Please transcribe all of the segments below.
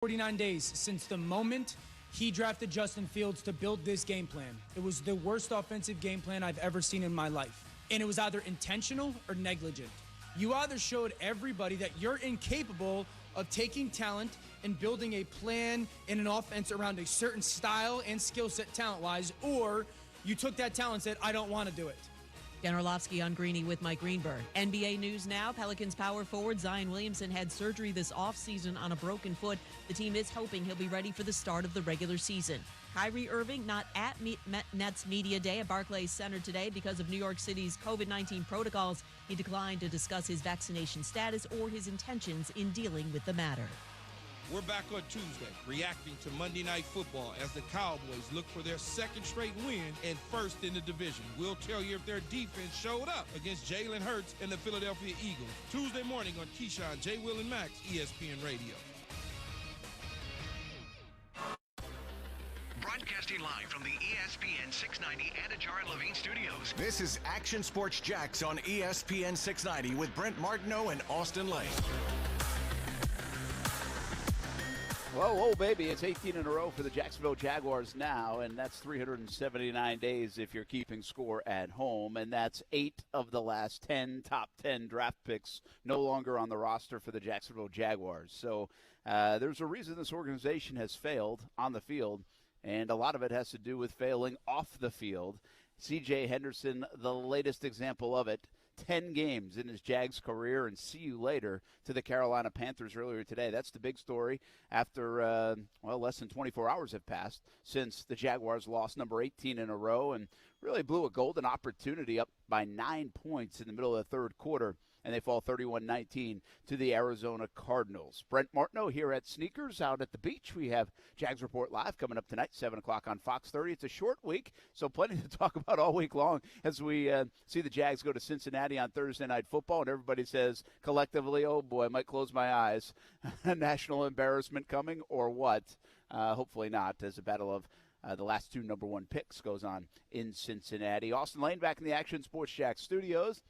49 days since the moment he drafted Justin Fields to build this game plan. It was the worst offensive game plan I've ever seen in my life. And it was either intentional or negligent. You either showed everybody that you're incapable of taking talent and building a plan in an offense around a certain style and skill set talent-wise, or you took that talent and said, I don't want to do it. Dan Orlovsky on Greeny with Mike Greenberg. NBA news now. Pelicans power forward Zion Williamson had surgery this offseason on a broken foot. The team is hoping he'll be ready for the start of the regular season. Kyrie Irving not at Nets Media Day at Barclays Center today because of New York City's COVID-19 protocols. He declined to discuss his vaccination status or his intentions in dealing with the matter. We're back on Tuesday, reacting to Monday Night Football as the Cowboys look for their second straight win and first in the division. We'll tell you if their defense showed up against Jalen Hurts and the Philadelphia Eagles. Tuesday morning on Keyshawn, J. Will, and Max, ESPN Radio. Broadcasting live from the ESPN 690 Anajar and Levine studios. This is Action Sports Jax on ESPN 690 with Brent Martineau and Austin Lane. Whoa, baby, it's 18 in a row for the Jacksonville Jaguars now, and that's 379 days if you're keeping score at home, and that's 8 of the last 10 top 10 draft picks no longer on the roster for the Jacksonville Jaguars. So there's a reason this organization has failed on the field, and a lot of it has to do with failing off the field. C.J. Henderson, the latest example of it. 10 games in his Jags career, and see you later to the Carolina Panthers earlier today. That's the big story after, less than 24 hours have passed since the Jaguars lost number 18 in a row and really blew a golden opportunity up by 9 points in the middle of the third quarter, and they fall 31-19 to the Arizona Cardinals. Brent Martineau here at Sneakers out at the beach. We have Jags Report Live coming up tonight, 7 o'clock on Fox 30. It's a short week, so plenty to talk about all week long as we see the Jags go to Cincinnati on Thursday Night Football, and everybody says collectively, oh boy, I might close my eyes. National embarrassment coming or what? Hopefully not, as a battle of the last two number one picks goes on in Cincinnati. Austin Lane back in the Action Sports Jax studios.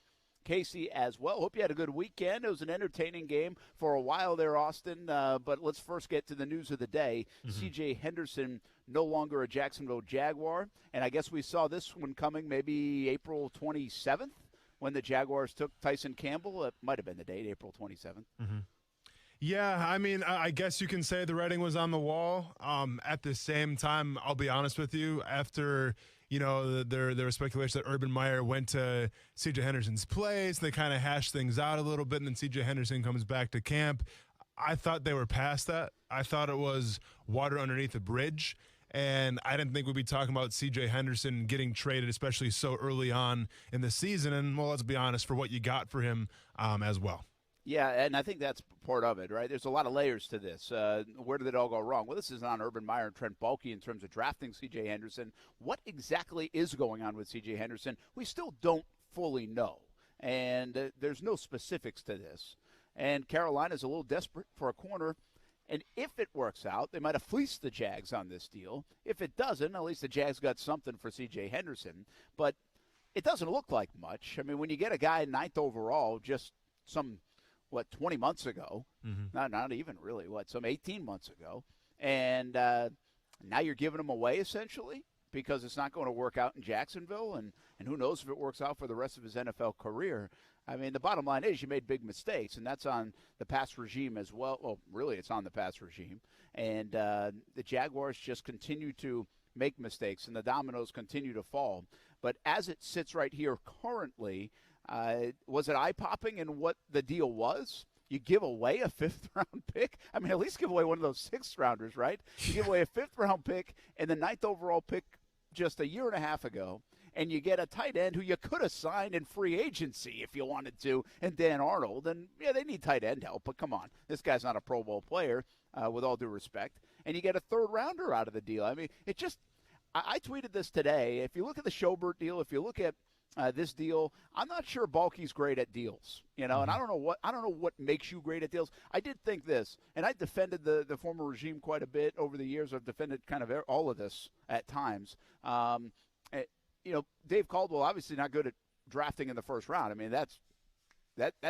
Casey as well. Hope you had a good weekend. It was an entertaining game for a while there, Austin. But let's first get to the news of the day. C.J. Henderson no longer a Jacksonville Jaguar. And I guess we saw this one coming maybe April 27th when the Jaguars took Tyson Campbell. It might have been the date, April 27th. Yeah, I mean, I guess you can say the writing was on the wall. At the same time, I'll be honest with you, after – there was speculation that Urban Meyer went to C.J. Henderson's place. They kind of hashed things out a little bit, and then C.J. Henderson comes back to camp. I thought they were past that. I thought it was water underneath the bridge, and I didn't think we'd be talking about C.J. Henderson getting traded, especially so early on in the season. And, well, let's be honest, for what you got for him as well. Yeah, and I think that's part of it, right? There's a lot of layers to this. Where did it all go wrong? Well, this is on Urban Meyer and Trent Baalke in terms of drafting C.J. Henderson. What exactly is going on with C.J. Henderson? We still don't fully know, and there's no specifics to this. And Carolina's a little desperate for a corner, and if it works out, they might have fleeced the Jags on this deal. If it doesn't, at least the Jags got something for C.J. Henderson. But it doesn't look like much. I mean, when you get a guy 9th overall, just some – 20 months ago, not even really, some 18 months ago, and now you're giving him away essentially because it's not going to work out in Jacksonville, and who knows if it works out for the rest of his NFL career. I mean, the bottom line is you made big mistakes, and that's on the past regime as well. Well, really, it's on the past regime, and the Jaguars just continue to make mistakes, and the dominoes continue to fall. But as it sits right here currently, was it eye-popping in what the deal was? You give away a 5th-round pick? I mean, at least give away one of those 6th-rounders, right? You give away a 5th-round pick and the 9th overall pick just a year and a half ago, and you get a tight end who you could have signed in free agency if you wanted to, and Dan Arnold. And, yeah, they need tight end help, but come on. This guy's not a Pro Bowl player, with all due respect. And you get a 3rd-rounder out of the deal. I mean, it just – I tweeted this today. If you look at the Schobert deal, if you look at this deal, I'm not sure Baalke's great at deals, and I don't know what makes you great at deals. I did think this, and I defended the former regime quite a bit over the years. I've defended kind of all of this at times. Dave Caldwell obviously not good at drafting in the 1st round. I mean, that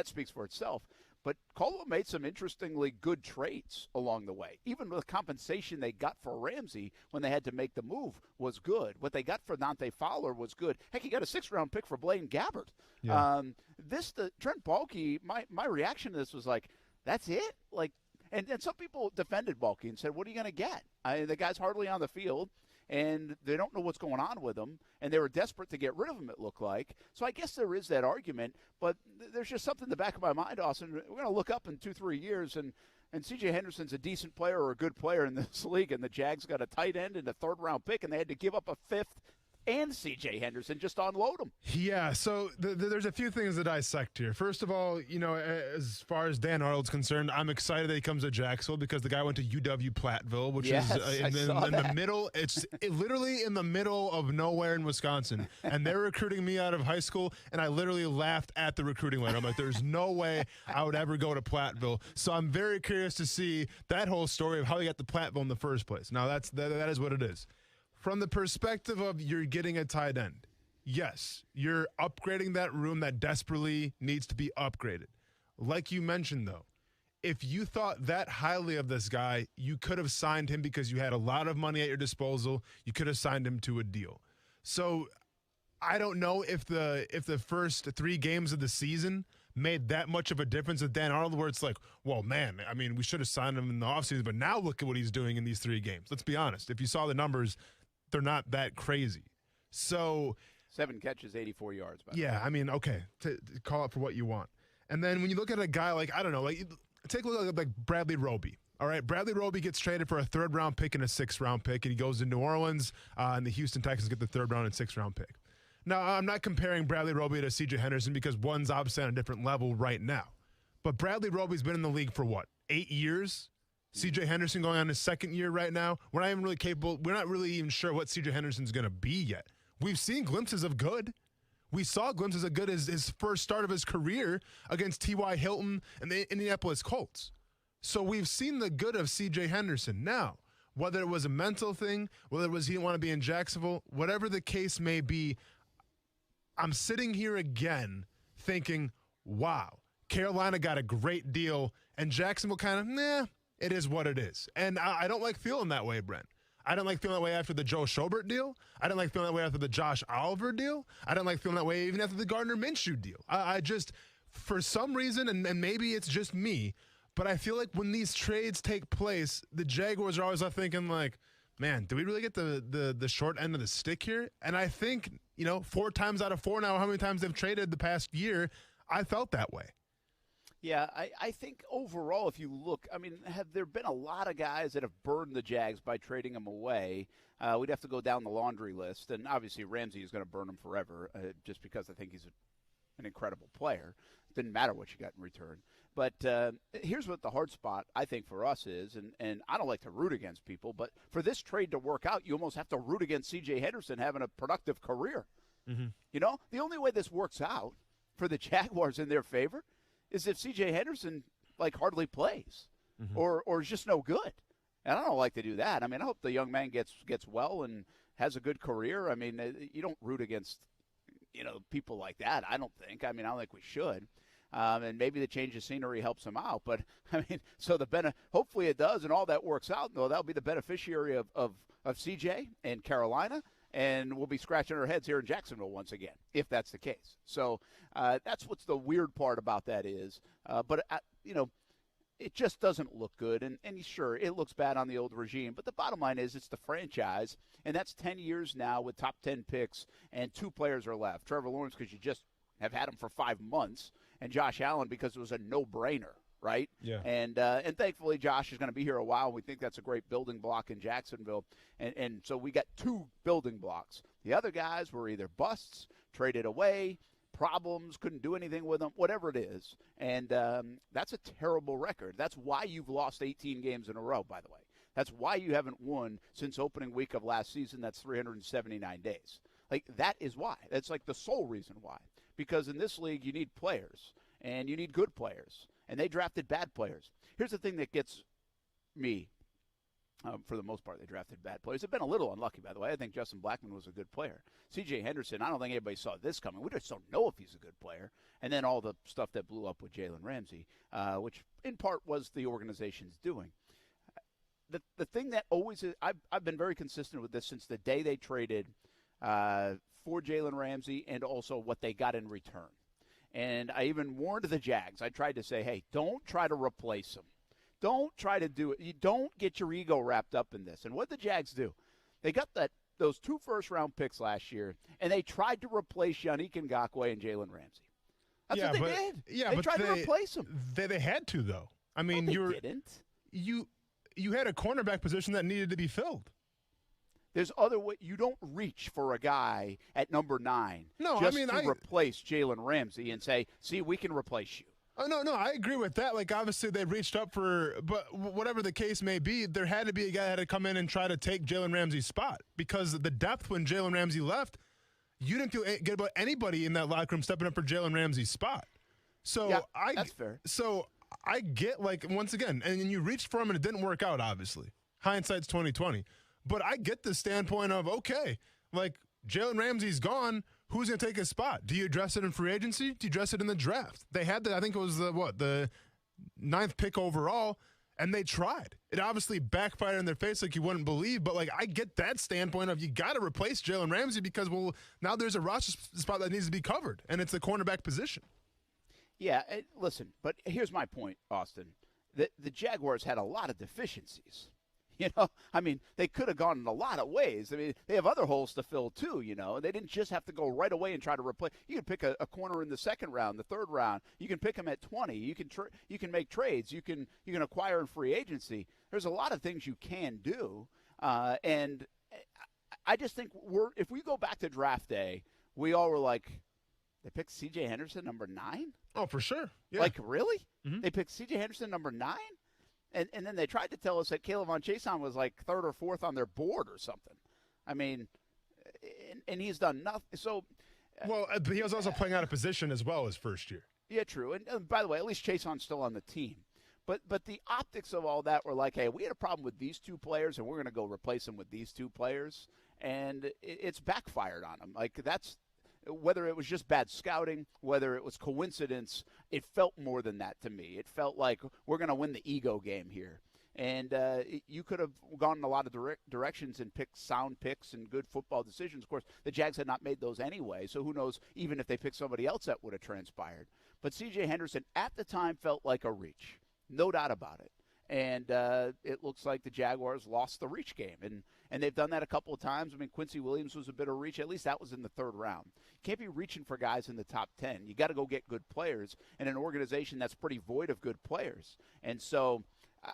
speaks for itself. But Caldwell made some interestingly good trades along the way. Even the compensation they got for Ramsey when they had to make the move was good. What they got for Dante Fowler was good. Heck, he got a 6th-round pick for Blaine Gabbert. Yeah. Trent Baalke, my reaction to this was like, that's it? Like, and some people defended Baalke and said, what are you going to get? The guy's hardly on the field, and they don't know what's going on with him, and they were desperate to get rid of him, it looked like. So I guess there is that argument, but there's just something in the back of my mind, Austin. We're going to look up in 2-3 years, and C.J. Henderson's a decent player or a good player in this league, and the Jags got a tight end and a 3rd-round pick, and they had to give up a 5th and C.J. Henderson just to unload him. Yeah, so there's a few things to dissect here. First of all, as far as Dan Arnold's concerned, I'm excited that he comes to Jacksonville because the guy went to UW Platteville, which is in the middle. It's literally in the middle of nowhere in Wisconsin. And they're recruiting me out of high school, and I literally laughed at the recruiting letter. I'm like, there's no way I would ever go to Platteville. So I'm very curious to see that whole story of how he got to Platteville in the first place. Now, that is what it is. From the perspective of you're getting a tight end, yes, you're upgrading that room that desperately needs to be upgraded. Like you mentioned, though, if you thought that highly of this guy, you could have signed him because you had a lot of money at your disposal. You could have signed him to a deal. So I don't know if the first 3 games of the season made that much of a difference with Dan Arnold, where it's like, well, man, I mean, we should have signed him in the offseason, but now look at what he's doing in these 3 games. Let's be honest. If you saw the numbers, they're not that crazy. So 7 catches, 84 yards. Yeah, I mean, okay, call it for what you want. And then when you look at a guy like, I don't know, like take a look at like Bradley Roby. All right, Bradley Roby gets traded for a 3rd-round pick and a 6th-round pick, and he goes to New Orleans, and the Houston Texans get the 3rd-round and 6th-round pick. Now, I'm not comparing Bradley Roby to C.J. Henderson because one's obviously on a different level right now. But Bradley Roby's been in the league for what, 8 years? C.J. Henderson going on his 2nd year right now. We're not even really capable. We're not really even sure what C.J. Henderson's going to be yet. We've seen glimpses of good. We saw glimpses of good as his first start of his career against T.Y. Hilton and the Indianapolis Colts. So we've seen the good of C.J. Henderson. Now, whether it was a mental thing, whether it was he didn't want to be in Jacksonville, whatever the case may be, I'm sitting here again thinking, wow, Carolina got a great deal, and Jacksonville kind of, it is what it is. And I don't like feeling that way, Brent. I don't like feeling that way after the Joe Schobert deal. I don't like feeling that way after the Josh Oliver deal. I don't like feeling that way even after the Gardner Minshew deal. I just, for some reason, and maybe it's just me, but I feel like when these trades take place, the Jaguars are always left thinking like, man, do we really get the short end of the stick here? And I think, 4 times out of 4 now, how many times they've traded the past year, I felt that way. Yeah, I think overall, if you look, I mean, have there been a lot of guys that have burned the Jags by trading them away? We'd have to go down the laundry list, and obviously Ramsey is going to burn them forever just because I think he's an incredible player. It didn't matter what you got in return. But here's what the hard spot, I think, for us is, and I don't like to root against people, but for this trade to work out, you almost have to root against C.J. Henderson having a productive career. Mm-hmm. The only way this works out for the Jaguars in their favor is if C.J. Henderson, hardly plays or is just no good. And I don't like to do that. I mean, I hope the young man gets well and has a good career. I mean, you don't root against, people like that, I don't think. I mean, I don't think we should. And maybe the change of scenery helps him out. But, I mean, so hopefully it does and all that works out. Though that'll be the beneficiary of C.J. and Carolina. And we'll be scratching our heads here in Jacksonville once again, if that's the case. So that's what's the weird part about that is. But it just doesn't look good. And sure, it looks bad on the old regime. But the bottom line is it's the franchise, and that's 10 years now with top 10 picks, and 2 players are left. Trevor Lawrence, because you just have had him for 5 months, and Josh Allen because it was a no-brainer. Right? Yeah. And thankfully Josh is going to be here a while. We think that's a great building block in Jacksonville. And so we got 2 building blocks. The other guys were either busts, traded away, problems, couldn't do anything with them, whatever it is. And that's a terrible record. That's why you've lost 18 games in a row, by the way. That's why you haven't won since opening week of last season. That's 379 days. That is why. That's the sole reason why. Because in this league you need players, and you need good players. And they drafted bad players. Here's the thing that gets me. For the most part, they drafted bad players. They've been a little unlucky, by the way. I think Justin Blackmon was a good player. C.J. Henderson, I don't think anybody saw this coming. We just don't know if he's a good player. And then all the stuff that blew up with Jalen Ramsey, which in part was the organization's doing. The thing that always is, I've been very consistent with this since the day they traded for Jalen Ramsey and also what they got in return. And I even warned the Jags. I tried to say, hey, don't try to replace him. Don't try to do it. You don't get your ego wrapped up in this. And what the Jags do, they got those 2 first-round picks last year, and they tried to replace Yannick Ngakoue and Jalen Ramsey. That's what they did. Yeah, they tried to replace them. They had to, though. I mean, they didn't. You had a cornerback position that needed to be filled. There's other way. You don't reach for a guy at number 9 to replace Jalen Ramsey and say, see, we can replace you. Oh, no, I agree with that. Like, obviously, they reached up but whatever the case may be, there had to be a guy that had to come in and try to take Jalen Ramsey's spot because the depth when Jalen Ramsey left, you didn't feel good about anybody in that locker room stepping up for Jalen Ramsey's spot. So yeah, that's fair. So I get, like, once again, and you reached for him and it didn't work out, obviously. Hindsight's 20/20. But I get the standpoint of, okay, like, Jalen Ramsey's gone. Who's going to take his spot? Do you address it in free agency? Do you address it in the draft? They had I think it was the 9th pick overall, and they tried. It obviously backfired in their face like you wouldn't believe, but, like, I get that standpoint of you got to replace Jalen Ramsey because, well, now there's a roster spot that needs to be covered, and it's the cornerback position. Yeah, listen, but here's my point, Austin. The Jaguars had a lot of deficiencies. You know, I mean, they could have gone in a lot of ways. I mean, they have other holes to fill, too, you know. They didn't just have to go right away and try to replace. You can pick a corner in the 2nd round, the 3rd round. You can pick them at 20. You can make trades. You can acquire in free agency. There's a lot of things you can do. And I just think if we go back to draft day, we all were like, they picked C.J. Henderson number 9? Oh, for sure. Yeah. Like, really? Mm-hmm. They picked C.J. Henderson number 9? And then they tried to tell us that Caleb Von Chason was like 3rd or 4th on their board or something. I mean, and he's done nothing. So, well, but he was also playing out of position as well his first year. Yeah, true. And by the way, at least Chason's still on the team. But the optics of all that were like, hey, we had a problem with these 2 players, and we're going to go replace them with these 2 players. And it's backfired on them. Like, that's whether it was just bad scouting, whether it was coincidence, it felt more than that to me. It felt like we're going to win the ego game here. And you could have gone in a lot of directions and picked sound picks and good football decisions. Of course, the Jags had not made those anyway, so who knows even if they picked somebody else that would have transpired. But C.J. Henderson at the time felt like a reach, no doubt about it. And it looks like the Jaguars lost the reach game. And they've done that a couple of times. I mean, Quincy Williams was a bit of reach. At least that was in the 3rd round. You can't be reaching for guys in the top 10. You got to go get good players in an organization that's pretty void of good players. And so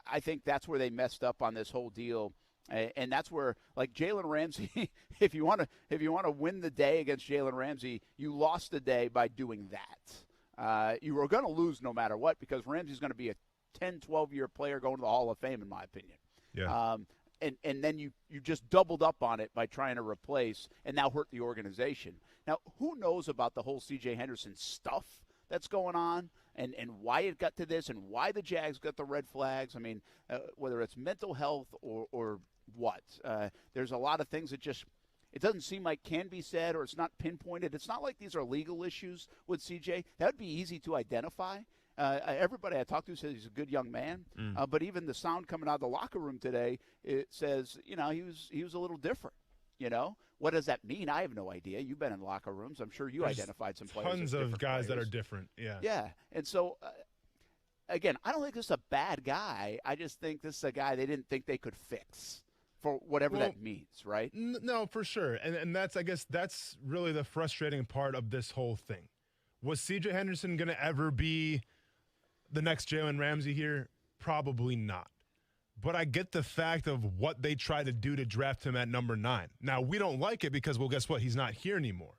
I think that's where they messed up on this whole deal. And that's where, like, Jalen Ramsey, if you want to win the day against Jalen Ramsey, you lost the day by doing that. You were going to lose no matter what because Ramsey's going to be a 10, 12-year player going to the Hall of Fame, in my opinion. Yeah. And then you just doubled up on it by trying to replace and now hurt the organization. Now, who knows about the whole C.J. Henderson stuff that's going on and why it got to this and why the Jags got the red flags? I mean, whether it's mental health or what. There's a lot of things that just it doesn't seem like can be said or it's not pinpointed. It's not like these are legal issues with C.J. That would be easy to identify. Everybody I talked to says he's a good young man, but even the sound coming out of the locker room today, it says, you know, he was a little different. You know, what does that mean? I have no idea. You've been in locker rooms. I'm sure you identified some players. Tons of guys that are different. Yeah. Yeah, and so again, I don't think this is a bad guy. I just think this is a guy they didn't think they could fix for whatever that means, right? No, for sure, and that's I guess that's really the frustrating part of this whole thing. Was C.J. Henderson going to ever be the next Jalen Ramsey here? Probably not. But I get the fact of what they tried to do to draft him at number 9. Now, we don't like it because, well, guess what? He's not here anymore.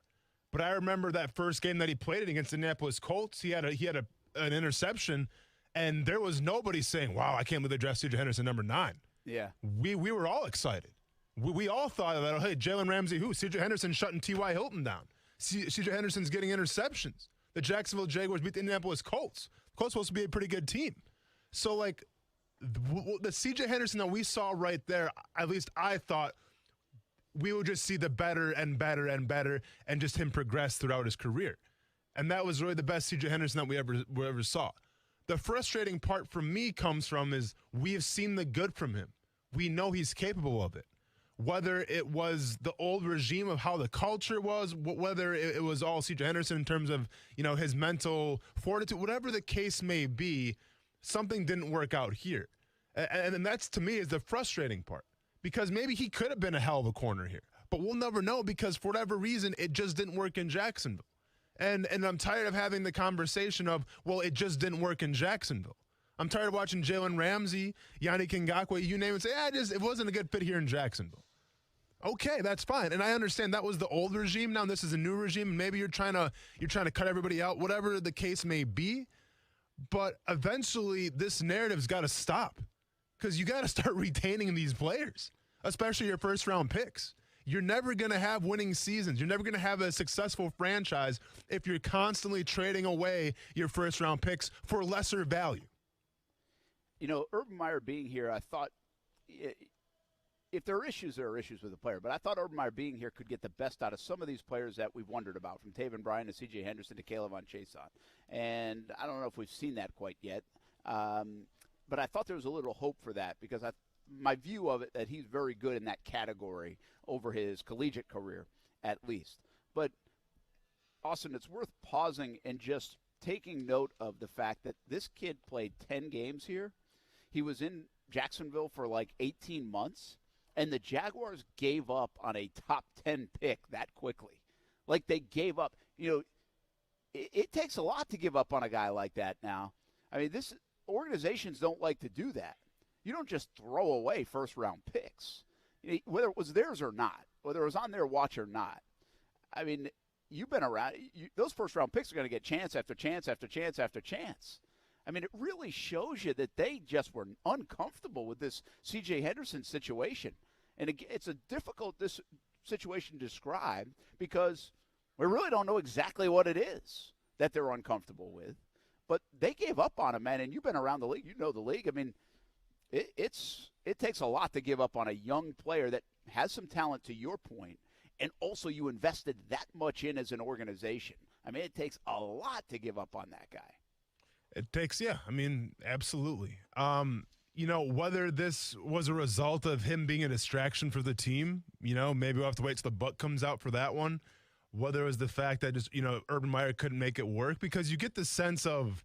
But I remember that first game that he played against the Indianapolis Colts. He had an interception, and there was nobody saying, wow, I can't believe they drafted C.J. Henderson number 9. Yeah. We were all excited. We all thought that, oh, hey, Jalen Ramsey, who? C.J. Henderson shutting T.Y. Hilton down. C.J. Henderson's getting interceptions. The Jacksonville Jaguars beat the Indianapolis Colts. The Colts supposed to be a pretty good team. So, like, the C.J. Henderson that we saw right there, at least I thought we would just see the better and better and better and just him progress throughout his career. And that was really the best C.J. Henderson that we ever saw. The frustrating part for me comes from is we have seen the good from him. We know he's capable of it. Whether it was the old regime of how the culture was, whether it was all C.J. Henderson in terms of, his mental fortitude, whatever the case may be, something didn't work out here. And that's, to me, is the frustrating part. Because maybe he could have been a hell of a corner here. But we'll never know because for whatever reason, it just didn't work in Jacksonville. And I'm tired of having the conversation of, well, it just didn't work in Jacksonville. I'm tired of watching Jalen Ramsey, Yannick Ngakoue, you name it, say, it wasn't a good fit here in Jacksonville. Okay, that's fine. And I understand that was the old regime. Now this is a new regime. Maybe you're trying to cut everybody out, whatever the case may be. But eventually this narrative's got to stop because you got to start retaining these players, especially your first-round picks. You're never going to have winning seasons. You're never going to have a successful franchise if you're constantly trading away your first-round picks for lesser value. Urban Meyer being here, I thought if there are issues, there are issues with the player. But I thought Urban Meyer being here could get the best out of some of these players that we've wondered about, from Taven Bryan to C.J. Henderson to Caleb Von Chason. And I don't know if we've seen that quite yet. But I thought there was a little hope for that because my view of it that he's very good in that category over his collegiate career, at least. But, Austin, it's worth pausing and just taking note of the fact that this kid played 10 games here. He was in Jacksonville for like 18 months, and the Jaguars gave up on a top 10 pick that quickly. Like, they gave up. It takes a lot to give up on a guy like that now. I mean, organizations don't like to do that. You don't just throw away first-round picks, whether it was theirs or not, whether it was on their watch or not. I mean, you've been around. Those first-round picks are going to get chance after chance after chance after chance. I mean, it really shows you that they just were uncomfortable with this C.J. Henderson situation. And it's a difficult situation to describe because we really don't know exactly what it is that they're uncomfortable with. But they gave up on him, man, and you've been around the league. You know the league. I mean, it takes a lot to give up on a young player that has some talent, to your point, and also you invested that much in as an organization. I mean, it takes a lot to give up on that guy. It takes, absolutely. Whether this was a result of him being a distraction for the team, maybe we'll have to wait till the book comes out for that one. Whether it was the fact that just, Urban Meyer couldn't make it work, because you get the sense of,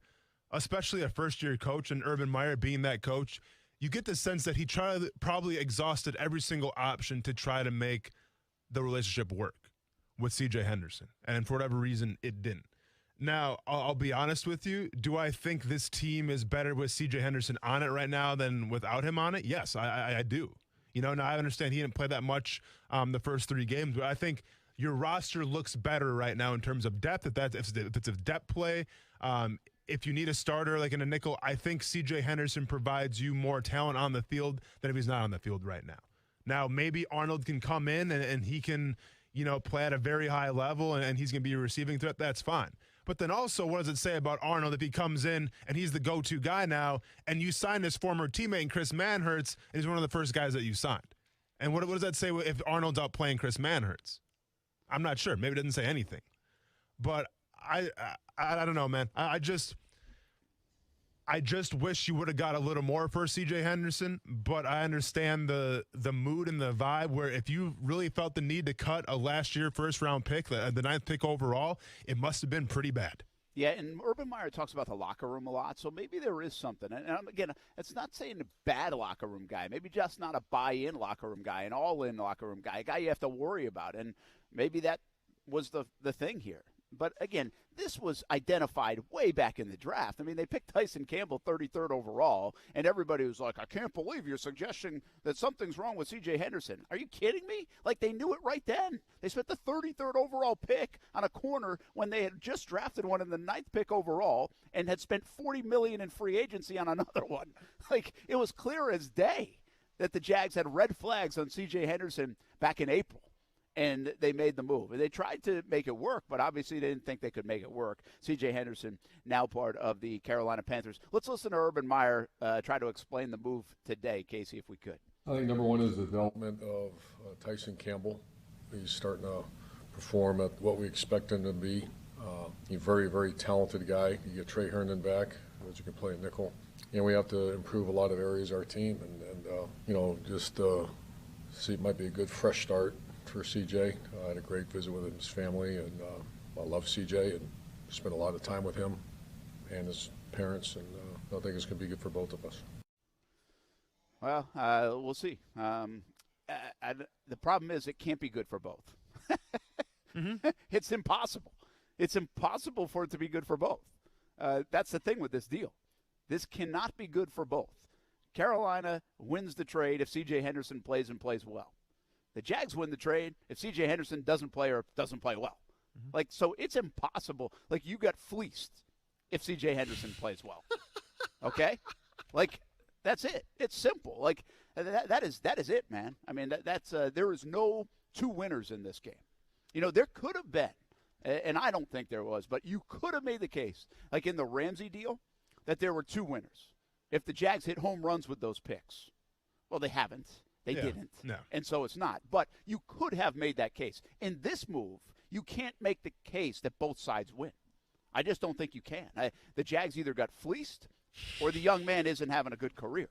especially a first-year coach and Urban Meyer being that coach, you get the sense that he probably exhausted every single option to try to make the relationship work with C.J. Henderson. And for whatever reason, it didn't. Now, I'll be honest with you. Do I think this team is better with C.J. Henderson on it right now than without him on it? Yes, I do. Now I understand he didn't play that much the first 3 games, but I think your roster looks better right now in terms of depth. If it's a depth play, if you need a starter like in a nickel, I think C.J. Henderson provides you more talent on the field than if he's not on the field right now. Now, maybe Arnold can come in and he can, play at a very high level and he's going to be a receiving threat. That's fine. But then also, what does it say about Arnold if he comes in and he's the go-to guy now and you sign his former teammate Chris Manhertz and he's one of the first guys that you signed? And what does that say if Arnold's out playing Chris Manhertz? I'm not sure. Maybe it doesn't say anything. But I don't know, man. I just wish you would have got a little more for C.J. Henderson, but I understand the mood and the vibe where if you really felt the need to cut a last-year first-round pick, the 9th pick overall, it must have been pretty bad. Yeah, and Urban Meyer talks about the locker room a lot, so maybe there is something. And again, it's not saying a bad locker room guy, maybe just not a buy-in locker room guy, an all-in locker room guy, a guy you have to worry about. And maybe that was the thing here. But, again, this was identified way back in the draft. I mean, they picked Tyson Campbell 33rd overall, and everybody was like, I can't believe you're suggesting that something's wrong with C.J. Henderson. Are you kidding me? Like, they knew it right then. They spent the 33rd overall pick on a corner when they had just drafted one in the 9th pick overall and had spent $40 million in free agency on another one. Like, it was clear as day that the Jags had red flags on C.J. Henderson back in April. and they made the move. And they tried to make it work, but obviously they didn't think they could make it work. C.J. Henderson, now part of the Carolina Panthers. Let's listen to Urban Meyer try to explain the move today, Casey, if we could. I think number one is the development of Tyson Campbell. He's starting to perform at what we expect him to be. He's a very, very talented guy. You get Trey Herndon back, which you can play a nickel. And we have to improve a lot of areas of our team. Just see it might be a good fresh start for CJ. I had a great visit with his family, and I love CJ and spent a lot of time with him and his parents, and I think it's going to be good for both of us. Well, we'll see. The problem is it can't be good for both. Mm-hmm. It's impossible. It's impossible for it to be good for both. That's the thing with this deal. This cannot be good for both. Carolina wins the trade if C.J. Henderson plays and plays well. The Jags win the trade if C.J. Henderson doesn't play or doesn't play well. Mm-hmm. So it's impossible. You got fleeced if C.J. Henderson plays well. Okay? That's it. It's simple. That is it, man. I mean, there is no two winners in this game. There could have been, and I don't think there was, but you could have made the case, in the Ramsey deal, that there were two winners. If the Jags hit home runs with those picks. Well, they haven't. They didn't. No. And so it's not. But you could have made that case. In this move, you can't make the case that both sides win. I just don't think you can. The Jags either got fleeced or the young man isn't having a good career.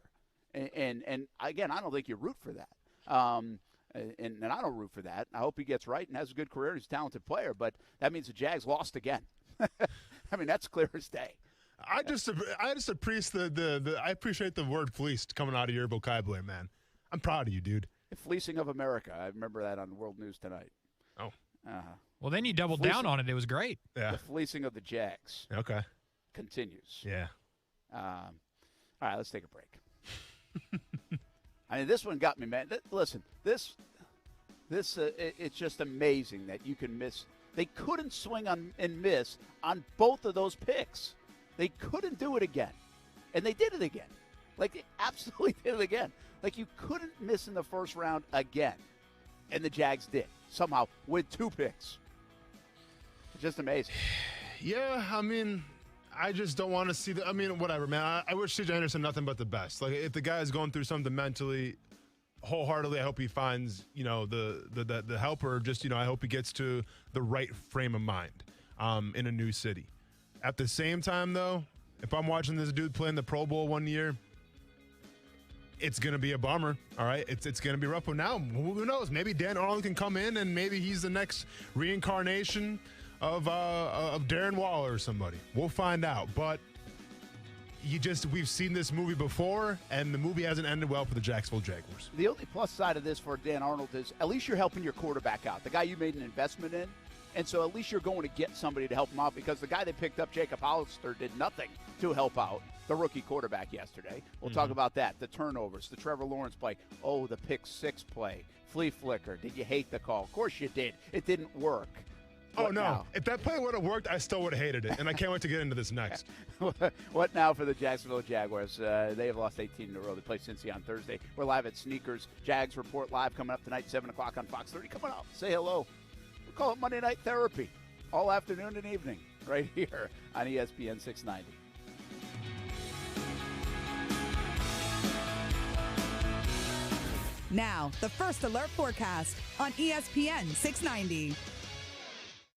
And again, I don't think you root for that. And I don't root for that. I hope he gets right and has a good career. He's a talented player. But that means the Jags lost again. I mean, that's clear as day. I just appreciate I appreciate the word fleeced coming out of your vocabulary, man. I'm proud of you, dude. The fleecing of America. I remember that on World News Tonight. Oh. Well, then you doubled down on it. It was great. Yeah. The fleecing of the Jags. Okay. Continues. Yeah. All right, let's take a break. I mean, this one got me, man. Listen, this it's just amazing that you can miss. They couldn't swing on and miss on both of those picks. They couldn't do it again. And they did it again. They absolutely did it again. You couldn't miss in the first round again. And the Jags did, somehow, with two picks. Just amazing. Yeah, I mean, I just don't want to see I mean, whatever, man. I wish C.J. Henderson nothing but the best. If the guy is going through something mentally, wholeheartedly, I hope he finds, the help, or just, I hope he gets to the right frame of mind in a new city. At the same time, though, if I'm watching this dude play in the Pro Bowl one year, it's going to be a bummer, all right? It's going to be rough. But now, who knows? Maybe Dan Arnold can come in, and maybe he's the next reincarnation of Darren Waller or somebody. We'll find out. But we've seen this movie before, and the movie hasn't ended well for the Jacksonville Jaguars. The only plus side of this for Dan Arnold is at least you're helping your quarterback out, the guy you made an investment in. And so at least you're going to get somebody to help him out, because the guy they picked up, Jacob Hollister, did nothing to help out the rookie quarterback yesterday. We'll talk about that, the turnovers, the Trevor Lawrence play. Oh, the pick six play. Flea flicker. Did you hate the call? Of course you did. It didn't work. What now? If that play would have worked, I still would have hated it, and I can't wait to get into this next. What now for the Jacksonville Jaguars? They have lost 18 in a row. They play Cincy on Thursday. We're live at Sneakers. Jags Report live coming up tonight, 7 o'clock on Fox 30. Coming up, say hello. We call it Monday Night Therapy, all afternoon and evening, right here on ESPN 690. Now, the First Alert Forecast on ESPN 690.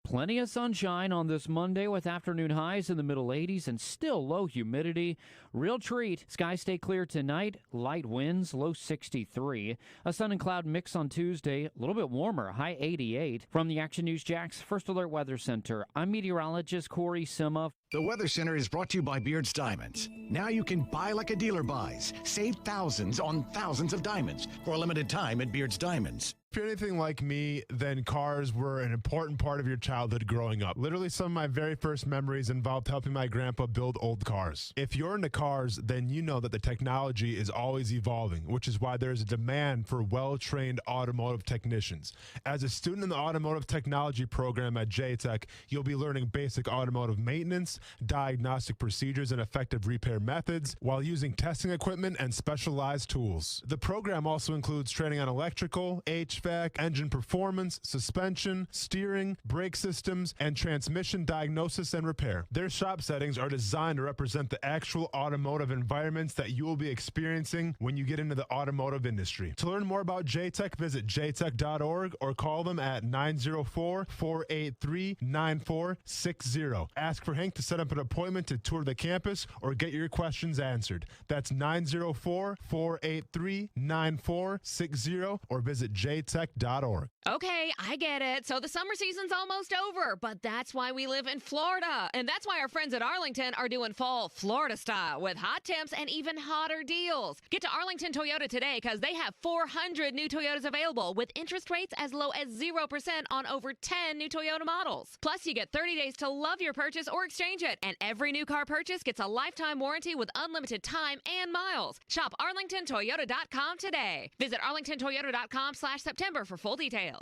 Plenty of sunshine on this Monday with afternoon highs in the middle 80s and still low humidity. Real treat. Skies stay clear tonight. Light winds, low 63. A sun and cloud mix on Tuesday. A little bit warmer, high 88. From the Action News Jax First Alert Weather Center, I'm meteorologist Corey Sima. The Weather Center is brought to you by Beard's Diamonds. Now you can buy like a dealer buys. Save thousands on thousands of diamonds for a limited time at Beard's Diamonds. If you're anything like me, then cars were an important part of your childhood growing up. Literally, some of my very first memories involved helping my grandpa build old cars. If you're into cars, then you know that the technology is always evolving, which is why there's a demand for well-trained automotive technicians. As a student in the automotive technology program at JTech, you'll be learning basic automotive maintenance, diagnostic procedures, and effective repair methods while using testing equipment and specialized tools. The program also includes training on electrical, HVAC, HVAC, engine performance, suspension, steering, brake systems, and transmission diagnosis and repair. Their shop settings are designed to represent the actual automotive environments that you will be experiencing when you get into the automotive industry. To learn more about J-Tech, visit jtech.org or call them at 904-483-9460. Ask for Hank to set up an appointment to tour the campus or get your questions answered. That's 904-483-9460 or visit jtech.org. Okay, I get it. So the summer season's almost over, but that's why we live in Florida. And that's why our friends at Arlington are doing fall Florida style with hot temps and even hotter deals. Get to Arlington Toyota today because they have 400 new Toyotas available with interest rates as low as 0% on over 10 new Toyota models. Plus, you get 30 days to love your purchase or exchange it. And every new car purchase gets a lifetime warranty with unlimited time and miles. Shop arlingtontoyota.com today. Visit arlingtontoyota.com/September for full details.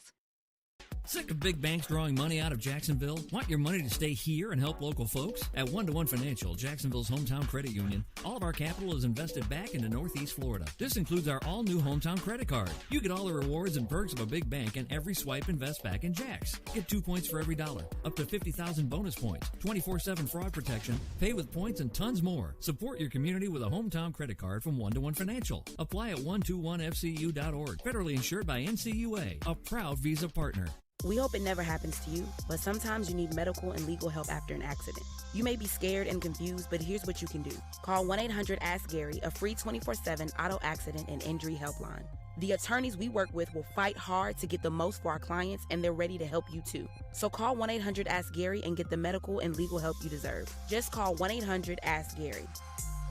Sick of big banks drawing money out of Jacksonville? Want your money to stay here and help local folks? At 1-to-1 Financial, Jacksonville's hometown credit union, all of our capital is invested back into Northeast Florida. This includes our all-new hometown credit card. You get all the rewards and perks of a big bank, and every swipe invests back in Jacks. Get 2 points for every dollar, up to 50,000 bonus points, 24/7 fraud protection, pay with points, and tons more. Support your community with a hometown credit card from 1-to-1 Financial. Apply at 121fcu.org. Federally insured by NCUA, a proud Visa partner. We hope it never happens to you, but sometimes you need medical and legal help after an accident. You may be scared and confused, but here's what you can do. Call 1-800-ASK-GARY, a free 24/7 auto accident and injury helpline. The attorneys we work with will fight hard to get the most for our clients, and they're ready to help you too. So call 1-800-ASK-GARY and get the medical and legal help you deserve. Just call 1-800-ASK-GARY.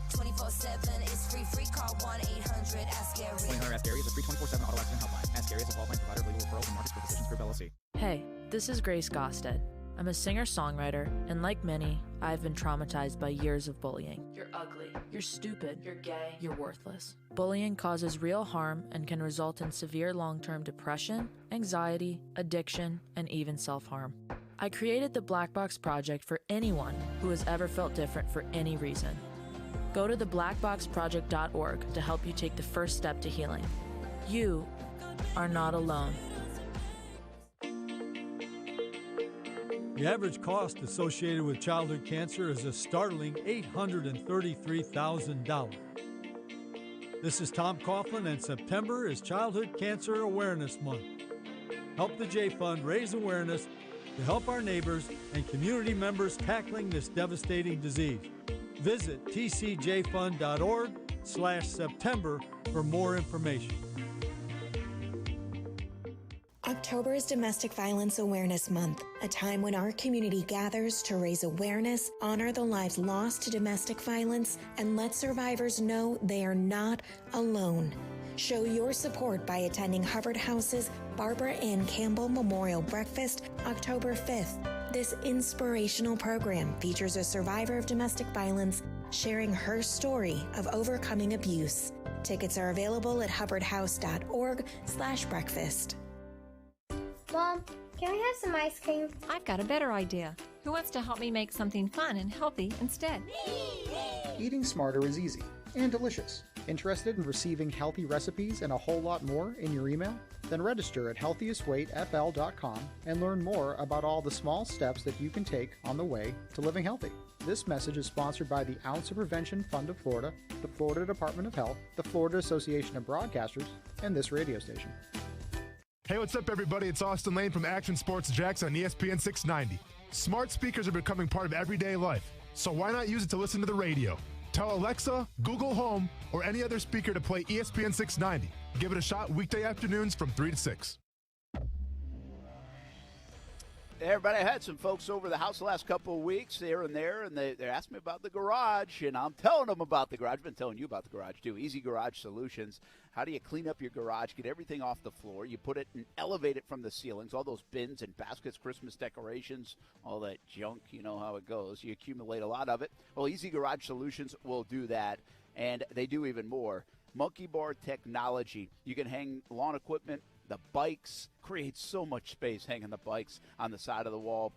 24/7 is free. Call 1-800-ASK-GARY. 1-800-ASK-GARY is a free 24/7 auto accident helpline. Ask Gary is a qualified provider of legal referrals and markets for Physicians Group LLC. Hey, this is Grace Gosted. I'm a singer-songwriter, and like many, I've been traumatized by years of bullying. You're ugly. You're stupid. You're gay. You're worthless. Bullying causes real harm and can result in severe long-term depression, anxiety, addiction, and even self-harm. I created the Black Box Project for anyone who has ever felt different for any reason. Go to theblackboxproject.org to help you take the first step to healing. You are not alone. The average cost associated with childhood cancer is a startling $833,000. This is Tom Coughlin, and September is Childhood Cancer Awareness Month. Help the J Fund raise awareness to help our neighbors and community members tackling this devastating disease. Visit tcjfund.org/September for more information. October is Domestic Violence Awareness Month, a time when our community gathers to raise awareness, honor the lives lost to domestic violence, and let survivors know they are not alone. Show your support by attending Hubbard House's Barbara Ann Campbell Memorial Breakfast, October 5th. This inspirational program features a survivor of domestic violence sharing her story of overcoming abuse. Tickets are available at hubbardhouse.org/breakfast. Mom, can we have some ice cream? I've got a better idea. Who wants to help me make something fun and healthy instead? Eating smarter is easy and delicious. Interested in receiving healthy recipes and a whole lot more in your email? Then register at healthiestweightfl.com and learn more about all the small steps that you can take on the way to living healthy. This message is sponsored by the Ounce of Prevention Fund of Florida, the Florida Department of Health, the Florida Association of Broadcasters, and this radio station. Hey, what's up, everybody? It's Austin Lane from Action Sports Jax on ESPN 690. Smart speakers are becoming part of everyday life, so why not use it to listen to the radio? Tell Alexa, Google Home, or any other speaker to play ESPN 690. Give it a shot weekday afternoons from 3 to 6. Hey, everybody, I had some folks over the house the last couple of weeks here and there, and they asked me about the garage, and I'm telling them about the garage. I've been telling you about the garage, too. Easy Garage Solutions. How do you clean up your garage, get everything off the floor? You put it and elevate it from the ceilings, all those bins and baskets, Christmas decorations, all that junk, you know how it goes. You accumulate a lot of it. Well, Easy Garage Solutions will do that, and they do even more. Monkey Bar technology. You can hang lawn equipment, the bikes, create so much space hanging the bikes on the side of the wall.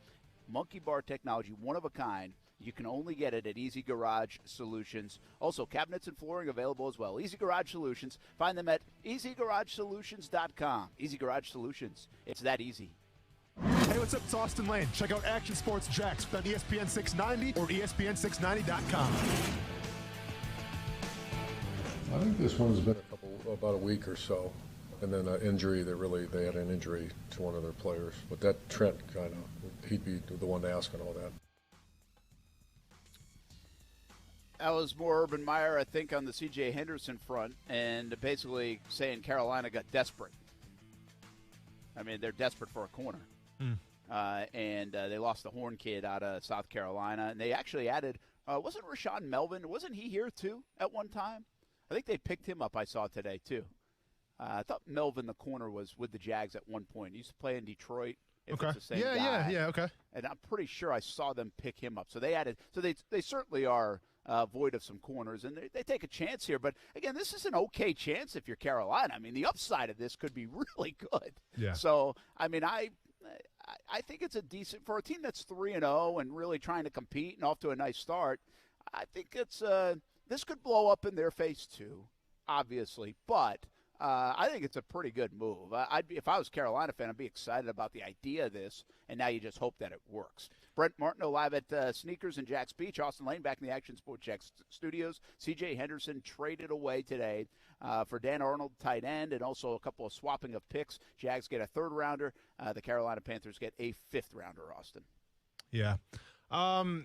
Monkey Bar technology, one of a kind. You can only get it at Easy Garage Solutions. Also, cabinets and flooring available as well. Easy Garage Solutions. Find them at easygaragesolutions.com. Easy Garage Solutions. It's that easy. Hey, what's up? It's Austin Lane. Check out Action Sports Jax on ESPN 690 or ESPN690.com. I think this one's been about a week or so, and then an injury they had an injury to one of their players. But that Trent he'd be the one to ask on all that. That was more Urban Meyer, I think, on the C.J. Henderson front, and basically saying Carolina got desperate. I mean, they're desperate for a corner. And they lost the Horn kid out of South Carolina, and they actually added, wasn't Rashawn Melvin, wasn't he here too at one time? I think they picked him up, I saw today too. I thought Melvin, the corner, was with the Jags at one point. He used to play in Detroit. If Okay. It's the same guy. Yeah, okay. And I'm pretty sure I saw them pick him up. So they added, so they certainly are void of some corners, and they take a chance here. But again, this is an okay chance if you're Carolina. I mean, the upside of this could be really good. Yeah. So, I mean, I think it's a decent, for a team that's 3-0 and really trying to compete and off to a nice start. I think it's this could blow up in their face too, obviously, but I think it's a pretty good move. If I was a Carolina fan, I'd be excited about the idea of this, and now you just hope that it works. Brent Martineau live at Sneakers in Jax Beach. Austin Lane back in the Action Sports Jax studios. C.J. Henderson traded away today for Dan Arnold, tight end, and also a couple of swapping of picks. Jags get a third-rounder. The Carolina Panthers get a fifth-rounder, Austin. Yeah. And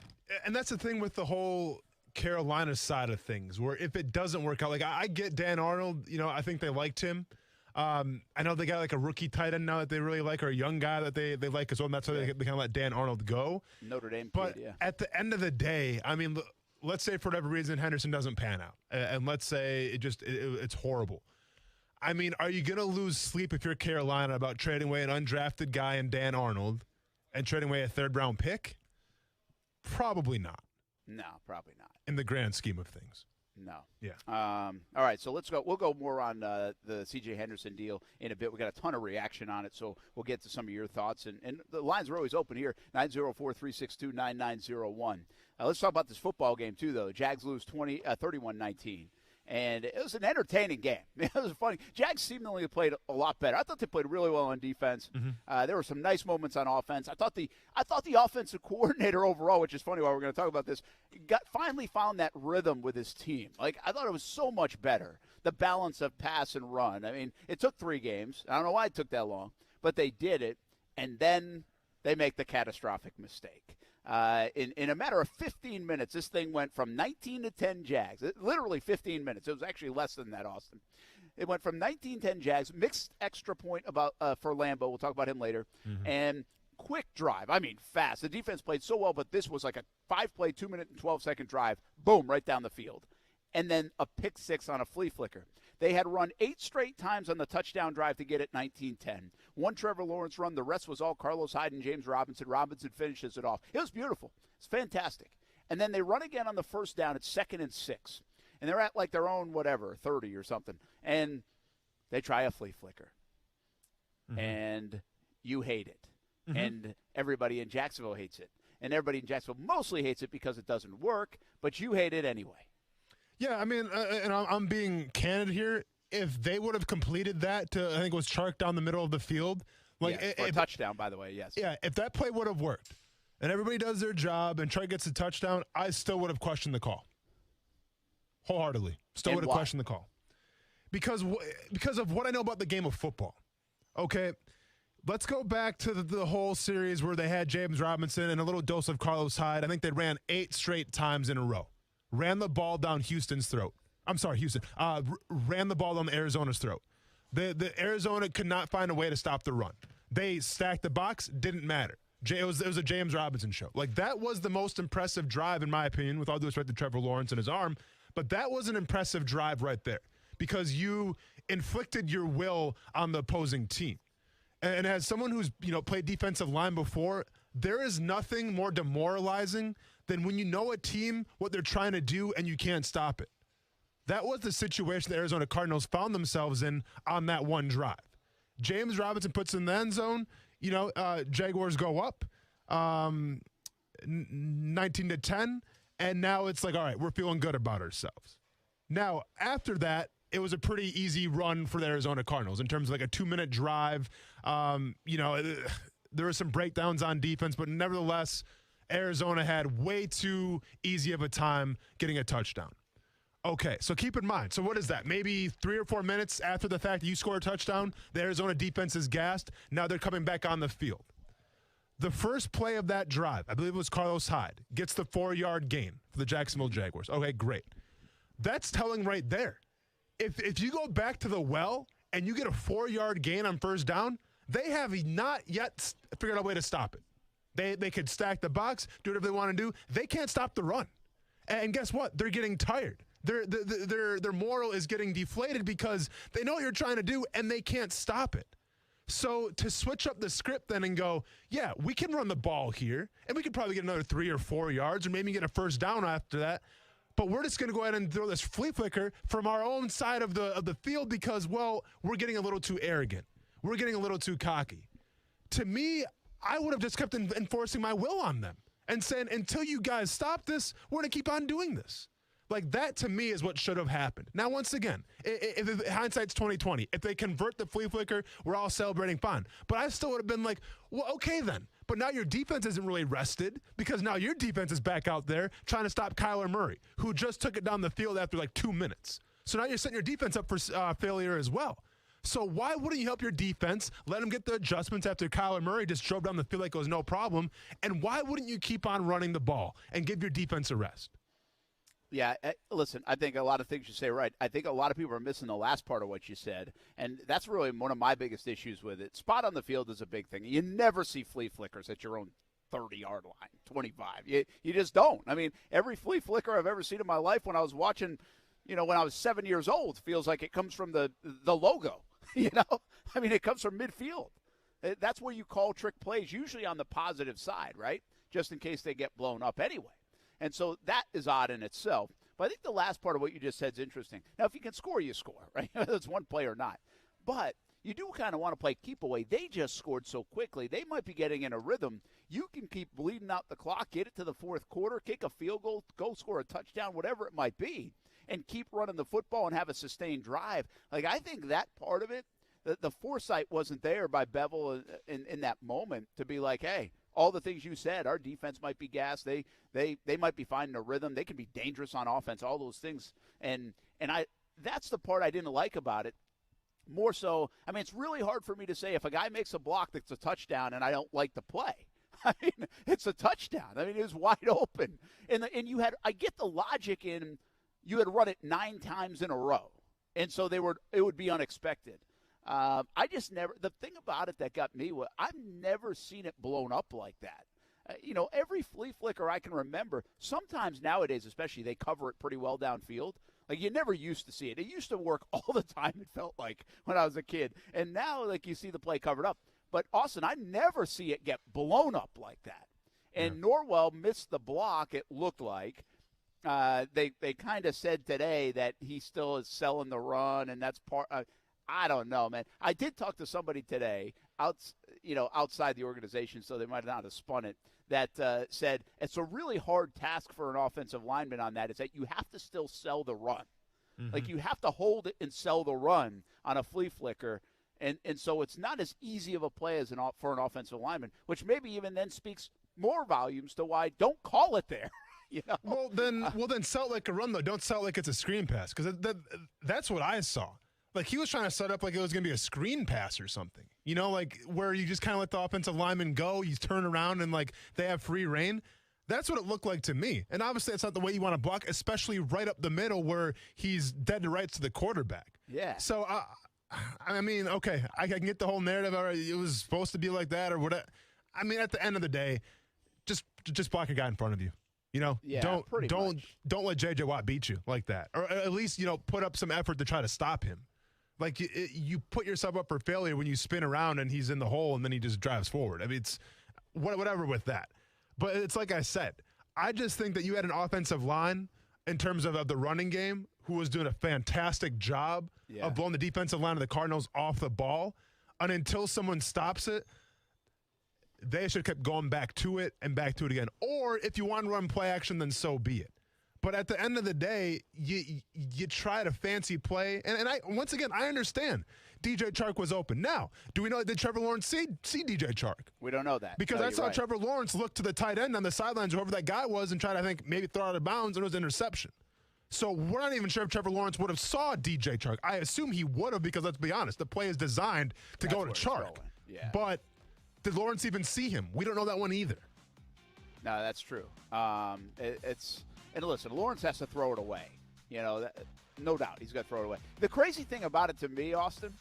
that's the thing with the whole Carolina side of things, where if it doesn't work out, like I get Dan Arnold, I think they liked him. I know they got like a rookie tight end now that they really like, or a young guy that they like as well, and that's why they kind of let Dan Arnold go. Notre Dame but kid, yeah. At the end of the day, I mean, let's say for whatever reason Henderson doesn't pan out, and let's say it's horrible. I mean, are you going to lose sleep if you're Carolina about trading away an undrafted guy in Dan Arnold and trading away a third-round pick? Probably not. No, probably not. In the grand scheme of things. No. Yeah. All right, so let's go. We'll go more on the C.J. Henderson deal in a bit. We got a ton of reaction on it, so we'll get to some of your thoughts. And the lines are always open here, 904-362-9901. Let's talk about this football game, too, though. The Jags lose 31-19. And it was an entertaining game. It was funny. Jags seemingly played a lot better. I thought they played really well on defense. Mm-hmm. There were some nice moments on offense. I thought the offensive coordinator overall, which is funny while we're going to talk about this, finally found that rhythm with his team. Like, I thought it was so much better, the balance of pass and run. I mean, it took 3 games. I don't know why it took that long, but they did it, and then they make the catastrophic mistake. In a matter of 15 minutes, this thing went from 19-10 Jags. Literally 15 minutes. It was actually less than that, Austin. It went from 19-10 Jags, mixed extra point for Lambeau. We'll talk about him later. Mm-hmm. And quick drive. I mean, fast. The defense played so well, but this was like a 5-play, 2-minute and 12-second drive. Boom, right down the field. And then a pick 6 on a flea flicker. They had run 8 straight times on the touchdown drive to get it 19-10. One Trevor Lawrence run. The rest was all Carlos Hyde and James Robinson. Robinson finishes it off. It was beautiful. It's fantastic. And then they run again on the first down. It's 2nd and 6. And they're at like their own, 30 or something. And they try a flea flicker. Mm-hmm. And you hate it. Mm-hmm. And everybody in Jacksonville hates it. And everybody in Jacksonville mostly hates it because it doesn't work. But you hate it anyway. Yeah, I mean, and I'm being candid here. If they would have completed that to, I think it was Chark down the middle of the field. Like for a touchdown, by the way, yes. Yeah, if that play would have worked and everybody does their job and Chark gets a touchdown, I still would have questioned the call. Wholeheartedly. Still would have questioned the call. Because of what I know about the game of football. Okay, let's go back to the whole series where they had James Robinson and a little dose of Carlos Hyde. I think they ran 8 straight times in a row. Ran the ball down Houston's throat. I'm sorry, Houston. Ran the ball down Arizona's throat. The Arizona could not find a way to stop the run. They stacked the box. Didn't matter. It was a James Robinson show. Like, that was the most impressive drive, in my opinion, with all due respect to Trevor Lawrence and his arm. But that was an impressive drive right there because you inflicted your will on the opposing team. And as someone who's played defensive line before, there is nothing more demoralizing than when you know a team, what they're trying to do, and you can't stop it. That was the situation the Arizona Cardinals found themselves in on that one drive. James Robinson puts in the end zone. Jaguars go up. 19-10, and now it's like, all right, we're feeling good about ourselves. Now, after that, it was a pretty easy run for the Arizona Cardinals in terms of like a 2-minute drive. There were some breakdowns on defense, but nevertheless, Arizona had way too easy of a time getting a touchdown. Okay, so keep in mind. So what is that? Maybe 3 or 4 minutes after the fact that you score a touchdown, the Arizona defense is gassed. Now they're coming back on the field. The first play of that drive, I believe it was Carlos Hyde, gets the 4-yard gain for the Jacksonville Jaguars. Okay, great. That's telling right there. If you go back to the well and you get a 4-yard gain on first down, they have not yet figured out a way to stop it. They could stack the box, do whatever they want to do. They can't stop the run. And guess what? They're getting tired. Their moral is getting deflated because they know what you're trying to do and they can't stop it. So to switch up the script then and go, yeah, we can run the ball here and we could probably get another 3 or 4 yards or maybe get a first down after that. But we're just going to go ahead and throw this flea flicker from our own side of the field because, well, we're getting a little too arrogant. We're getting a little too cocky. To me, I would have just kept enforcing my will on them and saying, until you guys stop this, we're going to keep on doing this. Like, that to me is what should have happened. Now, once again, if hindsight's 20/20. If they convert the flea flicker, we're all celebrating fine. But I still would have been like, well, okay then. But now your defense isn't really rested because now your defense is back out there trying to stop Kyler Murray, who just took it down the field after like 2 minutes. So now you're setting your defense up for failure as well. So why wouldn't you help your defense, let them get the adjustments after Kyler Murray just drove down the field like it was no problem? And why wouldn't you keep on running the ball and give your defense a rest? Yeah, listen, I think a lot of things you say are right. I think a lot of people are missing the last part of what you said, and that's really one of my biggest issues with it. Spot on the field is a big thing. You never see flea flickers at your own 30-yard line, 25. You just don't. I mean, every flea flicker I've ever seen in my life when I was watching, when I was 7 years old, feels like it comes from the logo, I mean, it comes from midfield. That's where you call trick plays, usually on the positive side, right, just in case they get blown up anyway. And so that is odd in itself. But I think the last part of what you just said is interesting. Now, if you can score, you score, right? Whether it's one play or not. But you do kind of want to play keep away. They just scored so quickly. They might be getting in a rhythm. You can keep bleeding out the clock, get it to the fourth quarter, kick a field goal, go score a touchdown, whatever it might be, and keep running the football and have a sustained drive. Like, I think that part of it, the foresight wasn't there by Bevell in that moment to be like, hey, all the things you said, our defense might be gassed. They might be finding a rhythm. They can be dangerous on offense, all those things. And that's the part I didn't like about it. More so, I mean, it's really hard for me to say if a guy makes a block that's a touchdown and I don't like the play. I mean, it's a touchdown. I mean, it was wide open. And I get the logic in you had run it 9 times in a row. And so it would be unexpected. I just never – the thing about it that got me was I've never seen it blown up like that. Every flea flicker I can remember, sometimes nowadays especially, they cover it pretty well downfield. Like, you never used to see it. It used to work all the time, it felt like, when I was a kid. And now, like, you see the play covered up. But, Austin, I never see it get blown up like that. And Norwell missed the block, it looked like. They kind of said today that he still is selling the run, and that's part I don't know, man. I did talk to somebody today outside the organization, so they might not have spun it, that said it's a really hard task for an offensive lineman on that, is that you have to still sell the run. Mm-hmm. Like, you have to hold it and sell the run on a flea flicker, and so it's not as easy of a play as for an offensive lineman, which maybe even then speaks more volumes to why don't call it there. Well, then sell it like a run, though. Don't sell it like it's a screen pass, because that's what I saw. Like, he was trying to set up like it was going to be a screen pass or something, like where you just kind of let the offensive lineman go, you turn around and, like, they have free reign. That's what it looked like to me. And obviously that's not the way you want to block, especially right up the middle where he's dead to rights to the quarterback. Yeah. So, I mean, okay, I can get the whole narrative. All right, it was supposed to be like that or whatever. I mean, at the end of the day, just block a guy in front of you. Yeah, don't let J.J. Watt beat you like that. Or at least, put up some effort to try to stop him. Like, you put yourself up for failure when you spin around and he's in the hole and then he just drives forward. I mean, it's whatever with that. But it's like I said, I just think that you had an offensive line in terms of the running game who was doing a fantastic job of blowing the defensive line of the Cardinals off the ball. And until someone stops it, they should have kept going back to it and back to it again. Or if you want to run play action, then so be it. But at the end of the day, you try to fancy play. And once again, I understand DJ Chark was open. Now, do we know, did Trevor Lawrence see DJ Chark? We don't know that. Because I saw Trevor Lawrence look to the tight end on the sidelines, whoever that guy was, and try to, I think, maybe throw out of bounds, and it was an interception. So we're not even sure if Trevor Lawrence would have saw DJ Chark. I assume he would have, because let's be honest, the play is designed to go to Chark. Yeah. But did Lawrence even see him? We don't know that one either. No, that's true. And listen, Lawrence has to throw it away. No doubt he's got to throw it away. The crazy thing about it to me, Austin,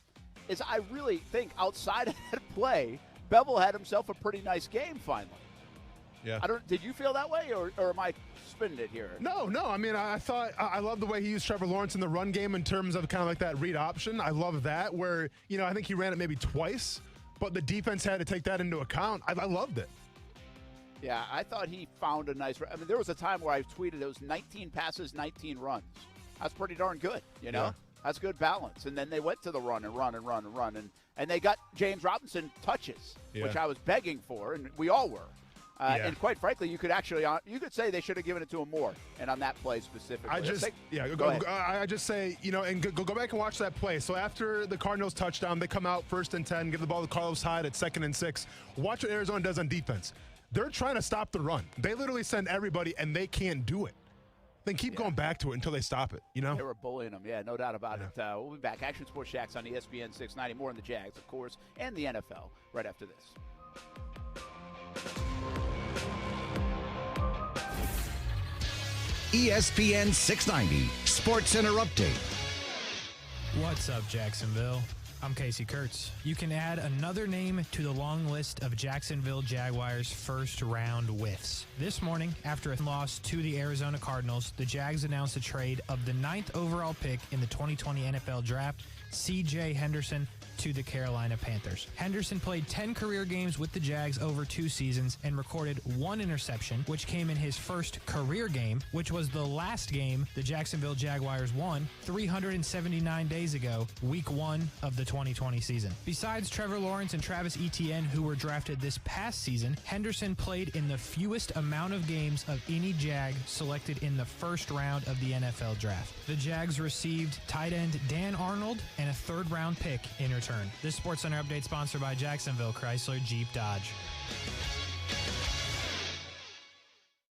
is I really think outside of that play, Bevell had himself a pretty nice game finally. Yeah. Did you feel that way, or am I spinning it here? No. I mean, I thought I love the way he used Trevor Lawrence in the run game in terms of kind of like that read option. I love that where, I think he ran it maybe twice, but the defense had to take that into account. I loved it. Yeah, I thought he found a nice – I mean, there was a time where I tweeted it was 19 passes, 19 runs. That's pretty darn good, Yeah. That's good balance. And then they went to the run. And they got James Robinson touches, which I was begging for, and we all were. And quite frankly, you could say they should have given it to him more, and on that play specifically. I just say, and go back and watch that play. So after the Cardinals touchdown, they come out 1st and 10, give the ball to Carlos Hyde at 2nd and 6. Watch what Arizona does on defense. They're trying to stop the run. They literally send everybody, and they can't do it. Then keep going back to it until they stop it, They were bullying them, no doubt about it. We'll be back. Action Sports Jacks on ESPN 690. More on the Jags, of course, and the NFL right after this. ESPN 690 SportsCenter update. What's up, Jacksonville? I'm Casey Kurtz. You can add another name to the long list of Jacksonville Jaguars' first-round whiffs. This morning, after a loss to the Arizona Cardinals, the Jags announced a trade of the 9th overall pick in the 2020 NFL Draft, C.J. Henderson, to the Carolina Panthers. Henderson played 10 career games with the Jags over 2 seasons and recorded 1 interception, which came in his first career game, which was the last game the Jacksonville Jaguars won 379 days ago, week 1 of the 2020 season. Besides Trevor Lawrence and Travis Etienne, who were drafted this past season, Henderson played in the fewest amount of games of any Jag selected in the first round of the NFL Draft. The Jags received tight end Dan Arnold and a 3rd-round pick in return. This SportsCenter update sponsored by Jacksonville Chrysler Jeep Dodge.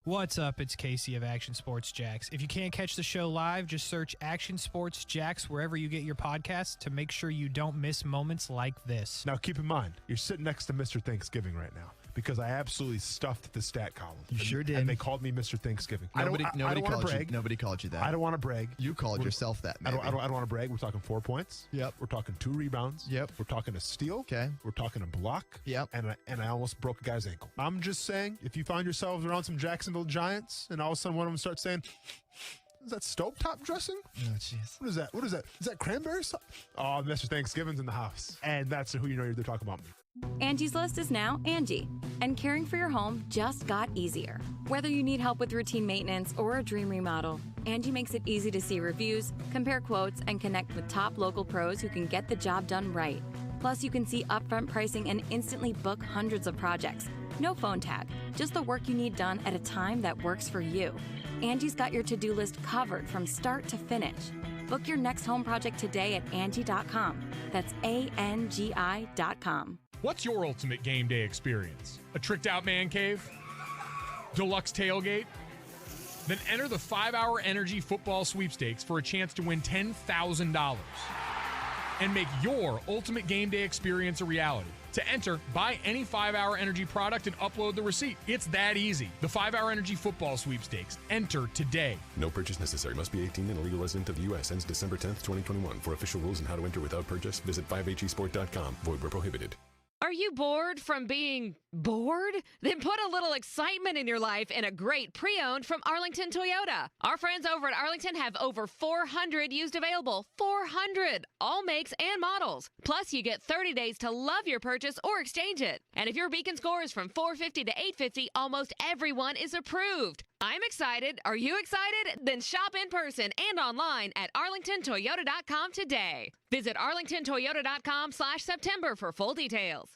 What's up? It's Casey of Action Sports Jacks. If you can't catch the show live, just search Action Sports Jacks wherever you get your podcasts to make sure you don't miss moments like this. Now, keep in mind, you're sitting next to Mr. Thanksgiving right now, because I absolutely stuffed the stat column. You sure did. And they called me Mr. Thanksgiving. Nobody called brag. Nobody called you that. I don't want to brag. You called yourself that, maybe. I don't want to brag. We're talking 4 points. Yep. We're talking 2 rebounds. Yep. We're talking a steal. Okay. We're talking a block. Yep. And I almost broke a guy's ankle. I'm just saying, if you find yourselves around some Jacksonville Giants and all of a sudden one of them starts saying, is that stovetop dressing? Oh, jeez. What is that? Is that cranberry sauce? Oh, Mr. Thanksgiving's in the house. And that's who they're talking about me. Angie's List is now Angie, and caring for your home just got easier. Whether you need help with routine maintenance or a dream remodel, Angie makes it easy to see reviews, compare quotes, and connect with top local pros who can get the job done right. Plus, you can see upfront pricing and instantly book hundreds of projects. No phone tag, just the work you need done at a time that works for you. Angie's got your to-do list covered from start to finish. Book your next home project today at Angie.com. That's ANGI.com. What's your ultimate game day experience? A tricked-out man cave? Deluxe tailgate? Then enter the 5-Hour Energy Football Sweepstakes for a chance to win $10,000. And make your ultimate game day experience a reality. To enter, buy any 5-Hour Energy product and upload the receipt. It's that easy. The 5-Hour Energy Football Sweepstakes. Enter today. No purchase necessary. Must be 18 and a legal resident of the U.S. Ends December 10th, 2021. For official rules and how to enter without purchase, visit 5hesport.com. Void where prohibited. Are you bored from being bored? Then put a little excitement in your life in a great pre-owned from Arlington Toyota. Our friends over at Arlington have over 400 used available. 400! All makes and models. Plus, you get 30 days to love your purchase or exchange it. And if your Beacon score is from 450 to 850, almost everyone is approved. I'm excited. Are you excited? Then shop in person and online at arlingtontoyota.com today. Visit arlingtontoyota.com/September for full details.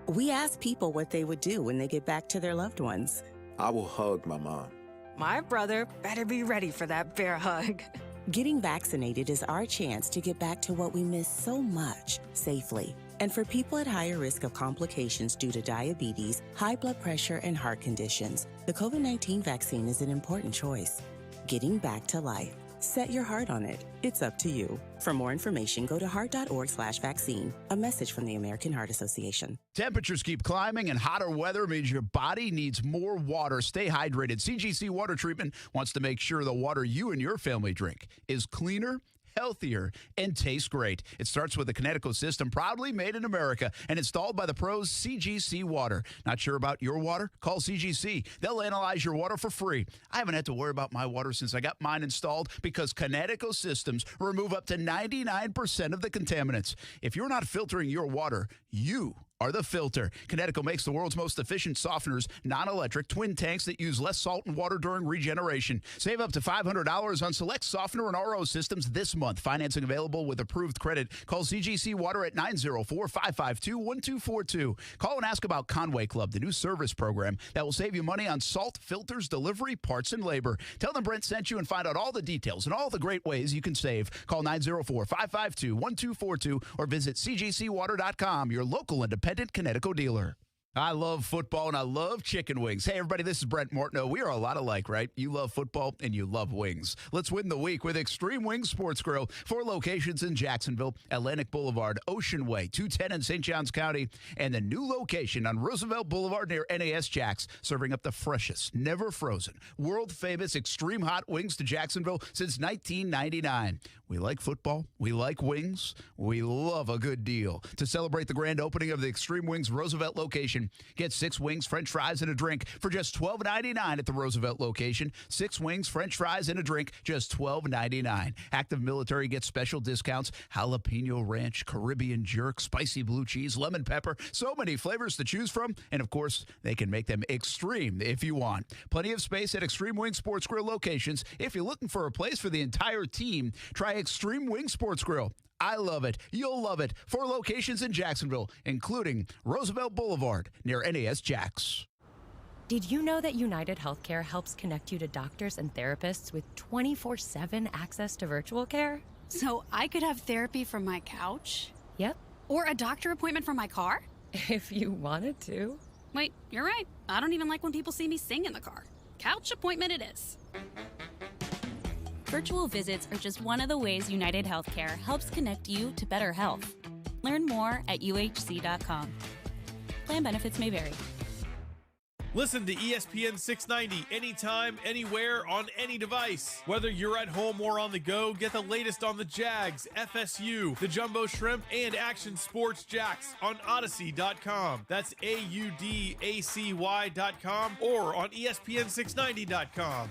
We ask people what they would do when they get back to their loved ones. I will hug my mom. My brother better be ready for that bear hug. Getting vaccinated is our chance to get back to what we miss so much safely. And for people at higher risk of complications due to diabetes, high blood pressure, and heart conditions, the COVID-19 vaccine is an important choice. Getting back to life. Set your heart on it. It's up to you. For more information, go to heart.org/vaccine. A message from the American Heart Association. Temperatures keep climbing, and hotter weather means your body needs more water. Stay hydrated. CGC Water Treatment wants to make sure the water you and your family drink is cleaner, healthier, and tastes great. It starts with the Connecticut system, proudly made in America and installed by the pros CGC Water. Not sure about your water? Call CGC. They'll analyze your water for free. I haven't had to worry about my water since I got mine installed because Connecticut systems remove up to 99% of the contaminants. If you're not filtering your water, you are the filter. Connecticut makes the world's most efficient softeners, non-electric twin tanks that use less salt and water during regeneration. Save up to $500 on select softener and RO systems this month. Financing available with approved credit. Call CGC Water at 904-552-1242. Call and ask about Conway Club, the new service program that will save you money on salt, filters, delivery, parts, and labor. Tell them Brent sent you and find out all the details and all the great ways you can save. Call 904-552-1242 or visit cgcwater.com, your local independent Connecticut dealer. I love football and I love chicken wings. Hey, everybody, this is Brent Mortno. We are a lot alike, right? You love football and you love wings. Let's win the week with Extreme Wings Sports Grill. 4 locations in Jacksonville, Atlantic Boulevard, Ocean Way, 210 in St. Johns County, and the new location on Roosevelt Boulevard near NAS Jacks, serving up the freshest, never frozen, world-famous extreme hot wings to Jacksonville since 1999. We like football. We like wings. We love a good deal. To celebrate the grand opening of the Extreme Wings Roosevelt location, get 6 wings, french fries, and a drink for just $12.99 at the Roosevelt location. 6 wings, french fries, and a drink, just $12.99. Active military gets special discounts. Jalapeno ranch, Caribbean jerk, spicy blue cheese, lemon pepper. So many flavors to choose from. And, of course, they can make them extreme if you want. Plenty of space at Extreme Wing Sports Grill locations. If you're looking for a place for the entire team, try Extreme Wing Sports Grill. I love it. You'll love it. 4 locations in Jacksonville, including Roosevelt Boulevard near NAS Jacks. Did you know that United Healthcare helps connect you to doctors and therapists with 24/7 access to virtual care? So I could have therapy from my couch? Yep. Or a doctor appointment from my car? If you wanted to. Wait, you're right. I don't even like when people see me sing in the car. Couch appointment it is. Virtual visits are just one of the ways United Healthcare helps connect you to better health. Learn more at uhc.com. Plan benefits may vary. Listen to ESPN 690 anytime, anywhere, on any device. Whether you're at home or on the go, get the latest on the Jags, FSU, the Jumbo Shrimp, and Action Sports Jacks on Odyssey.com. That's AUDACY.com or on ESPN690.com.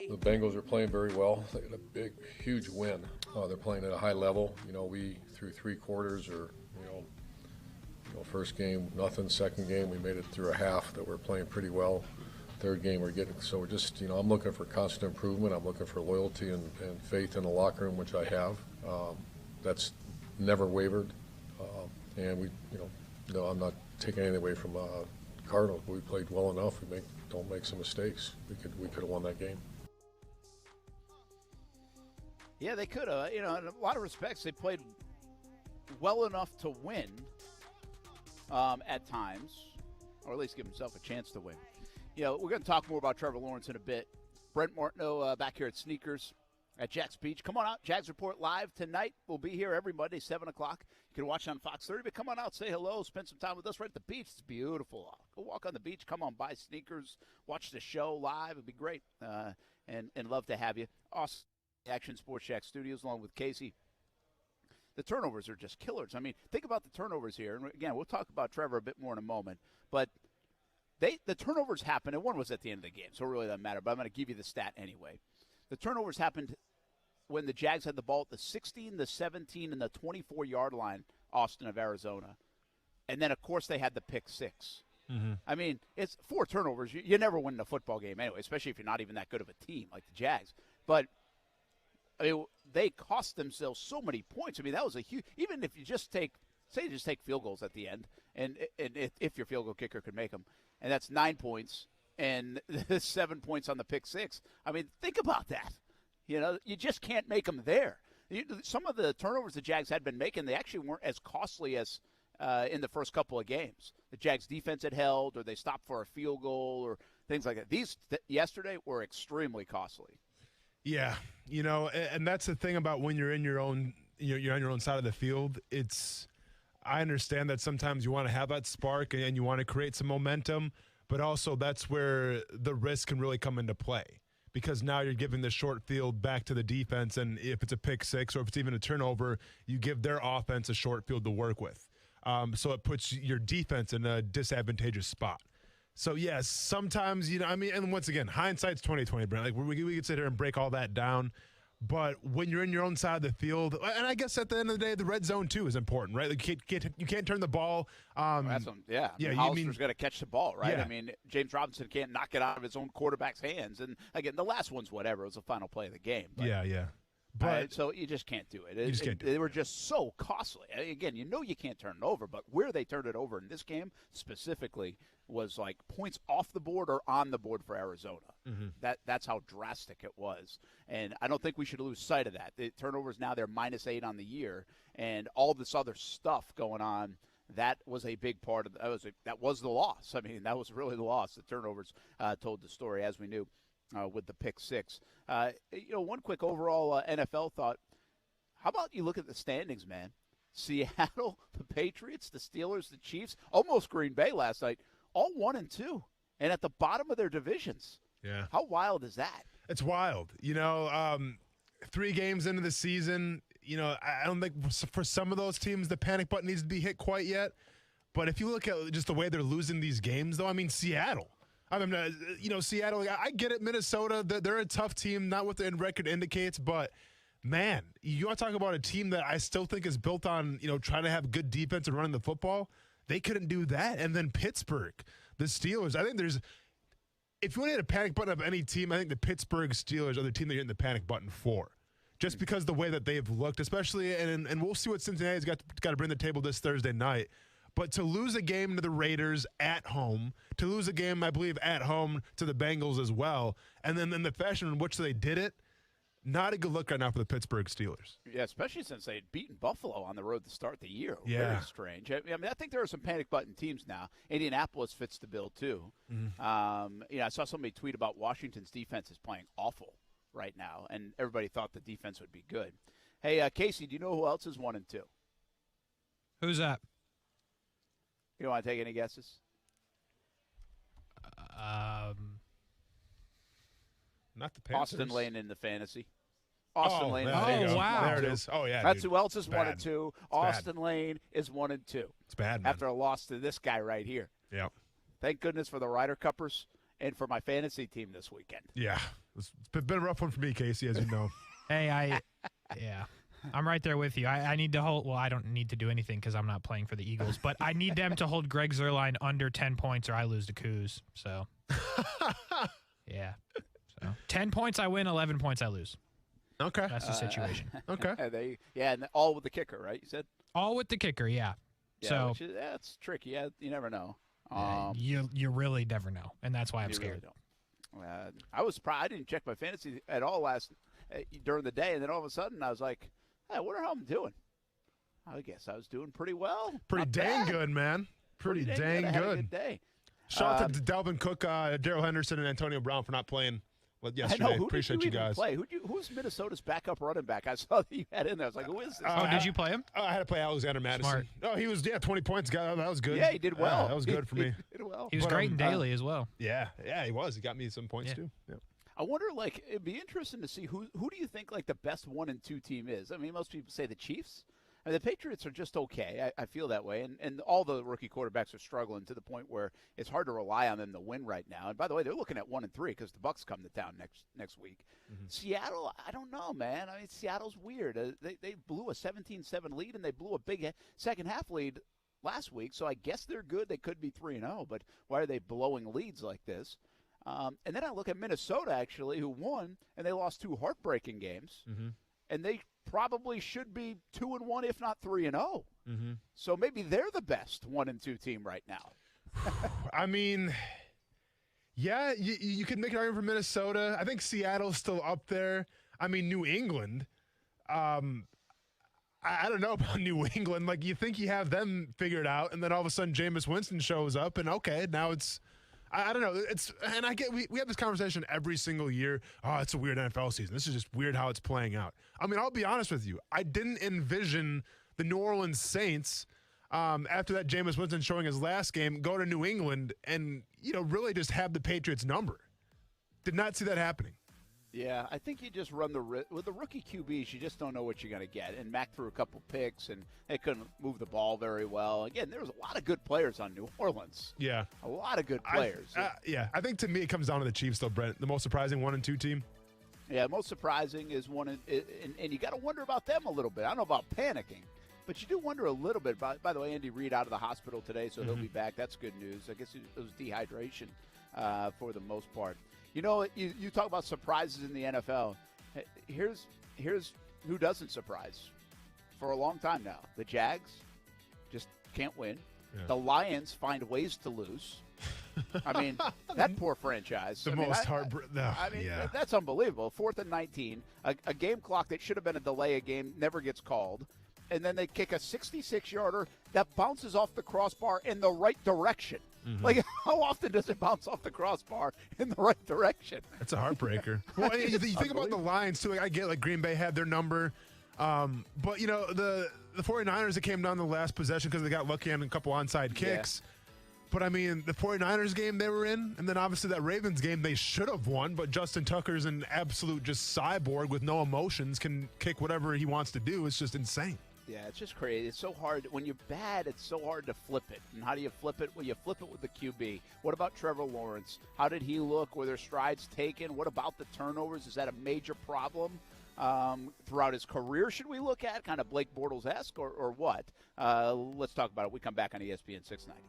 The Bengals are playing very well. They had a big, huge win. They're playing at a high level. We through 3 quarters or, first game, nothing. Second game, we made it through a half that we're playing pretty well. Third game, we're just, I'm looking for constant improvement. I'm looking for loyalty and faith in the locker room, which I have. That's never wavered. And I'm not taking anything away from Cardinals. We played well enough. Don't make some mistakes. We could have won that game. Yeah, they could have. In a lot of respects, they played well enough to win at times, or at least give themselves a chance to win. We're going to talk more about Trevor Lawrence in a bit. Brent Mortno back here at Sneakers at Jack's Beach. Come on out. Jags Report live tonight. We'll be here every Monday, 7 o'clock. You can watch on Fox 30, but come on out, say hello, spend some time with us right at the beach. It's beautiful. Go walk on the beach. Come on, buy sneakers. Watch the show live. It'd be great, and love to have you. Awesome. Action Sports Shack Studios along with Casey. The turnovers are just killers. I mean, think about the turnovers here. And again, we'll talk about Trevor a bit more in a moment. But the turnovers happened, and one was at the end of the game, so it really doesn't matter. But I'm going to give you the stat anyway. The turnovers happened when the Jags had the ball at the 16, the 17, and the 24-yard line, Austin of Arizona. And then, of course, they had the pick 6. Mm-hmm. I mean, it's 4 turnovers. You never win a football game anyway, especially if you're not even that good of a team like the Jags. But they cost themselves so many points. I mean, that was a huge – even if you just take field goals at the end, and if your field goal kicker could make them, and that's 9 points and 7 points on the pick six. I mean, think about that. You just can't make them there. Some of the turnovers the Jags had been making, they actually weren't as costly as in the first couple of games. The Jags defense had held, or they stopped for a field goal, or things like that. These yesterday were extremely costly. Yeah, and that's the thing about when you're in your own, you're on your own side of the field. I understand that sometimes you want to have that spark and you want to create some momentum, but also that's where the risk can really come into play, because now you're giving the short field back to the defense, and if it's a pick six or if it's even a turnover, you give their offense a short field to work with. So it puts your defense in a disadvantageous spot. So, yes, sometimes, and once again, hindsight's 20/20, Brent. Like, we could sit here and break all that down. But when you're in your own side of the field, and I guess at the end of the day, the red zone, too, is important, right? Like, you can't turn the ball. Hollister's got to catch the ball, right? Yeah. I mean, James Robinson can't knock it out of his own quarterback's hands. And, again, the last one's whatever. It was the final play of the game. But, But so you just can't do it. They were just so costly. Again, you can't turn it over, but where they turned it over in this game specifically was like points off the board or on the board for Arizona. Mm-hmm. That's how drastic it was. And I don't think we should lose sight of that. The turnovers now, they're -8 on the year, and all this other stuff going on. That was a big part of that was the loss. I mean, that was really the loss. The turnovers told the story, as we knew. With the pick six. One quick overall NFL thought. How about you look at the standings, man? Seattle, the Patriots, the Steelers, the Chiefs, almost Green Bay last night, all 1-2, and at the bottom of their divisions. Yeah. How wild is that? It's wild. 3 games into the season, I don't think for some of those teams the panic button needs to be hit quite yet. But if you look at just the way they're losing these games, though, I mean, Seattle. Seattle, I get it, Minnesota, they're a tough team, not what the record indicates, but, man, you want to talk about a team that I still think is built on, trying to have good defense and running the football. They couldn't do that. And then Pittsburgh, the Steelers, I think if you want to hit a panic button of any team, I think the Pittsburgh Steelers are the team that you're hitting the panic button for. Just because the way that they've looked, especially, and we'll see what Cincinnati's got to bring to the table this Thursday night. But to lose a game to the Raiders at home, to lose a game, I believe, at home to the Bengals as well, and then in the fashion in which they did it, not a good look right now for the Pittsburgh Steelers. Yeah, especially since they had beaten Buffalo on the road to start the year. Yeah. Very strange. I think there are some panic button teams now. Indianapolis fits the bill, too. Mm-hmm. I saw somebody tweet about Washington's defense is playing awful right now, and everybody thought the defense would be good. Hey, Casey, do you know who else is 1-2? Who's that? You don't want to take any guesses? Not the Panthers. Austin Lane in the fantasy. Austin Lane. Wow. There it is. Oh, yeah, That's dude. who else is Bad. 1-2. It's Austin bad. Lane is 1-2. It's bad, man. After a loss to this guy right here. Yeah. Thank goodness for the Ryder Cuppers and for my fantasy team this weekend. Yeah. It's been a rough one for me, Casey, as you know. Hey, I'm right there with you. I need to hold – well, I don't need to do anything because I'm not playing for the Eagles, but I need them to hold Greg Zuerlein under 10 points or I lose to Coos. So, yeah. So 10 points I win, 11 points I lose. Okay. That's the situation. Okay. And all with the kicker, right, you said? All with the kicker, yeah. So that's tricky. Yeah, you never know. You really never know, and that's why I'm scared. Really I was surprised. I didn't check my fantasy at all during the day, and then all of a sudden I was like, hey, I wonder how I'm doing. I guess I was doing pretty well. Pretty dang good, man. Pretty dang good. I had a good. good day. Shout out to Dalvin Cook, Darrell Henderson, and Antonio Brown for not playing yesterday. I know. Who Appreciate did you guys. Play? Who's Minnesota's backup running back? I saw that you had in there. I was like, who is this? Did you play him? I had to play Alexander Madison. Smart. Oh, he was 20 points. That was good. Yeah, he did well. That was good for me. He did well. He was great in daily as well. Yeah, he was. He got me some points too. Yeah. I wonder, it'd be interesting to see who do you think the best 1-2 team is? I mean, most people say the Chiefs. I mean, the Patriots are just okay. I feel that way, and all the rookie quarterbacks are struggling to the point where it's hard to rely on them to win right now. And by the way, they're looking at 1-3 because the Bucs come to town next week. Mm-hmm. Seattle, I don't know, man. I mean, Seattle's weird. They blew a 17-7 lead, and they blew a big second half lead last week. So I guess they're good. They could be 3-0, but why are they blowing leads like this? And then I look at Minnesota, actually, who won, and they lost 2 heartbreaking games. Mm-hmm. and they probably should be 2-1, if not 3-0. Mm-hmm. So maybe they're the best 1-2 team right now. I mean, yeah, you could make an argument for Minnesota. I think Seattle's still up there. I mean, New England. I don't know about New England. Like, you think you have them figured out, and then all of a sudden Jameis Winston shows up, and okay, now it's I don't know. And I get we have this conversation every single year. Oh, it's a weird NFL season. This is just weird how it's playing out. I mean, I'll be honest with you. I didn't envision the New Orleans Saints after that Jameis Winston showing his last game go to New England and really just have the Patriots number. Did not see that happening. Yeah, I think you just run with the rookie QBs, you just don't know what you're going to get. And Mac threw a couple picks, and they couldn't move the ball very well. Again, there was a lot of good players on New Orleans. Yeah. A lot of good players. I think to me it comes down to the Chiefs, though, Brent. The most surprising 1-2 team. Yeah, most surprising is and you got to wonder about them a little bit. I don't know about panicking, but you do wonder a little bit. By the way, Andy Reid out of the hospital today, so he'll be back. That's good news. I guess it was dehydration for the most part. You talk about surprises in the NFL. Here's who doesn't surprise for a long time now. The Jags just can't win. Yeah. The Lions find ways to lose. I mean, that poor franchise. That's unbelievable. 4th and 19, a game clock that should have been a delay a game never gets called. And then they kick a 66-yarder that bounces off the crossbar in the right direction. Mm-hmm. Like, how often does it bounce off the crossbar in the right direction? That's a heartbreaker. Well, you think about the Lions, too. I get, Green Bay had their number. But, the 49ers, that came down the last possession because they got lucky on a couple onside kicks. Yeah. But, I mean, the 49ers game they were in, and then obviously that Ravens game they should have won, but Justin Tucker's an absolute just cyborg with no emotions, can kick whatever he wants to do. It's just insane. Yeah, it's just crazy. It's so hard. When you're bad, it's so hard to flip it. And how do you flip it? Well, you flip it with the QB. What about Trevor Lawrence? How did he look? Were there strides taken? What about the turnovers? Is that a major problem throughout his career? Should we look at kind of Blake Bortles-esque or what? Let's talk about it. We come back on ESPN 690.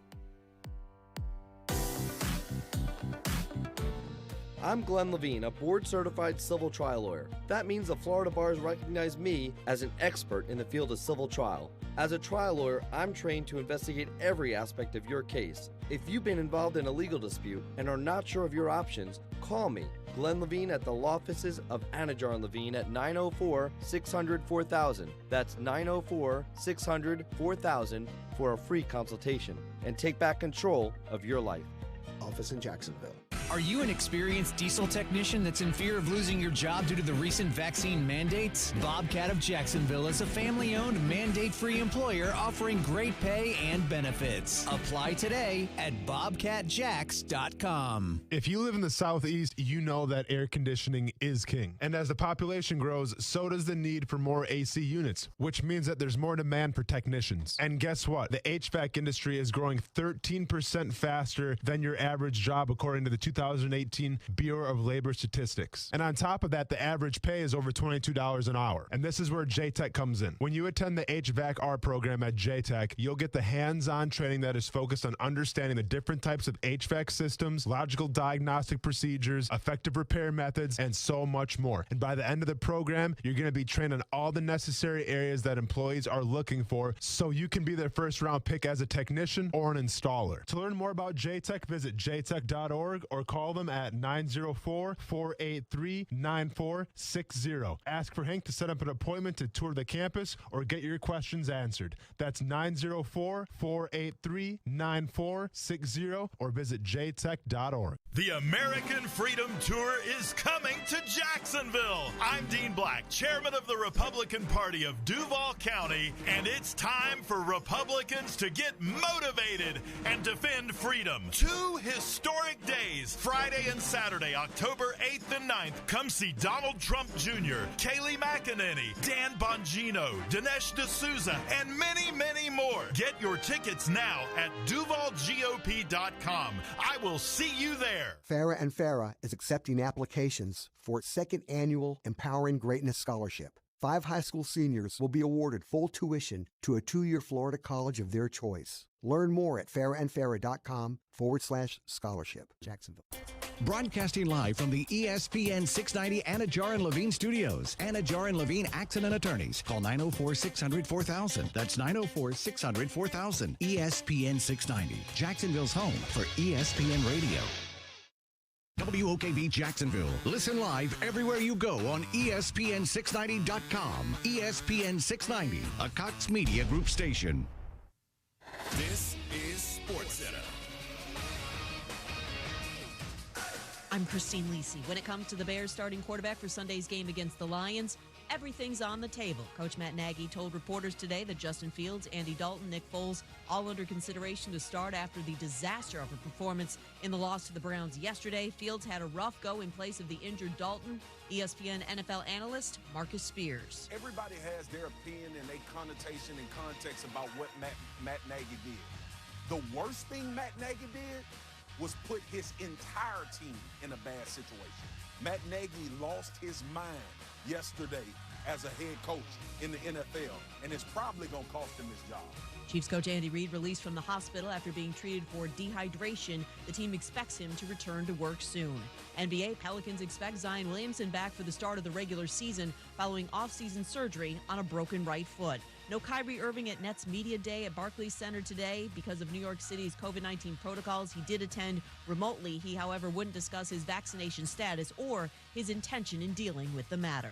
I'm Glenn Levine, a board-certified civil trial lawyer. That means the Florida bars recognize me as an expert in the field of civil trial. As a trial lawyer, I'm trained to investigate every aspect of your case. If you've been involved in a legal dispute and are not sure of your options, call me, Glenn Levine, at the law offices of Anajar and Levine at 904-600-4000. That's 904-600-4000 for a free consultation. And take back control of your life. Office in Jacksonville. Are you an experienced diesel technician that's in fear of losing your job due to the recent vaccine mandates? Bobcat of Jacksonville is a family-owned, mandate-free employer offering great pay and benefits. Apply today at bobcatjacks.com. If you live in the Southeast, you know that air conditioning is king. And as the population grows, so does the need for more AC units, which means that there's more demand for technicians. And guess what? The HVAC industry is growing 13% faster than your average job, according to the 2018 Bureau of Labor Statistics. And on top of that, the average pay is over $22 an hour. And this is where JTech comes in. When you attend the HVAC-R program at JTech, you'll get the hands-on training that is focused on understanding the different types of HVAC systems, logical diagnostic procedures, effective repair methods, and so much more. And by the end of the program, you're going to be trained on all the necessary areas that employees are looking for so you can be their first-round pick as a technician or an installer. To learn more about JTech, visit jtech.org or call them at 904-483-9460. Ask for Hank to set up an appointment to tour the campus or get your questions answered. That's 904-483-9460 or visit jtech.org. The American Freedom Tour is coming to Jacksonville. I'm Dean Black, chairman of the Republican Party of Duval County, and it's time for Republicans to get motivated and defend freedom. 2 historic days, Friday and Saturday, October 8th and 9th. Come see Donald Trump Jr., Kayleigh McEnany, Dan Bongino, Dinesh D'Souza, and many, many more. Get your tickets now at DuvalGOP.com. I will see you there. Farah and Farah is accepting applications for its 2nd annual Empowering Greatness Scholarship. 5 high school seniors will be awarded full tuition to a 2-year Florida college of their choice. Learn more at farahandfarah.com/scholarship. Jacksonville. Broadcasting live from the ESPN 690 Anajar and Levine studios. Anajar and Levine Accident Attorneys. Call 904-600-4000. That's 904-600-4000. ESPN 690. Jacksonville's home for ESPN Radio. WOKV Jacksonville. Listen live everywhere you go on ESPN690.com. ESPN 690, a Cox Media Group station. This is SportsCenter. I'm Christine Lisi. When it comes to the Bears starting quarterback for Sunday's game against the Lions, everything's on the table. Coach Matt Nagy told reporters today that Justin Fields, Andy Dalton, Nick Foles, all under consideration to start after the disaster of a performance in the loss to the Browns yesterday. Fields had a rough go in place of the injured Dalton. ESPN NFL analyst Marcus Spears. Everybody has their opinion and their connotation and context about what Matt Nagy did. The worst thing Matt Nagy did was put his entire team in a bad situation. Matt Nagy lost his mind yesterday as a head coach in the NFL, and it's probably going to cost him his job. Chiefs coach Andy Reid released from the hospital after being treated for dehydration. The team expects him to return to work soon. NBA Pelicans expect Zion Williamson back for the start of the regular season following off-season surgery on a broken right foot. No Kyrie Irving at Nets Media Day at Barclays Center today because of New York City's COVID-19 protocols. He did attend remotely. He, however, wouldn't discuss his vaccination status or his intention in dealing with the matter.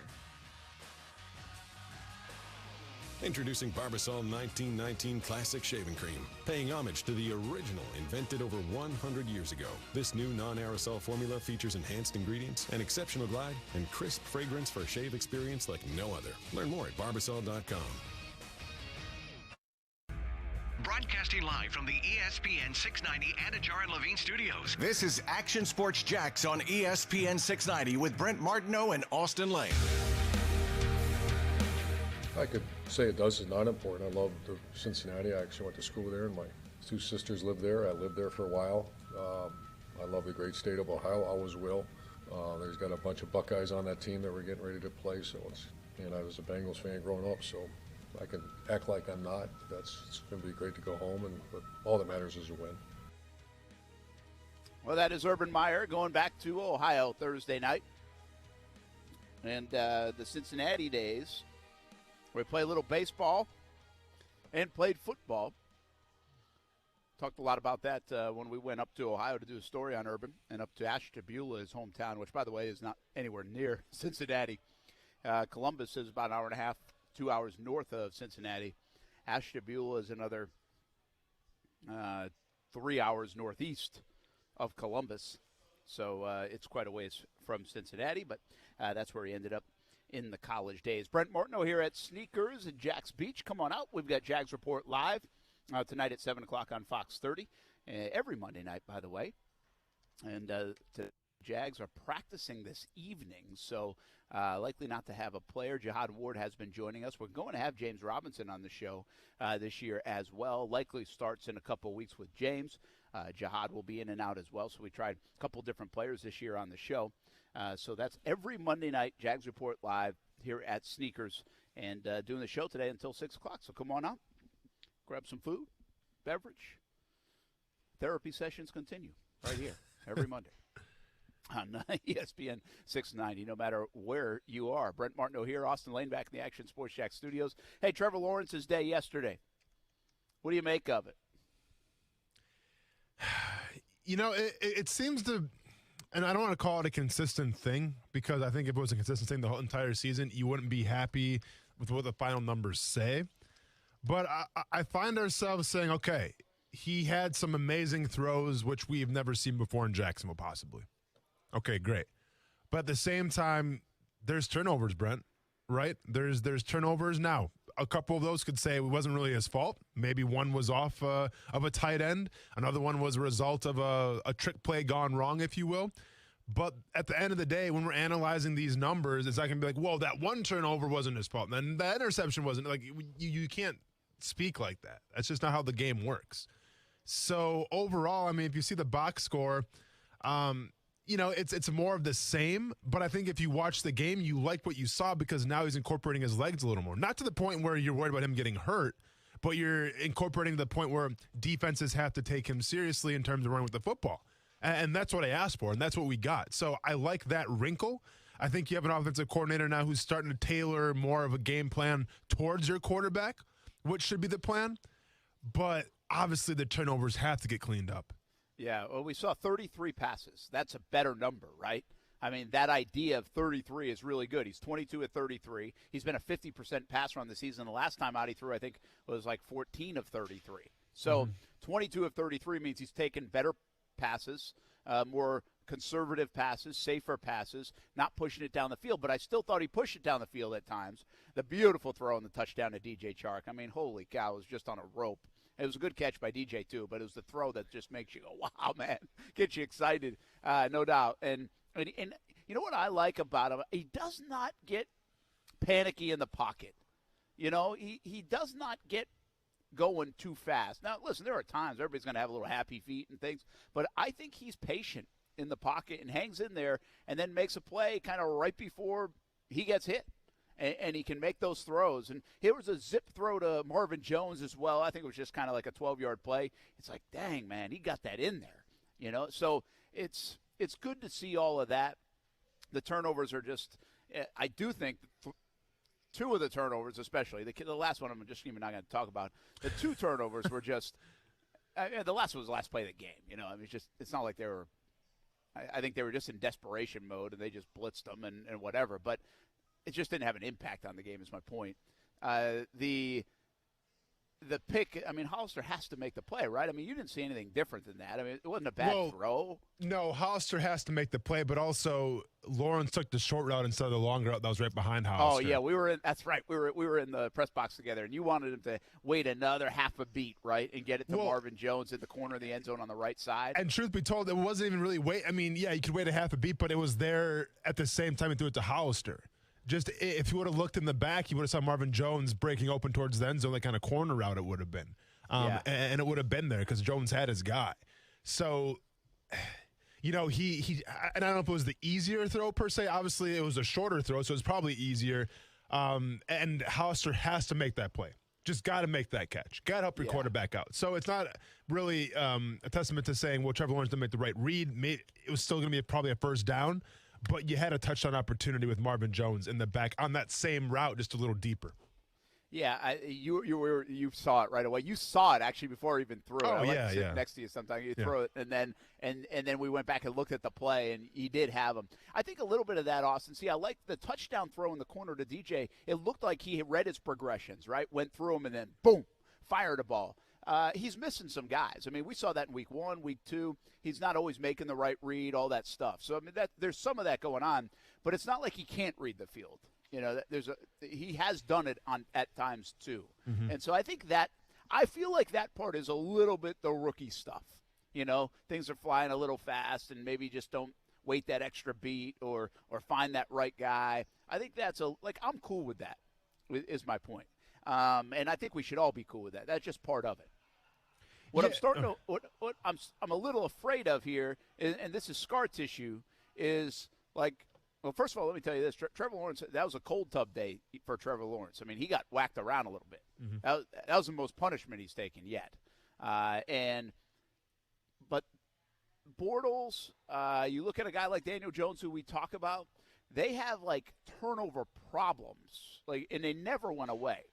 Introducing Barbasol 1919 Classic Shaving Cream, paying homage to the original invented over 100 years ago. This new non-aerosol formula features enhanced ingredients, an exceptional glide, and crisp fragrance for a shave experience like no other. Learn more at barbasol.com. Broadcasting live from the ESPN 690 Anajar and Levine studios. This is Action Sports Jacks on ESPN 690 with Brent Martineau and Austin Lane. I could say it does. It's not important. I love Cincinnati. I actually went to school there, and my 2 sisters lived there. I lived there for a while. I love the great state of Ohio. Always will. There's got a bunch of Buckeyes on that team that we're getting ready to play. So I was a Bengals fan growing up, so I can act like I'm not. It's going to be great to go home, but all that matters is a win. Well, that is Urban Meyer going back to Ohio Thursday night. And the Cincinnati days, we played a little baseball and played football. Talked a lot about that when we went up to Ohio to do a story on Urban and up to Ashtabula, his hometown, which, by the way, is not anywhere near Cincinnati. Columbus is about an hour and a half, 2 hours north of Cincinnati. Ashtabula is another 3 hours northeast of Columbus. So it's quite a ways from Cincinnati, but that's where he ended up in the college days. Brent Martineau here at Sneakers at Jax Beach. Come on out. We've got Jags Report live tonight at 7 o'clock on Fox 30. Every Monday night, by the way. And the Jags are practicing this evening, so likely not to have a player. Jihad Ward has been joining us. We're going to have James Robinson on the show this year as well. Likely starts in a couple weeks with James. Jihad will be in and out as well, so we tried a couple different players this year on the show. So that's every Monday night, Jags Report live here at Sneakers, and doing the show today until 6 o'clock. So come on out, grab some food, beverage. Therapy sessions continue right here every Monday on ESPN 690, no matter where you are. Brent Martineau here, Austin Lane back in the Action Sports Jack studios. Hey, Trevor Lawrence's day yesterday. What do you make of it? You know, it seems to, and I don't want to call it a consistent thing, because I think if it was a consistent thing the whole entire season, you wouldn't be happy with what the final numbers say. But I find ourselves saying, okay, he had some amazing throws, which we've never seen before in Jacksonville, possibly. Okay, great. But at the same time, there's turnovers, Brent, right? There's turnovers now. A couple of those could say it wasn't really his fault. Maybe one was off of a tight end. Another one was a result of a trick play gone wrong, if you will. But at the end of the day, when we're analyzing these numbers, it's not going to be like, whoa, that one turnover wasn't his fault. And that interception wasn't. Like, you can't speak like that. That's just not how the game works. So overall, I mean, if you see the box score, it's more of the same, but I think if you watch the game, you like what you saw because now he's incorporating his legs a little more. Not to the point where you're worried about him getting hurt, but you're incorporating the point where defenses have to take him seriously in terms of running with the football. And that's what I asked for, and that's what we got. So I like that wrinkle. I think you have an offensive coordinator now who's starting to tailor more of a game plan towards your quarterback, which should be the plan. But obviously the turnovers have to get cleaned up. Yeah, well, we saw 33 passes. That's a better number, right? I mean, that idea of 33 is really good. He's 22 at 33. He's been a 50% passer on the season. The last time out he threw, I think, was like 14 of 33. So 22 of 33 means he's taken better passes, more conservative passes, safer passes, not pushing it down the field. But I still thought he pushed it down the field at times. The beautiful throw on the touchdown to DJ Chark. I mean, holy cow, it was just on a rope. It was a good catch by DJ, too, but it was the throw that just makes you go, wow, man, gets you excited, no doubt. And you know what I like about him? He does not get panicky in the pocket. He does not get going too fast. Now, listen, there are times everybody's going to have a little happy feet and things, but I think he's patient in the pocket and hangs in there and then makes a play kind of right before he gets hit. And he can make those throws. And here was a zip throw to Marvin Jones as well. I think it was just kind of like a 12-yard play. It's like, dang, man, he got that in there. So it's good to see all of that. The turnovers are just – I do think two of the turnovers especially, the last one I'm just even not going to talk about, the two turnovers were just – the last one was the last play of the game. I mean, it's not like they were – I think they were just in desperation mode and they just blitzed them and whatever. But – it just didn't have an impact on the game is my point. The pick, I mean, Hollister has to make the play, right? I mean, you didn't see anything different than that. I mean, it wasn't a bad throw. No, Hollister has to make the play, but also Lawrence took the short route instead of the long route that was right behind Hollister. Oh, yeah, that's right. We were in the press box together, and you wanted him to wait another half a beat, right, and get it to Marvin Jones in the corner of the end zone on the right side. And truth be told, it wasn't even really wait. I mean, yeah, you could wait a half a beat, but it was there at the same time he threw it to Hollister. Just if you would have looked in the back, you would have saw Marvin Jones breaking open towards the end zone, that kind of corner route it would have been. And it would have been there because Jones had his guy. So, he and I don't know if it was the easier throw per se. Obviously, it was a shorter throw, so it's probably easier. And Hollister has to make that play. Just got to make that catch. Got to help your quarterback out. So it's not really a testament to saying, well, Trevor Lawrence didn't make the right read. It was still going to be probably a first down. But you had a touchdown opportunity with Marvin Jones in the back on that same route, just a little deeper. Yeah, you saw it right away. You saw it actually before I even threw it. I like to sit next to you sometimes. You throw it, and then we went back and looked at the play, and he did have him. I think a little bit of that, Austin. See, I like the touchdown throw in the corner to DJ. It looked like he had read his progressions, right? Went through them, and then boom, fired a ball. He's missing some guys. I mean, we saw that in week 1, week 2. He's not always making the right read, all that stuff. So, I mean, there's some of that going on, but it's not like he can't read the field. He has done it at times too. Mm-hmm. And so I feel like that part is a little bit the rookie stuff. Things are flying a little fast and maybe just don't wait that extra beat or find that right guy. I think I'm cool with that is my point. And I think we should all be cool with that. That's just part of it. What I'm a little afraid of here, and this is scar tissue, is like, well, first of all, let me tell you this. Trevor Lawrence, that was a cold tub day for Trevor Lawrence. I mean, he got whacked around a little bit. Mm-hmm. That was the most punishment he's taken yet. But Bortles, you look at a guy like Daniel Jones, who we talk about, they have like turnover problems, and they never went away.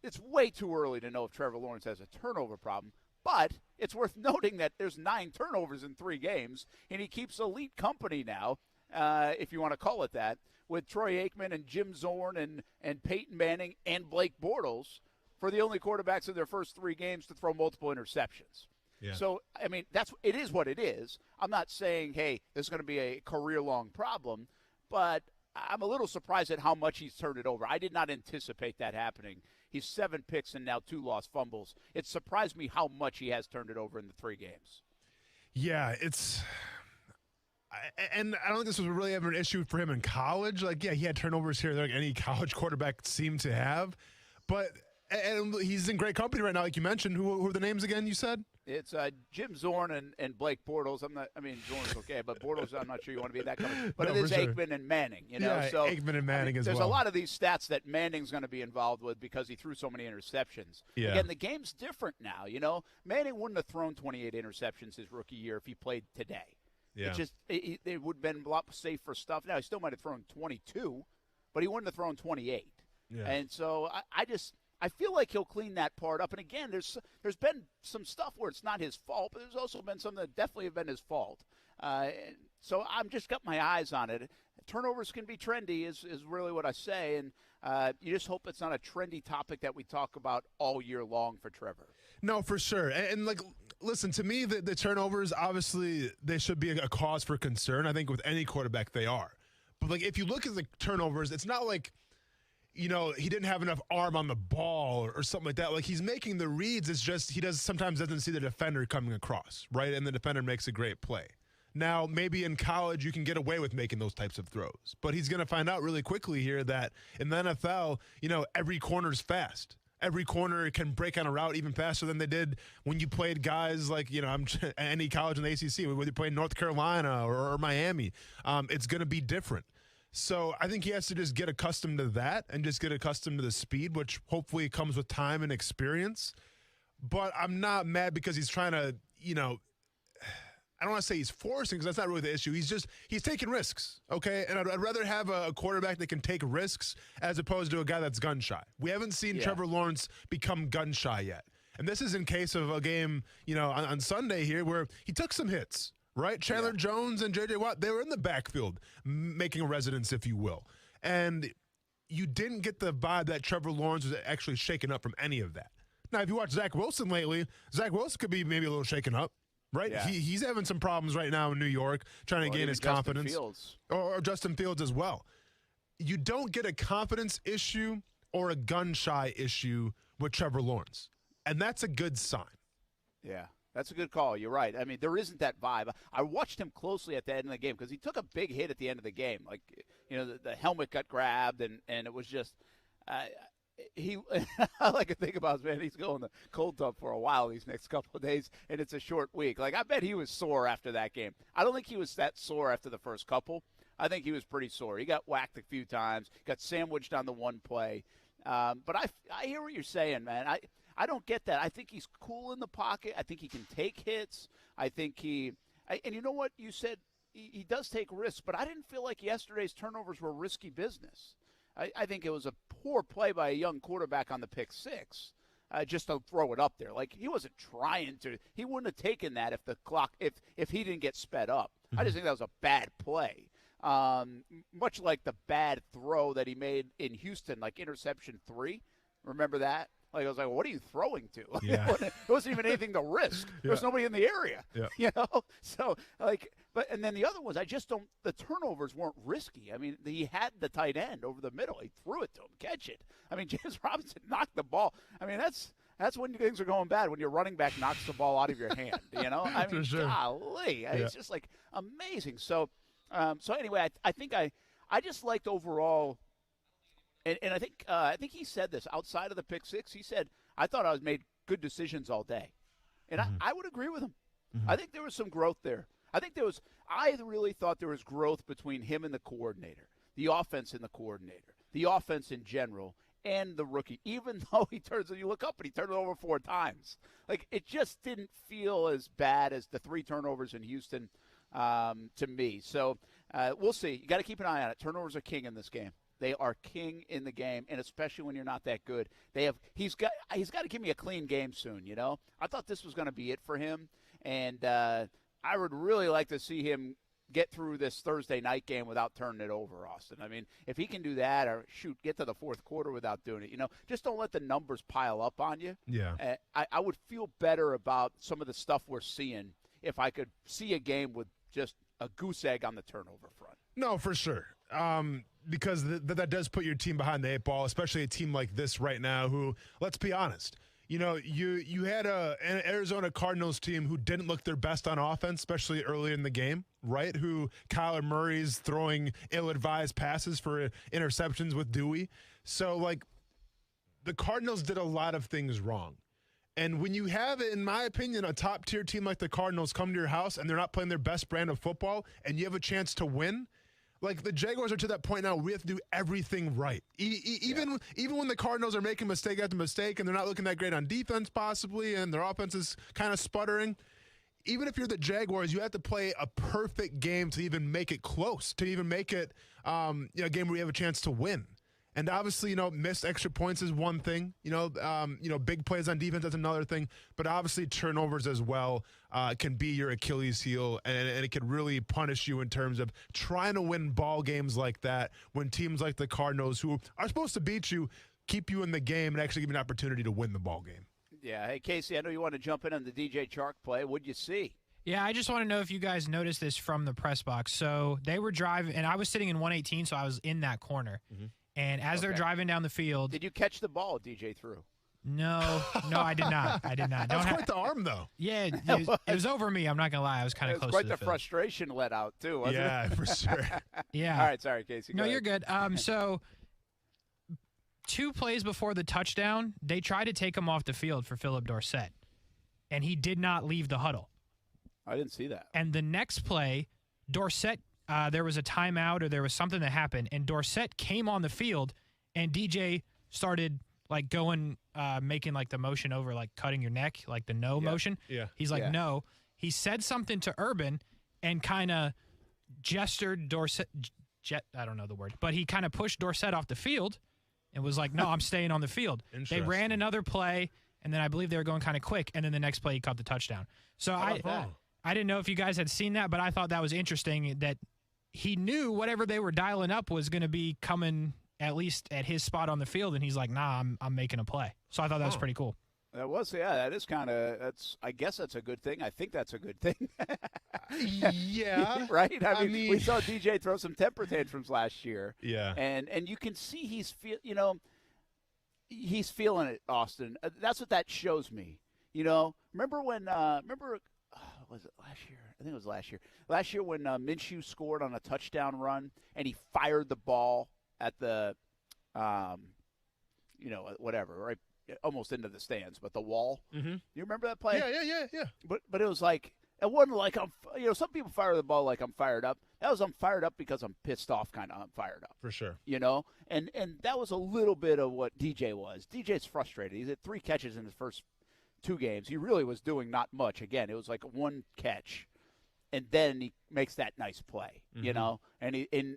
It's way too early to know if Trevor Lawrence has a turnover problem, but it's worth noting that there's 9 turnovers in 3 games, and he keeps elite company now, if you want to call it that, with Troy Aikman and Jim Zorn and Peyton Manning and Blake Bortles for the only quarterbacks in their first 3 games to throw multiple interceptions. Yeah. So, I mean, it is what it is. I'm not saying, hey, this is going to be a career-long problem, but I'm a little surprised at how much he's turned it over. I did not anticipate that happening. He's 7 picks and now 2 lost fumbles. It surprised me how much he has turned it over in the 3 games. Yeah, and I don't think this was really ever an issue for him in college. Like, yeah, he had turnovers here and there, like any college quarterback seemed to have. But And he's in great company right now, like you mentioned. Who are the names again? You said it's Jim Zorn and Blake Bortles. Zorn's okay, but Bortles, I'm not sure you want to be that company. But it is Aikman and Manning. So Aikman and Manning as well. There's a lot of these stats that Manning's going to be involved with because he threw so many interceptions. Yeah. Again, the game's different now. Manning wouldn't have thrown 28 interceptions his rookie year if he played today. Yeah. It would have been a lot safer stuff. Now he still might have thrown 22, but he wouldn't have thrown 28. Yeah. And so I feel like he'll clean that part up. And again, there's been some stuff where it's not his fault, but there's also been some that definitely have been his fault. So I'm just got my eyes on it. Turnovers can be trendy is really what I say. And you just hope it's not a trendy topic that we talk about all year long for Trevor. No, for sure. And listen, to me, the turnovers, obviously, they should be a cause for concern. I think with any quarterback they are. But, if you look at the turnovers, it's not like, he didn't have enough arm on the ball or something like that. He's making the reads. It's just he sometimes doesn't see the defender coming across, right? And the defender makes a great play. Now, maybe in college you can get away with making those types of throws. But he's going to find out really quickly here that in the NFL, every corner's fast. Every corner can break on a route even faster than they did when you played guys like, any college in the ACC, whether you played North Carolina or Miami. It's going to be different. So I think he has to just get accustomed to that and just get accustomed to the speed, which hopefully comes with time and experience. But I'm not mad because he's trying to, I don't want to say he's forcing because that's not really the issue. He's taking risks, okay? And I'd rather have a quarterback that can take risks as opposed to a guy that's gun shy. We haven't seen Trevor Lawrence become gun shy yet. And this is in case of a game, on Sunday here where he took some hits. Right? Chandler Jones and J.J. Watt, they were in the backfield making a residence, if you will. And you didn't get the vibe that Trevor Lawrence was actually shaken up from any of that. Now, if you watch Zach Wilson lately, Zach Wilson could be maybe a little shaken up, right? Yeah. He's having some problems right now in New York trying to gain his confidence. Or Justin Fields as well. You don't get a confidence issue or a gun-shy issue with Trevor Lawrence. And that's a good sign. Yeah. That's a good call. You're right. I mean, there isn't that vibe. I watched him closely at the end of the game because he took a big hit at the end of the game. The helmet got grabbed, and it was just I like to think about, man, he's going the cold tub for a while these next couple of days, and it's a short week. I bet he was sore after that game. I don't think he was that sore after the first couple. I think he was pretty sore. He got whacked a few times, got sandwiched on the one play. But I hear what you're saying, man. I don't get that. I think he's cool in the pocket. I think he can take hits. I think and you know what you said? He does take risks, but I didn't feel like yesterday's turnovers were risky business. I think it was a poor play by a young quarterback on the pick six, just to throw it up there. He wasn't trying to. He wouldn't have taken that if the clock, if he didn't get sped up. I just think that was a bad play. Much like the bad throw that he made in Houston, interception 3. Remember that? I was like, what are you throwing to? Yeah. It wasn't even anything to risk. There was nobody in the area. Yeah. So, and then the other ones, the turnovers weren't risky. I mean, he had the tight end over the middle. He threw it to him, catch it. I mean, James Robinson knocked the ball. I mean, that's when things are going bad, when your running back knocks the ball out of your hand, I mean, golly. Yeah. It's just, amazing. So anyway, I think I just liked overall – And I think he said this outside of the pick six. He said, I thought I was made good decisions all day. And I would agree with him. I think there was some growth there. I really thought there was growth between him and the coordinator, the offense and the coordinator, the offense in general, and the rookie, even though you look up and he turned it over 4 times. It just didn't feel as bad as the 3 turnovers in Houston to me. So we'll see. You got to keep an eye on it. Turnovers are king in this game. They are king in the game, and especially when you're not that good. He's got to give me a clean game soon, I thought this was going to be it for him, and I would really like to see him get through this Thursday night game without turning it over, Austin. I mean, if he can do that or, get to the fourth quarter without doing it, just don't let the numbers pile up on you. Yeah. I would feel better about some of the stuff we're seeing if I could see a game with just a goose egg on the turnover front. No, for sure. Because that does put your team behind the 8 ball, especially a team like this right now who, let's be honest, you had an Arizona Cardinals team who didn't look their best on offense, especially early in the game, right? Who Kyler Murray's throwing ill-advised passes for interceptions with Dewey. So, the Cardinals did a lot of things wrong. And when you have, in my opinion, a top-tier team like the Cardinals come to your house and they're not playing their best brand of football and you have a chance to win, like the Jaguars are to that point now, we have to do everything right. Even when the Cardinals are making mistake after mistake and they're not looking that great on defense possibly and their offense is kind of sputtering, even if you're the Jaguars, you have to play a perfect game to even make it close, to even make it a game where you have a chance to win. And obviously, missed extra points is one thing. Big plays on defense is another thing. But obviously, turnovers as well can be your Achilles heel, and it can really punish you in terms of trying to win ball games like that when teams like the Cardinals, who are supposed to beat you, keep you in the game and actually give you an opportunity to win the ball game. Yeah. Hey, Casey, I know you want to jump in on the DJ Chark play. What'd you see? Yeah, I just want to know if you guys noticed this from the press box. So they were driving, and I was sitting in 118, so I was in that corner. Mm-hmm. And as they're driving down the field. Did you catch the ball DJ threw? No, I did not. That was quite the arm, though. Yeah, it was over me. I'm not going to lie. I was kind of close to the field. Quite the frustration let out, too, wasn't it? Yeah, for sure. Yeah. All right, sorry, Casey. No, you're good. So 2 plays before the touchdown, they tried to take him off the field for Philip Dorsett, and he did not leave the huddle. I didn't see that. And the next play, Dorsett, there was a timeout or there was something that happened, and Dorsett came on the field, and DJ started making like the motion over, like cutting your neck, like the no motion. Yeah. He's like, no. He said something to Urban and kind of gestured Dorsett. I don't know the word, but he kind of pushed Dorsett off the field and was like, no, I'm staying on the field. They ran another play, and then I believe they were going kind of quick, and then the next play he caught the touchdown. So I didn't know if you guys had seen that, but I thought that was interesting that he knew whatever they were dialing up was going to be coming at least at his spot on the field, and he's like, nah, I'm making a play. So I thought that was pretty cool. That was, that is kind of, I guess that's a good thing. I think that's a good thing. Yeah. Right? I mean, we saw DJ throw some temper tantrums last year. Yeah. And you can see he's feeling it, Austin. That's what that shows me. Remember when, was it last year? I think it was last year. Last year when Minshew scored on a touchdown run and he fired the ball at the, whatever, right, almost into the stands, but the wall. Mm-hmm. You remember that play? Yeah. But it was like, it wasn't like some people fire the ball like I'm fired up. That was I'm fired up because I'm pissed off, kind of. I'm fired up. For sure. And that was a little bit of what DJ was. DJ's frustrated. He's had 3 catches in his first 2 games. He really was doing not much. Again, it was like 1 catch. And then he makes that nice play, and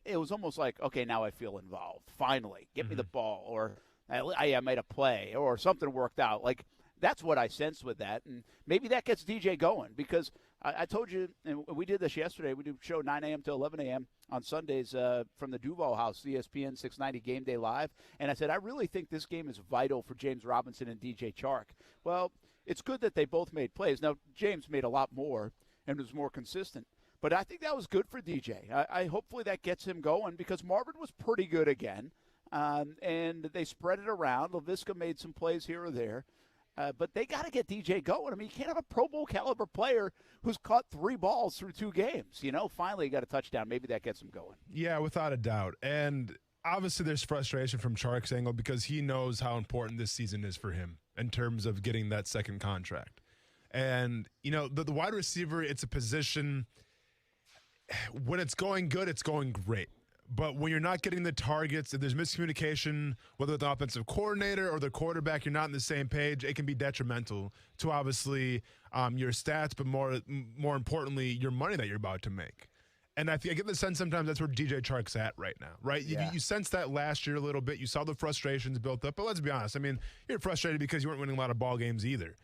it was almost like, okay, now I feel involved. Finally, get me the ball, or I made a play, or something worked out. Like, that's what I sensed with that, and maybe that gets DJ going, because I told you, and we did this yesterday. We do show 9 a.m. to 11 a.m. on Sundays from the Duval House, ESPN 690 Game Day Live, and I said I really think this game is vital for James Robinson and DJ Chark. Well, it's good that they both made plays. Now, James made a lot more and was more consistent. But I think that was good for DJ. I hopefully that gets him going, because Marvin was pretty good again. And they spread it around. LaVisca made some plays here or there. But they got to get DJ going. I mean, you can't have a Pro Bowl caliber player who's caught 3 balls through 2 games. Finally he got a touchdown. Maybe that gets him going. Yeah, without a doubt. And obviously there's frustration from Chark's angle, because he knows how important this season is for him in terms of getting that second contract. And, the wide receiver, it's a position, when it's going good, it's going great. But when you're not getting the targets, if there's miscommunication, whether with the offensive coordinator or the quarterback, you're not on the same page, it can be detrimental to obviously your stats, but more importantly, your money that you're about to make. And I get the sense sometimes that's where DJ Chark's at right now, right? Yeah. You sensed that last year a little bit. You saw the frustrations built up. But let's be honest. I mean, you're frustrated because you weren't winning a lot of ball games either.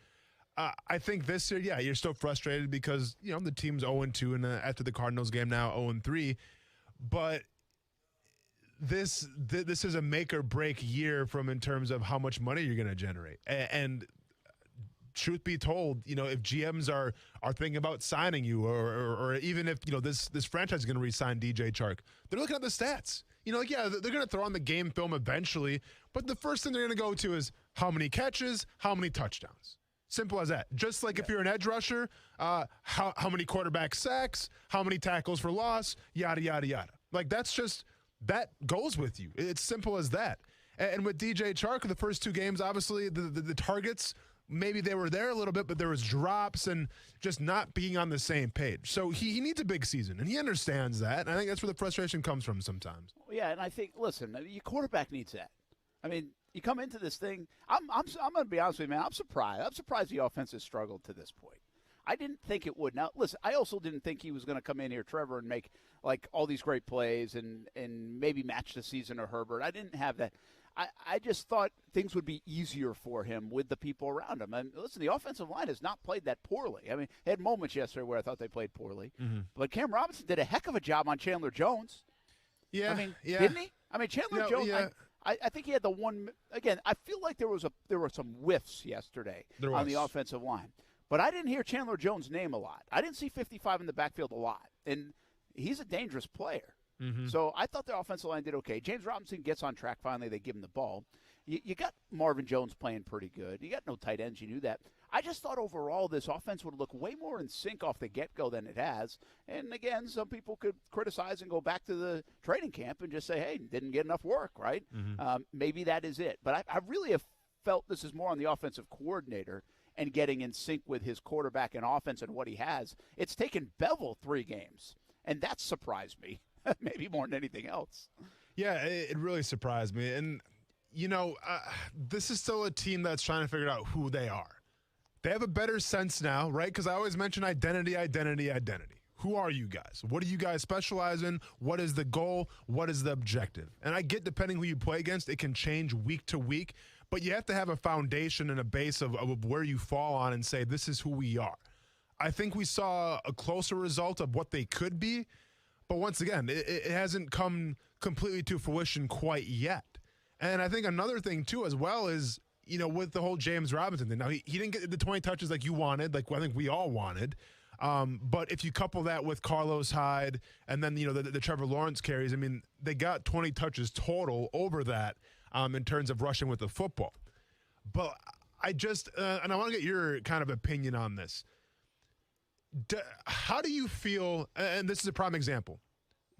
I think this year, you're still frustrated because, the team's 0-2 and after the Cardinals game now 0-3. But this is a make or break year in terms of how much money you're going to generate. And truth be told, if GMs are thinking about signing you, or even if this franchise is going to re-sign DJ Chark, they're looking at the stats. They're going to throw on the game film eventually, but the first thing they're going to go to is how many catches, how many touchdowns. Simple as that. Just like if you're an edge rusher, how many quarterback sacks, how many tackles for loss, yada, yada, yada. Like, that goes with you. It's simple as that. And with DJ Chark, the first 2 games, obviously the targets, maybe they were there a little bit, but there was drops and just not being on the same page. So he needs a big season, and he understands that. And I think that's where the frustration comes from sometimes. Yeah, and I think, listen, your quarterback needs that. I mean, you come into this thing, I'm going to be honest with you, man, I'm surprised. I'm surprised the offense has struggled to this point. I didn't think it would. Now, listen, I also didn't think he was going to come in here, Trevor, and make, like, all these great plays and maybe match the season of Herbert. I didn't have that. I just thought things would be easier for him with the people around him. And listen, the offensive line has not played that poorly. I mean, they had moments yesterday where I thought they played poorly. Mm-hmm. But Cam Robinson did a heck of a job on Chandler Jones. Yeah, I mean, yeah. didn't he? I mean, Chandler Jones, yeah. I think he had the one – again, I feel like there were some whiffs yesterday on the offensive line. But I didn't hear Chandler Jones' name a lot. I didn't see 55 in the backfield a lot. And he's a dangerous player. Mm-hmm. So I thought the offensive line did okay. James Robinson gets on track finally. They give him the ball. You got Marvin Jones playing pretty good. You got no tight ends. You knew that. I just thought overall this offense would look way more in sync off the get-go than it has. And, again, some people could criticize and go back to the training camp and just say, hey, didn't get enough work, right? Mm-hmm. Maybe that is it. But I really have felt this is more on the offensive coordinator and getting in sync with his quarterback and offense and what he has. It's taken Bevell 3 games, and that surprised me, maybe more than anything else. Yeah, it really surprised me. And, this is still a team that's trying to figure out who they are. They have a better sense now, right? Because I always mention identity. Who are you guys? What do you guys specialize in? What is the goal? What is the objective? And I get, depending who you play against, it can change week to week. But you have to have a foundation and a base of where you fall on and say, this is who we are. I think we saw a closer result of what they could be. But once again, it hasn't come completely to fruition quite yet. And I think another thing, too, as well is, with the whole James Robinson thing. Now, he didn't get the 20 touches like you wanted, like I think we all wanted. But if you couple that with Carlos Hyde and then, the Trevor Lawrence carries, I mean, they got 20 touches total over that in terms of rushing with the football. But I just and I want to get your kind of opinion on this. How do you feel, and this is a prime example,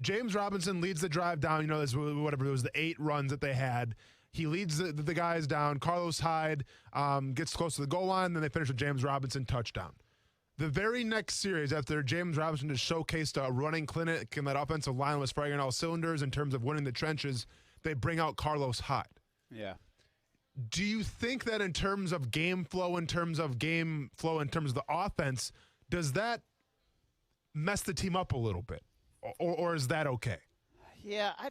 James Robinson leads the drive down, it was the 8 runs that they had. He leads the guys down. Carlos Hyde gets close to the goal line, then they finish with James Robinson touchdown. The very next series, after James Robinson just showcased a running clinic and that offensive line was firing on all cylinders in terms of winning the trenches, they bring out Carlos Hyde. Yeah. Do you think that in terms of game flow, in terms of the offense, does that mess the team up a little bit? Or is that okay? Yeah, I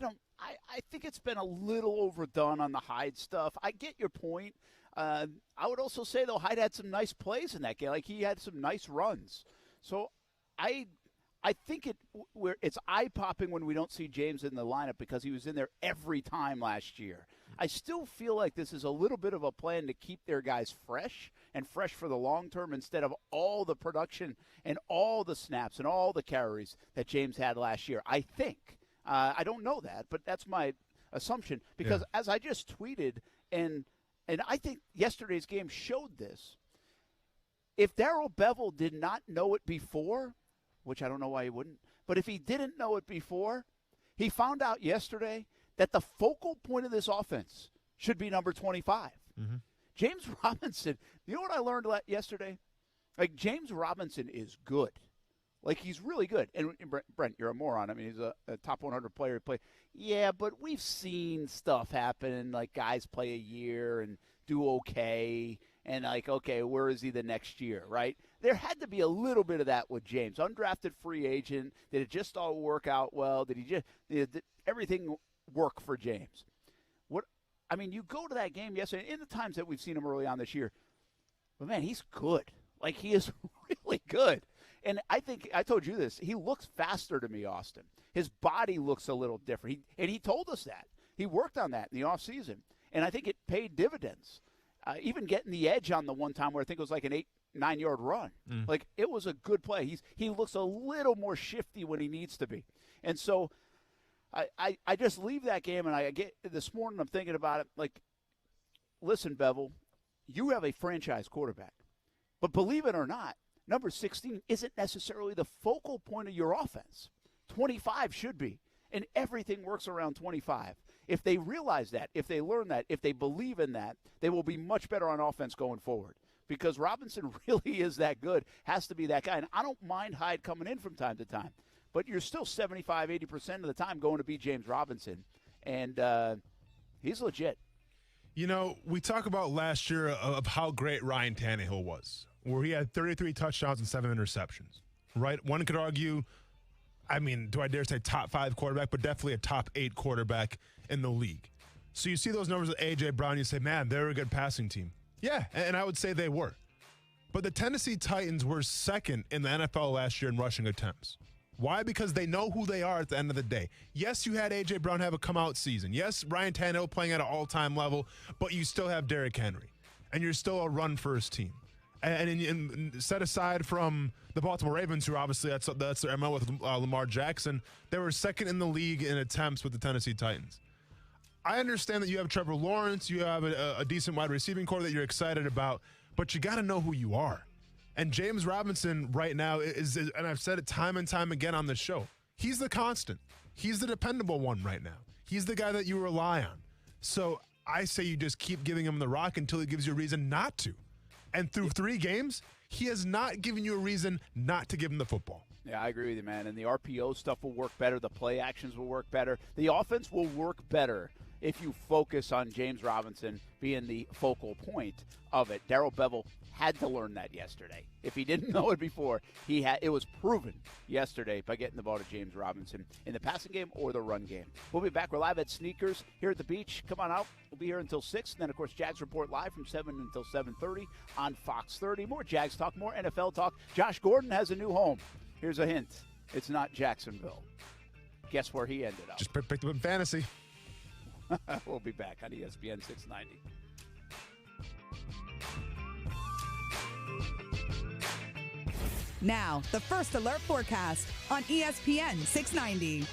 think it's been a little overdone on the Hyde stuff. I get your point. I would also say, though, Hyde had some nice plays in that game. Like, he had some nice runs. So I think it's eye-popping when we don't see James in the lineup because he was in there every time last year. I still feel like this is a little bit of a plan to keep their guys fresh and fresh for the long term instead of all the production and all the snaps and all the carries that James had last year. I think. I don't know that, but that's my assumption because as I just tweeted, and I think yesterday's game showed this, if Darrell Bevell did not know it before, which I don't know why he wouldn't, but if he didn't know it before, he found out yesterday that the focal point of this offense should be number 25. Mm-hmm. James Robinson, you know what I learned yesterday? Like, James Robinson is good. Like, he's really good. And Brent, you're a moron. I mean, he's a top 100 player to play. Yeah, but we've seen stuff happen, like guys play a year and do okay, and like, okay, where is he the next year, right? There had to be a little bit of that with James. Undrafted free agent. Did it just all work out well? Did everything work for James? You go to that game yesterday, in the times that we've seen him early on this year, but man, he's good. Like, he is really good. And I think, I told you this, he looks faster to me, Austin. His body looks a little different. He told us that. He worked on that in the offseason. And I think it paid dividends. Even getting the edge on the one time where I think it was like an 8-9 yard run. Like, it was a good play. He looks a little more shifty when he needs to be. And so I just leave that game, and I get this morning I'm thinking about it. Like, listen, Bevell, you have a franchise quarterback. But believe it or not, number 16 isn't necessarily the focal point of your offense. 25 should be, and everything works around 25. If they realize that, if they learn that, if they believe in that, they will be much better on offense going forward. Because Robinson really is that good, has to be that guy. And I don't mind Hyde coming in from time to time. But you're still 75, 80% of the time going to be James Robinson. And he's legit. You know, we talk about last year of how great Ryan Tannehill was, where he had 33 touchdowns and 7 interceptions, right? One could argue, I mean, do I dare say top 5 quarterback, but definitely a top 8 quarterback in the league. So you see those numbers with A.J. Brown, you say, man, they're a good passing team. Yeah, and I would say they were. But the Tennessee Titans were second in the NFL last year in rushing attempts. Why? Because they know who they are at the end of the day. Yes, you had A.J. Brown have a come-out season. Yes, Ryan Tannehill playing at an all-time level, but you still have Derrick Henry, and you're still a run-first team. And set aside from the Baltimore Ravens, who obviously that's their MO with Lamar Jackson, they were second in the league in attempts with the Tennessee Titans. I understand that you have Trevor Lawrence, you have a decent wide receiving core that you're excited about, but you got to know who you are. And James Robinson right now is, and I've said it time and time again on the show, he's the constant. He's the dependable one right now. He's the guy that you rely on. So I say you just keep giving him the rock until he gives you a reason not to. And through 3 games, he has not given you a reason not to give him the football. Yeah, I agree with you, man. And the RPO stuff will work better. The play actions will work better. The offense will work better if you focus on James Robinson being the focal point of it. Darrell Bevell had to learn that yesterday. If he didn't know it before, it was proven yesterday by getting the ball to James Robinson in the passing game or the run game. We'll be back. We're live at Sneakers here at the beach. Come on out. We'll be here until 6. And then, of course, Jags Report live from 7 until 7:30 on Fox 30. More Jags talk, more NFL talk. Josh Gordon has a new home. Here's a hint. It's not Jacksonville. Guess where he ended up. Just picked up in fantasy. We'll be back on ESPN 690. Now, the First Alert forecast on ESPN 690.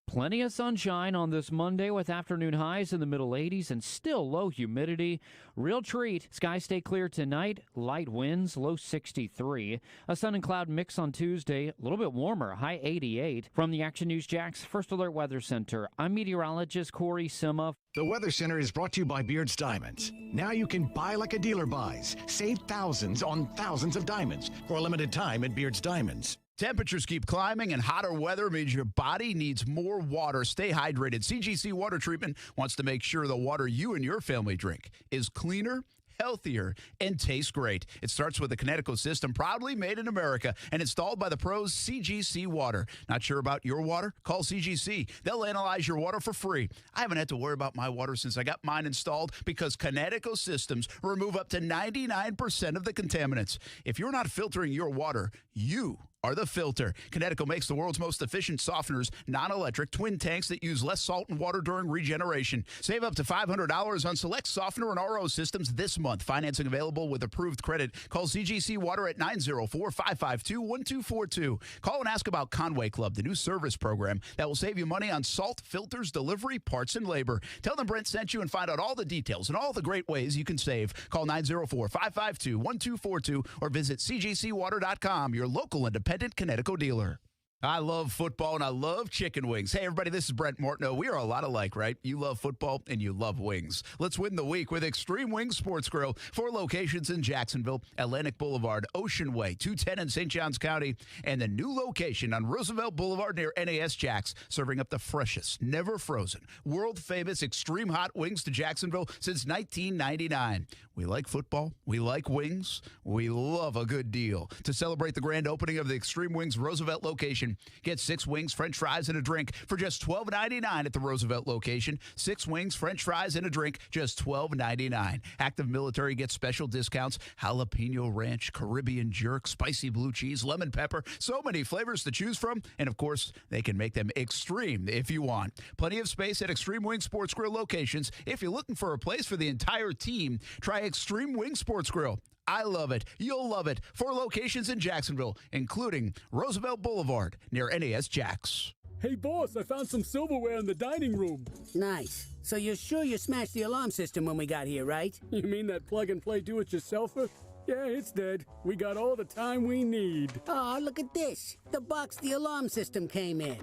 Plenty of sunshine on this Monday with afternoon highs in the middle 80s and still low humidity. Real treat. Skies stay clear tonight. Light winds, low 63. A sun and cloud mix on Tuesday. A little bit warmer, high 88. From the Action News Jax First Alert Weather Center, I'm meteorologist Corey Sima. The Weather Center is brought to you by Beard's Diamonds. Now you can buy like a dealer buys. Save thousands on thousands of diamonds for a limited time at Beard's Diamonds. Temperatures keep climbing, and hotter weather means your body needs more water. Stay hydrated. CGC Water Treatment wants to make sure the water you and your family drink is cleaner, healthier, and tastes great. It starts with the Connecticut system, proudly made in America and installed by the pros CGC Water. Not sure about your water? Call CGC. They'll analyze your water for free. I haven't had to worry about my water since I got mine installed because Connecticut systems remove up to 99% of the contaminants. If you're not filtering your water, you are the filter. Connecticut makes the world's most efficient softeners, non-electric, twin tanks that use less salt and water during regeneration. Save up to $500 on select softener and RO systems this month. Financing available with approved credit. Call CGC Water at 904-552-1242. Call and ask about Conway Club, the new service program that will save you money on salt, filters, delivery, parts, and labor. Tell them Brent sent you and find out all the details and all the great ways you can save. Call 904-552-1242 or visit cgcwater.com, your local independent Connecticut dealer. I love football and I love chicken wings. Hey, everybody, this is Brent Martineau. We are a lot alike, right? You love football and you love wings. Let's win the week with Extreme Wings Sports Grill. 4 locations in Jacksonville, Atlantic Boulevard, Ocean Way, 210 in St. Johns County, and the new location on Roosevelt Boulevard near NAS Jax, serving up the freshest, never frozen, world-famous extreme hot wings to Jacksonville since 1999. We like football. We like wings. We love a good deal. To celebrate the grand opening of the Extreme Wings Roosevelt location, get 6 wings, french fries, and a drink for just $12.99 at the Roosevelt location. 6 wings, french fries, and a drink, just $12.99. Active military gets special discounts. Jalapeno ranch, Caribbean jerk, spicy blue cheese, lemon pepper. So many flavors to choose from. And, of course, they can make them extreme if you want. Plenty of space at Extreme Wing Sports Grill locations. If you're looking for a place for the entire team, try Extreme Wing Sports Grill. I love it. You'll love it. 4 locations in Jacksonville, including Roosevelt Boulevard near NAS Jax. Hey, boss, I found some silverware in the dining room. Nice. So you're sure you smashed the alarm system when we got here, right? You mean that plug-and-play do-it-yourselfer? Yeah, it's dead. We got all the time we need. Oh, look at this. The box the alarm system came in.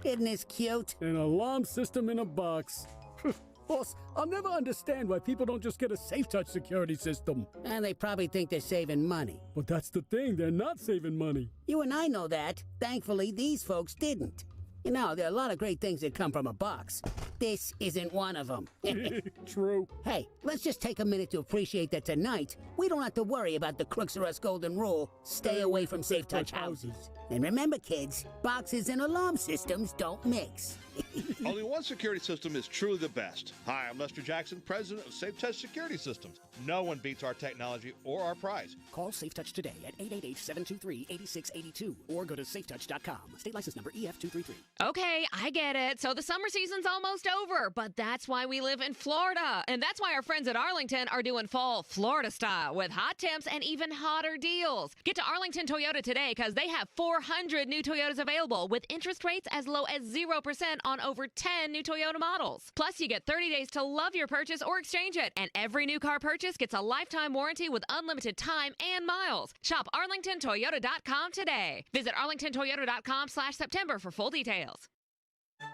Isn't this cute? An alarm system in a box. Boss, I'll never understand why people don't just get a safe-touch security system. And they probably think they're saving money. But that's the thing, they're not saving money. You and I know that. Thankfully, these folks didn't. You know, there are a lot of great things that come from a box. This isn't one of them. True. Hey, let's just take a minute to appreciate that tonight, we don't have to worry about the Crooks or Us golden rule. Stay away from safe-touch houses. And remember, kids, boxes and alarm systems don't mix. Only one security system is truly the best. Hi, I'm Lester Jackson, president of Safe Touch Security Systems. No one beats our technology or our price. Call Safe Touch today at 888-723-8682 or go to safetouch.com. State license number EF233. Okay, I get it. So the summer season's almost over, but that's why we live in Florida. And that's why our friends at Arlington are doing fall Florida style with hot temps and even hotter deals. Get to Arlington Toyota today because they have 400 new Toyotas available with interest rates as low as 0% on over 10 new Toyota models. Plus, you get 30 days to love your purchase or exchange it. And every new car purchase gets a lifetime warranty with unlimited time and miles. Shop arlingtontoyota.com today. Visit arlingtontoyota.com/September for full details.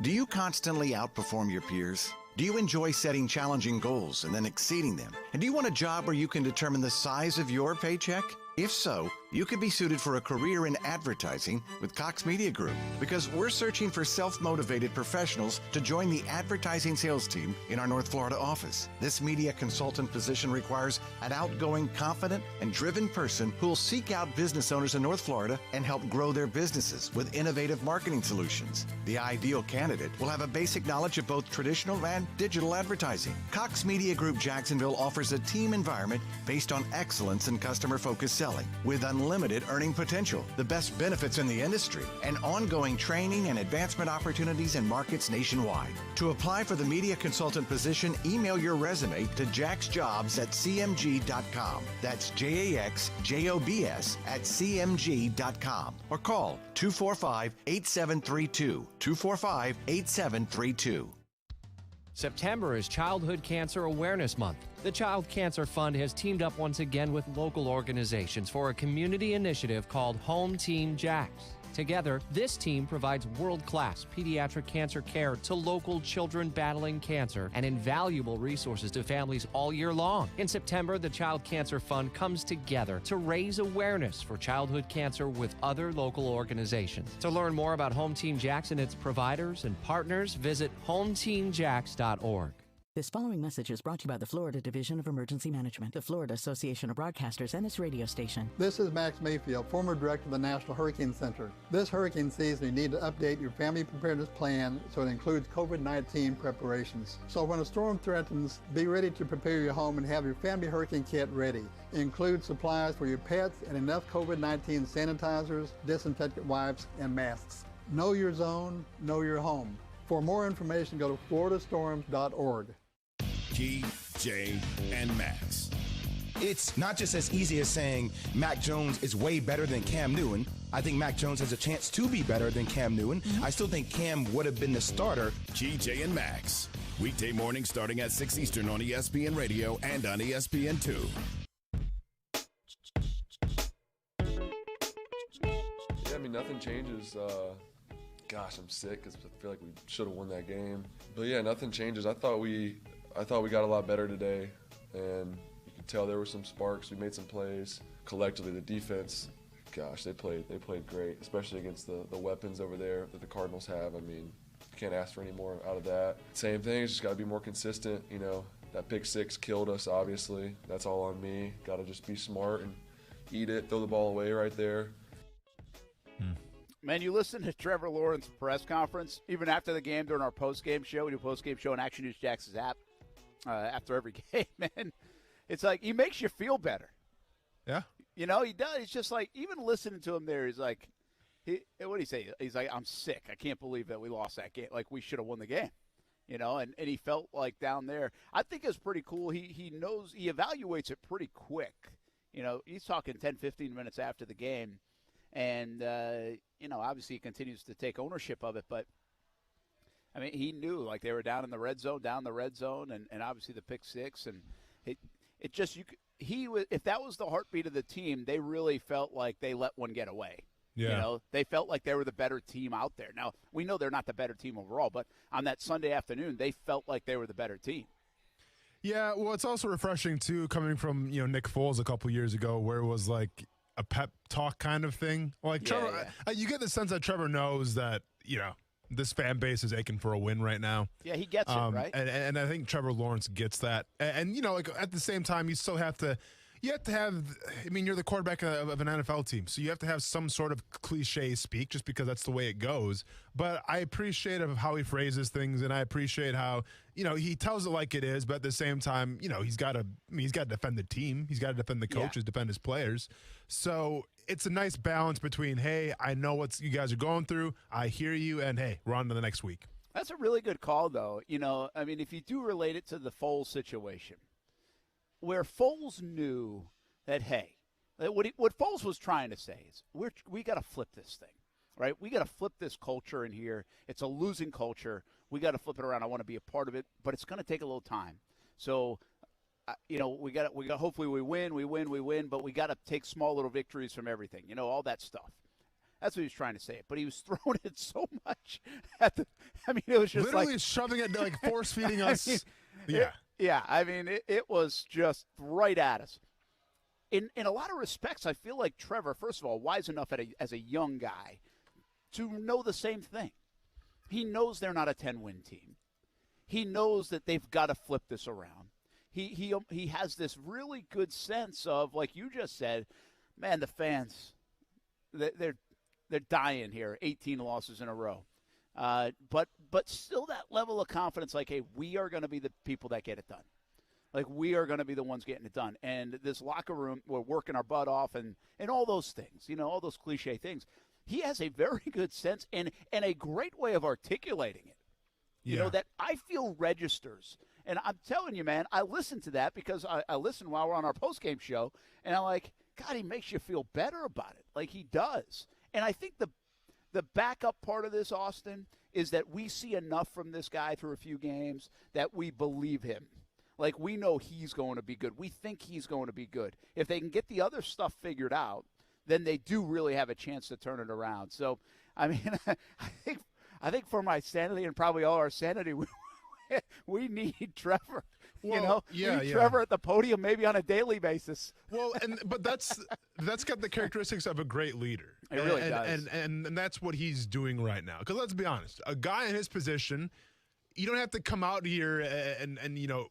Do you constantly outperform your peers? Do you enjoy setting challenging goals and then exceeding them? And do you want a job where you can determine the size of your paycheck? If so, you could be suited for a career in advertising with Cox Media Group, because we're searching for self-motivated professionals to join the advertising sales team in our North Florida office. This media consultant position requires an outgoing, confident, and driven person who will seek out business owners in North Florida and help grow their businesses with innovative marketing solutions. The ideal candidate will have a basic knowledge of both traditional and digital advertising. Cox Media Group Jacksonville offers a team environment based on excellence and customer-focused selling, with unlimited earning potential, the best benefits in the industry, and ongoing training and advancement opportunities in markets nationwide. To apply for the media consultant position, email your resume to jaxjobs@cmg.com. That's JAXJOBS@cmg.com. Or call 245-8732. 245-8732. September is Childhood Cancer Awareness Month. The Child Cancer Fund has teamed up once again with local organizations for a community initiative called Home Team Jags. Together, this team provides world-class pediatric cancer care to local children battling cancer and invaluable resources to families all year long. In September, the Child Cancer Fund comes together to raise awareness for childhood cancer with other local organizations. To learn more about Home Team Jax and its providers and partners, visit hometeamjax.org. This following message is brought to you by the Florida Division of Emergency Management, the Florida Association of Broadcasters, and this radio station. This is Max Mayfield, former director of the National Hurricane Center. This hurricane season, you need to update your family preparedness plan so it includes COVID-19 preparations. So when a storm threatens, be ready to prepare your home and have your family hurricane kit ready. Include supplies for your pets and enough COVID-19 sanitizers, disinfectant wipes, and masks. Know your zone, know your home. For more information, go to floridastorms.org. G, J, and Max. It's not just as easy as saying Mac Jones is way better than Cam Newton. I think Mac Jones has a chance to be better than Cam Newton. I still think Cam would have been the starter. G, J, and Max. Weekday morning starting at 6 Eastern on ESPN Radio and on ESPN2. Yeah, I mean, nothing changes. Gosh, I'm sick because I feel like we should have won that game. But yeah, nothing changes. I thought we got a lot better today, and you could tell there were some sparks. We made some plays. Collectively, the defense, gosh, they played great, especially against the weapons over there that the Cardinals have. I mean, you can't ask for any more out of that. Same thing, it's just got to be more consistent. You know, that pick six killed us, obviously. That's all on me. Got to just be smart and eat it, throw the ball away right there. Man, you listen to Trevor Lawrence's press conference, even after the game during our post-game show. We do a post-game show on Action News Jax's app after every game, man. It's like he makes you feel better. Yeah. You know, he does. It's just like, even listening to him there, he's like, what did he say? He's like, I'm sick. I can't believe that we lost that game. Like, we should have won the game. You know, and he felt like down there. I think it's pretty cool. He knows, he evaluates it pretty quick. You know, he's talking 10, 15 minutes after the game. And, you know, obviously he continues to take ownership of it. But, I mean, he knew, like, they were down in the red zone, and obviously the pick six. And it just, if that was the heartbeat of the team, they really felt like they let one get away. Yeah. You know, they felt like they were the better team out there. Now, we know they're not the better team overall, but on that Sunday afternoon, they felt like they were the better team. Yeah, well, it's also refreshing, too, coming from, Nick Foles a couple years ago where it was like a pep talk kind of thing. Like, Trevor, you get the sense that Trevor knows that, this fan base is aching for a win right now. Yeah, he gets it, right? And I think Trevor Lawrence gets that. And like at the same time, you still have to have, you're the quarterback of an NFL team, so you have to have some sort of cliche speak just because that's the way it goes. But I appreciate how he phrases things, and I appreciate how, he tells it like it is, but at the same time, he's got to defend the team. He's got to defend the coaches, defend his players. So it's a nice balance between, hey, I know what you guys are going through, I hear you, and hey, we're on to the next week. That's a really good call, though. If you do relate it to the Foles situation, where Foles knew that, hey, what Foles was trying to say is we got to flip this thing, right? We got to flip this culture in here. It's a losing culture. We got to flip it around. I want to be a part of it, but it's going to take a little time. So, we got hopefully we win, but we got to take small little victories from everything, all that stuff. That's what he was trying to say. But he was throwing it so much at it was just literally shoving it, like force-feeding us. It was just right at us. In a lot of respects, I feel like Trevor, first of all, wise enough as a young guy to know the same thing. He knows they're not a 10-win team. He knows that they've got to flip this around. He has this really good sense of, like you just said, man, the fans, they're dying here, 18 losses in a row. But still that level of confidence, like, hey, we are going to be the people that get it done. Like, we are going to be the ones getting it done. And this locker room, we're working our butt off and all those things, all those cliche things. He has a very good sense and a great way of articulating it. That I feel registers. And I'm telling you, man, I listen to that because I listen while we're on our postgame show, and I'm like, God, he makes you feel better about it. Like, he does. And I think the backup part of this, Austin, is that we see enough from this guy through a few games that we believe him. Like, we know he's going to be good. We think he's going to be good. If they can get the other stuff figured out, then they do really have a chance to turn it around. So, I think for my sanity and probably all our sanity, we need Trevor. We need Trevor at the podium maybe on a daily basis. Well, but that's got the characteristics of a great leader. It really does. And that's what he's doing right now. Because let's be honest, a guy in his position, you don't have to come out here and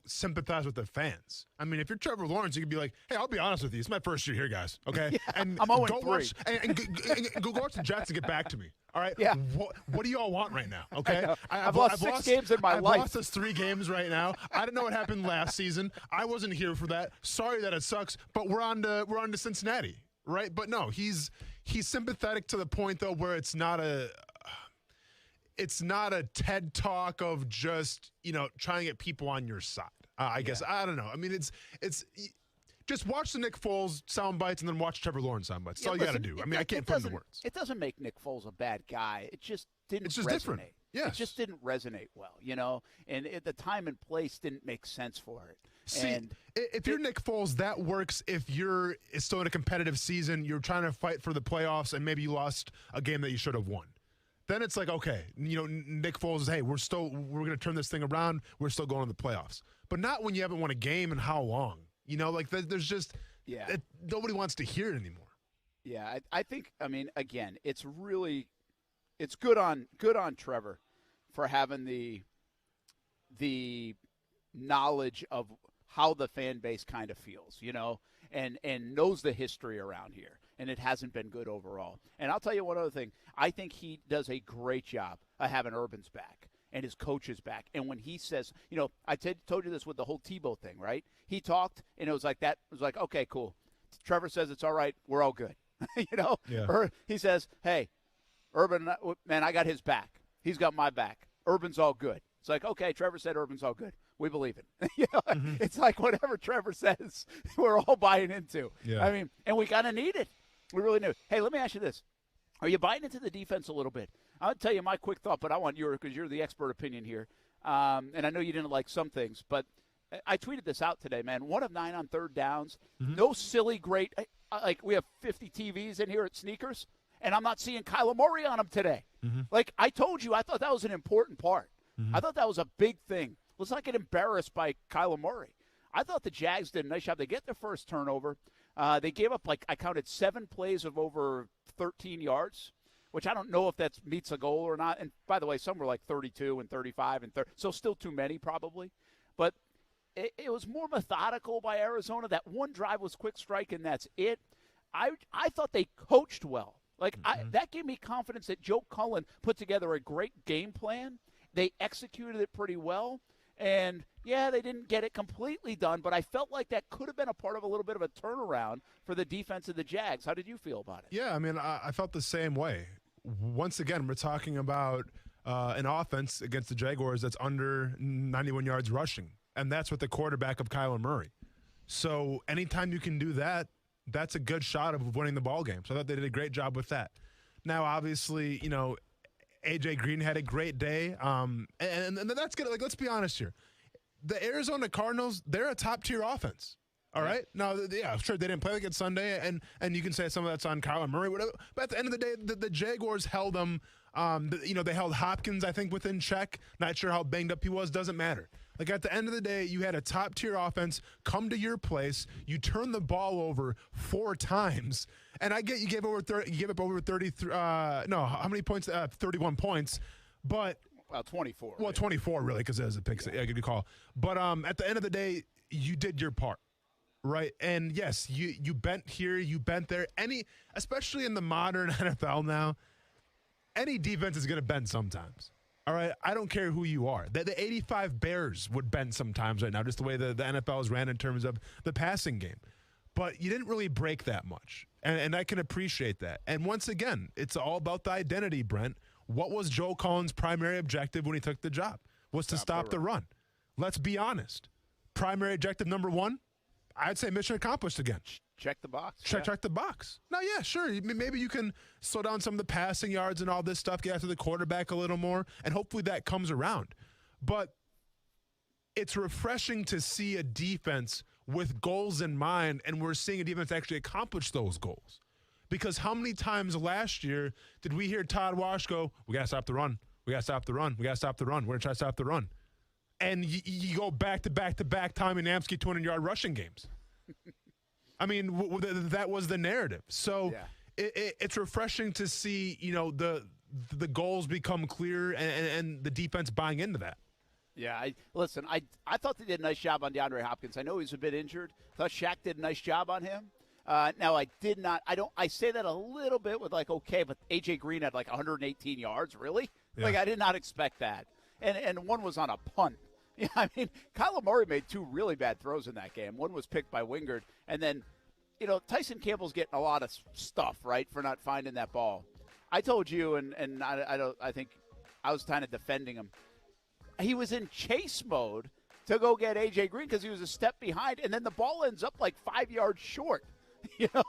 sympathize with the fans. If you're Trevor Lawrence, you could be like, hey, I'll be honest with you. It's my first year here, guys. Okay? Yeah, and I'm 0-3. Go watch the Jets and get back to me. All right? Yeah. What do y'all want right now? Okay? I've lost 6 games in my life. I've lost us 3 games right now. I don't know what happened last season. I wasn't here for that. Sorry that it sucks, but we're on to Cincinnati, right? But no, he's sympathetic to the point though where it's not a TED talk of just, trying to get people on your side. I guess. I don't know. It's just watch the Nick Foles sound bites and then watch Trevor Lawrence sound bites. That's all you got to do. I can't put into words. It doesn't make Nick Foles a bad guy. It just didn't It's just resonate. different. Yes. It just didn't resonate well, and the time and place didn't make sense for it. See, if you're Nick Foles, that works if you're still in a competitive season, you're trying to fight for the playoffs, and maybe you lost a game that you should have won. Then it's like, okay, Nick Foles is, hey, we're going to turn this thing around. We're still going to the playoffs. But not when you haven't won a game in how long? There's just nobody wants to hear it anymore. Yeah, I think, again, it's good on Trevor for having the knowledge of how the fan base kind of feels, and knows the history around here. And it hasn't been good overall. And I'll tell you one other thing. I think he does a great job of having Urban's back and his coaches back. And when he says, I told you this with the whole Tebow thing, right? He talked, and it was like that. It was like, okay, cool. Trevor says it's all right. We're all good. Yeah. Or he says, hey, Urban, man, I got his back. He's got my back. Urban's all good. It's like, okay, Trevor said Urban's all good. We believe it. It's like whatever Trevor says, we're all buying into. Yeah. And we kind of need it. We really do. Hey, let me ask you this. Are you buying into the defense a little bit? I'll tell you my quick thought, but I want yours because you're the expert opinion here. And I know you didn't like some things, but I tweeted this out today, man. 1 of 9 on third downs. No silly great – like we have 50 TVs in here at Sneakers, and I'm not seeing Kyler Murray on him today. Like I told you, I thought that was an important part. I thought that was a big thing. Let's not get embarrassed by Kyler Murray. I thought the Jags did a nice job. They get their first turnover. They gave up, like, I counted 7 plays of over 13 yards, which I don't know if that meets a goal or not. And, by the way, some were like 32 and 35 and 30, so still too many probably. But it was more methodical by Arizona. That one drive was quick strike, and that's it. I thought they coached well. Like, that gave me confidence that Joe Cullen put together a great game plan. They executed it pretty well. And, yeah, they didn't get it completely done, but I felt like that could have been a part of a little bit of a turnaround for the defense of the Jags. How did you feel about it? Yeah, I mean, I felt the same way. Once again, we're talking about an offense against the Jaguars that's under 91 yards rushing, and that's with the quarterback of Kyler Murray. So anytime you can do that, that's a good shot of winning the ball game. So I thought they did a great job with that. Now, obviously, you know, A.J. Green had a great day, and that's good. Like, let's be honest here. The Arizona Cardinals, they're a top-tier offense, all right? Now, yeah, sure, they didn't play like it Sunday, and you can say some of that's on Kyler Murray, whatever. But at the end of the day, the Jaguars held them. They held Hopkins, I think, within check. Not sure how banged up he was. Doesn't matter. Like, at the end of the day, you had a top-tier offense come to your place. You turned the ball over 4 times. And I get you gave up over 33. How many points? 31 points. But 24. Well, 24 really, because it was a pick. Yeah, good call. But at the end of the day, you did your part, right? And yes, you bent here, you bent there. Especially in the modern NFL now, any defense is going to bend sometimes. All right, I don't care who you are. The 85 Bears would bend sometimes right now, just the way the NFL is ran in terms of the passing game. But you didn't really break that much, and I can appreciate that. And once again, it's all about the identity, Brent. What was Joe Cullen's primary objective when he took the job? Was to stop the run. Let's be honest. Primary objective number 1, I'd say mission accomplished again. Check the box. Check the box. Now, yeah, sure. Maybe you can slow down some of the passing yards and all this stuff, get after the quarterback a little more, and hopefully that comes around. But it's refreshing to see a defense with goals in mind, and we're seeing a defense actually accomplish those goals. Because how many times last year did we hear Todd Wash go, we got to stop the run, we got to stop the run, we got to stop the run, we're going to try to stop the run. And you go back-to-back Tommy Namsky 200-yard rushing games. I mean, that was the narrative. So it's refreshing to see, the goals become clear and the defense buying into that. Yeah, I thought they did a nice job on DeAndre Hopkins. I know he's a bit injured. I thought Shaq did a nice job on him. Now, I say that a little bit with okay, but A.J. Green had 118 yards, really? Yeah. I did not expect that. And one was on a punt. Yeah, I mean, Kyler Murray made 2 really bad throws in that game. One was picked by Wingard, and then, Tyson Campbell's getting a lot of stuff, right, for not finding that ball. I told you, and I think I was kind of defending him. He was in chase mode to go get A.J. Green because he was a step behind, and then the ball ends up 5 yards short. Yeah.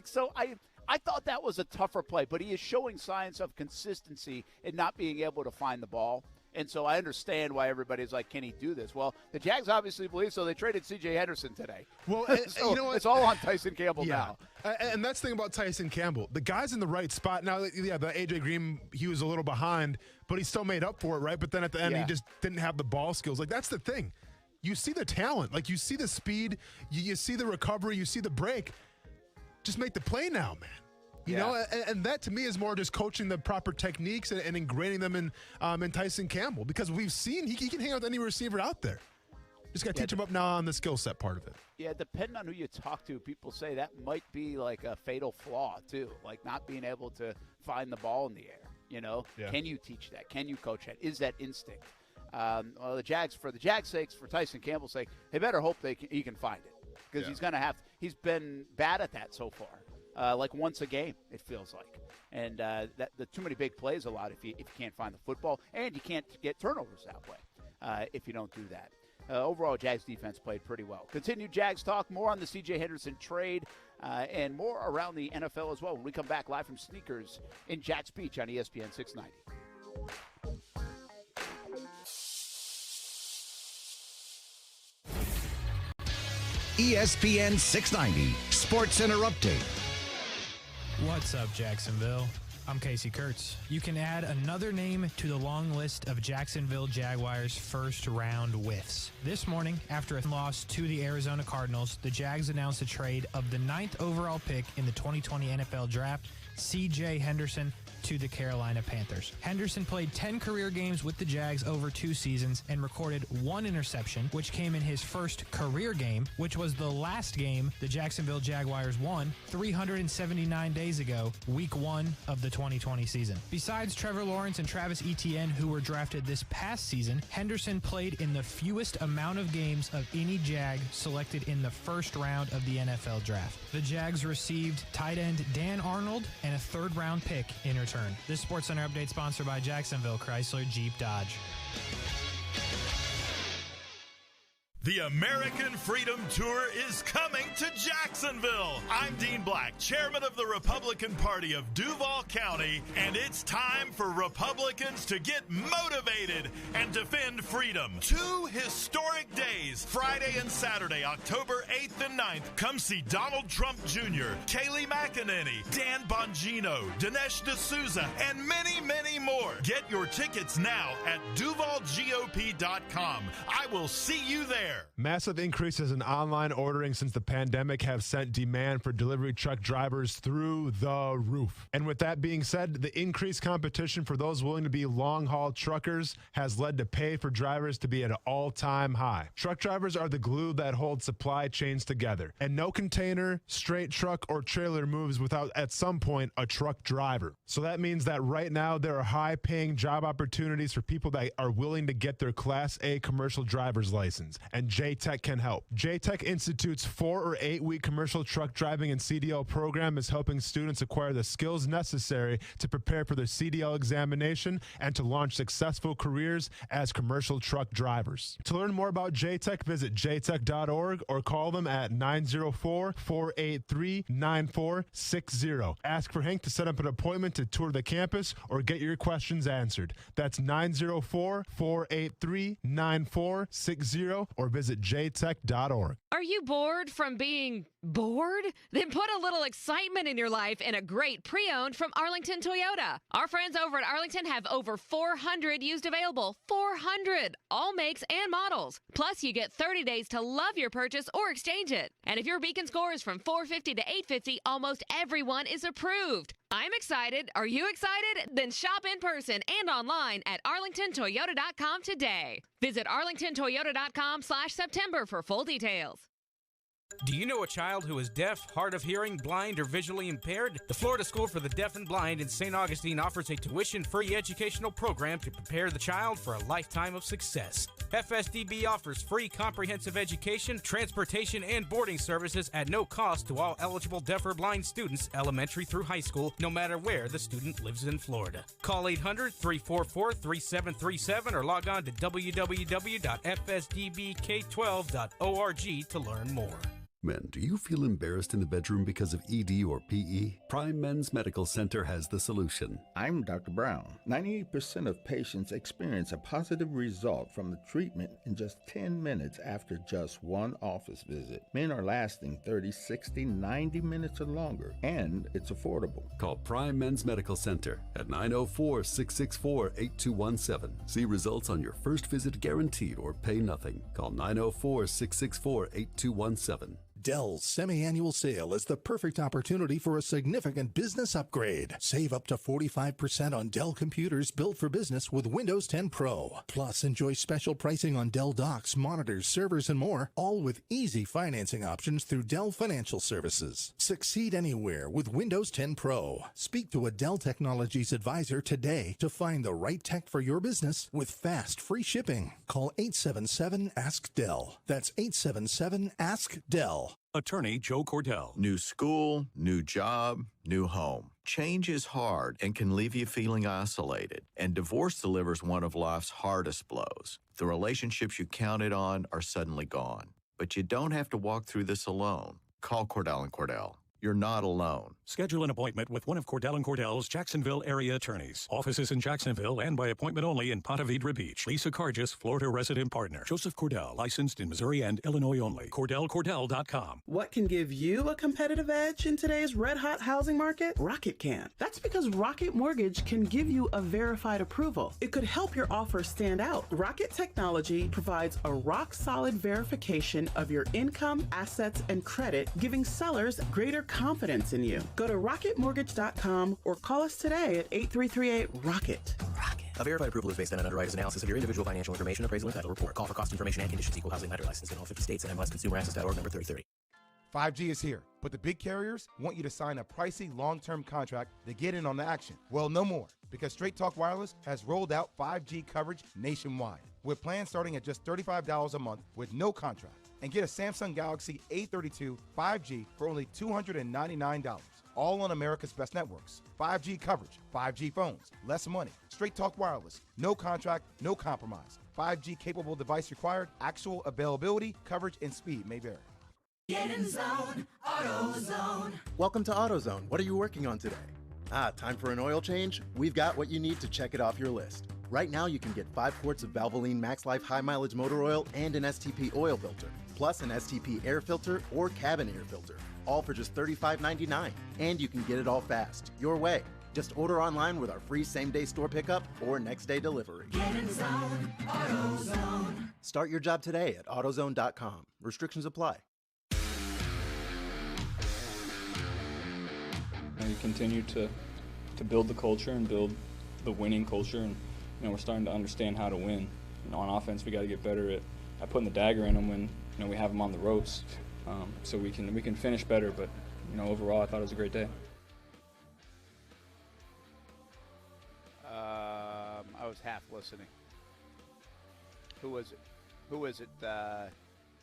So I thought that was a tougher play, but he is showing signs of consistency in not being able to find the ball. And so I understand why everybody's like, can he do this? Well, the Jags obviously believe so. They traded C.J. Henderson today. Well, so you know what? It's all on Tyson Campbell now. And that's the thing about Tyson Campbell. The guy's in the right spot. Now, yeah, the A.J. Green, he was a little behind, but he still made up for it, right? But then at the end, he just didn't have the ball skills. That's the thing. You see the talent. You see the speed. You see the recovery. You see the break. Just make the play now, man. You know, and that to me is more just coaching the proper techniques and ingraining them in Tyson Campbell, because we've seen he can hang out with any receiver out there. Just got to teach him up now on the skill set part of it. Yeah, depending on who you talk to, people say that might be a fatal flaw too, not being able to find the ball in the air. Can you teach that? Can you coach that? Is that instinct? Well, the Jags, for the Jags' sakes, for Tyson Campbell's sake, they better hope he can find it, because he's going to have. He's been bad at that so far. Once a game, it feels like. And the too many big plays allowed if you can't find the football, and you can't get turnovers that way if you don't do that. Overall, Jags defense played pretty well. Continued Jags talk, more on the C.J. Henderson trade, and more around the NFL as well when we come back live from Sneakers in Jack's Beach on ESPN 690. ESPN 690 SportsCenter update. What's up, Jacksonville? I'm Casey Kurtz. You can add another name to the long list of Jacksonville Jaguars' first-round whiffs. This morning, after a loss to the Arizona Cardinals, the Jags announced a trade of the 9th overall pick in the 2020 NFL Draft, C.J. Henderson, to the Carolina Panthers. Henderson played 10 career games with the Jags over 2 seasons and recorded 1 interception, which came in his first career game, which was the last game the Jacksonville Jaguars won 379 days ago, week 1 of the 2020 season. Besides Trevor Lawrence and Travis Etienne, who were drafted this past season, Henderson played in the fewest amount of games of any Jag selected in the first round of the NFL Draft. The Jags received tight end Dan Arnold and a 3rd-round pick in return. This SportsCenter update sponsored by Jacksonville Chrysler Jeep Dodge. The American Freedom Tour is coming to Jacksonville. I'm Dean Black, chairman of the Republican Party of Duval County, and it's time for Republicans to get motivated and defend freedom. 2 historic days, Friday and Saturday, October 8th and 9th. Come see Donald Trump Jr., Kayleigh McEnany, Dan Bongino, Dinesh D'Souza, and many, many more. Get your tickets now at DuvalGOP.com. I will see you there. Massive increases in online ordering since the pandemic have sent demand for delivery truck drivers through the roof. And with that being said, the increased competition for those willing to be long-haul truckers has led to pay for drivers to be at an all-time high. Truck drivers are the glue that holds supply chains together, and no container, straight truck, or trailer moves without, at some point, a truck driver. So that means that right now there are high-paying job opportunities for people that are willing to get their Class A commercial driver's license. And J-Tech can help. J-Tech Institute's 4 or 8 week commercial truck driving and CDL program is helping students acquire the skills necessary to prepare for their CDL examination and to launch successful careers as commercial truck drivers. To learn more about J-Tech, visit jtech.org or call them at 904-483-9460. Ask for Hank to set up an appointment to tour the campus or get your questions answered. That's 904-483-9460 or visit jtech.org. Are you bored from being bored? Then put a little excitement in your life in a great pre-owned from Arlington Toyota. Our friends over at Arlington have over 400 used available. 400! All makes and models. Plus, you get 30 days to love your purchase or exchange it. And if your Beacon score is from 450 to 850, almost everyone is approved. I'm excited. Are you excited? Then shop in person and online at arlingtontoyota.com today. Visit arlingtontoyota.com/September for full details. Do you know a child who is deaf, hard of hearing, blind, or visually impaired? The Florida School for the Deaf and Blind in St. Augustine offers a tuition-free educational program to prepare the child for a lifetime of success. FSDB offers free comprehensive education, transportation, and boarding services at no cost to all eligible deaf or blind students, elementary through high school, no matter where the student lives in Florida. Call 800-344-3737 or log on to www.fsdbk12.org to learn more. Men, do you feel embarrassed in the bedroom because of ED or PE? Prime Men's Medical Center has the solution. I'm Dr. Brown. 98% of patients experience a positive result from the treatment in just 10 minutes after just one office visit. Men are lasting 30, 60, 90 minutes or longer, and it's affordable. Call Prime Men's Medical Center at 904-664-8217. See results on your first visit guaranteed or pay nothing. Call 904-664-8217. Dell's semi-annual sale is the perfect opportunity for a significant business upgrade. Save up to 45% on Dell computers built for business with Windows 10 Pro. Plus, enjoy special pricing on Dell docks, monitors, servers, and more, all with easy financing options through Dell Financial Services. Succeed anywhere with Windows 10 Pro. Speak to a Dell Technologies advisor today to find the right tech for your business with fast, free shipping. Call 877-ASK-DELL. That's 877-ASK-DELL. Attorney Joe Cordell. New school, new job, new home. Change is hard and can leave you feeling isolated. And divorce delivers one of life's hardest blows. The relationships you counted on are suddenly gone. But you don't have to walk through this alone. Call Cordell & Cordell. You're not alone. Schedule an appointment with one of Cordell & Cordell's Jacksonville area attorneys. Offices in Jacksonville and by appointment only in Ponte Vedra Beach. Lisa Cargis, Florida resident partner. Joseph Cordell, licensed in Missouri and Illinois only. CordellCordell.com. What can give you a competitive edge in today's red-hot housing market? Rocket can. That's because Rocket Mortgage can give you a verified approval. It could help your offer stand out. Rocket Technology provides a rock-solid verification of your income, assets, and credit, giving sellers greater confidence in you. Go to rocketmortgage.com or call us today at 8338-ROCKET. A verified approval is based on an underwriter's analysis of your individual financial information, appraisal, and title report. Call for cost information and conditions. Equal housing lender license in all 50 states and MLSConsumerAccess.org number 3030. 5G is here, but the big carriers want you to sign a pricey long-term contract to get in on the action. Well, no more, because Straight Talk Wireless has rolled out 5G coverage nationwide, with plans starting at just $35 a month with no contract. And get a Samsung Galaxy A32 5G for only $299, all on America's best networks. 5G coverage, 5G phones, less money. Straight Talk Wireless, no contract, no compromise. 5G capable device required, actual availability, coverage, and speed may vary. Get in zone, AutoZone. Welcome to AutoZone. What are you working on today? Time for an oil change? We've got what you need to check it off your list. Right now, you can get 5 quarts of Valvoline Max Life High Mileage Motor Oil and an STP oil filter, plus an STP air filter or cabin air filter, all for just $35.99. And you can get it all fast, your way. Just order online with our free same-day store pickup or next-day delivery. Get in zone, AutoZone. Start your job today at AutoZone.com. Restrictions apply. You continue to build the culture and build the winning culture, and we're starting to understand how to win. On offense, we got to get better at putting the dagger in them when we have them on the ropes, so we can finish better. But overall, I thought it was a great day. I was half listening. Who was it?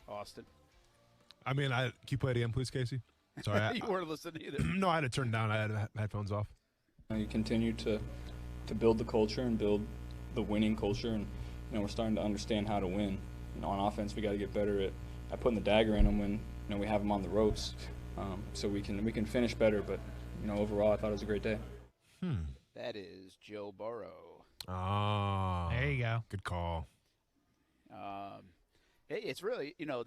Austin. I mean, can you play it again, please, Casey? Sorry, you weren't listening either. No, I had to turn down. I had headphones off. You continue to build the culture and build the winning culture, and we're starting to understand how to win. On offense, we got to get better at putting the dagger in them when we have them on the ropes, so we can finish better. But overall, I thought it was a great day. That is Joe Burrow. Oh, there you go. Good call. It's really it'll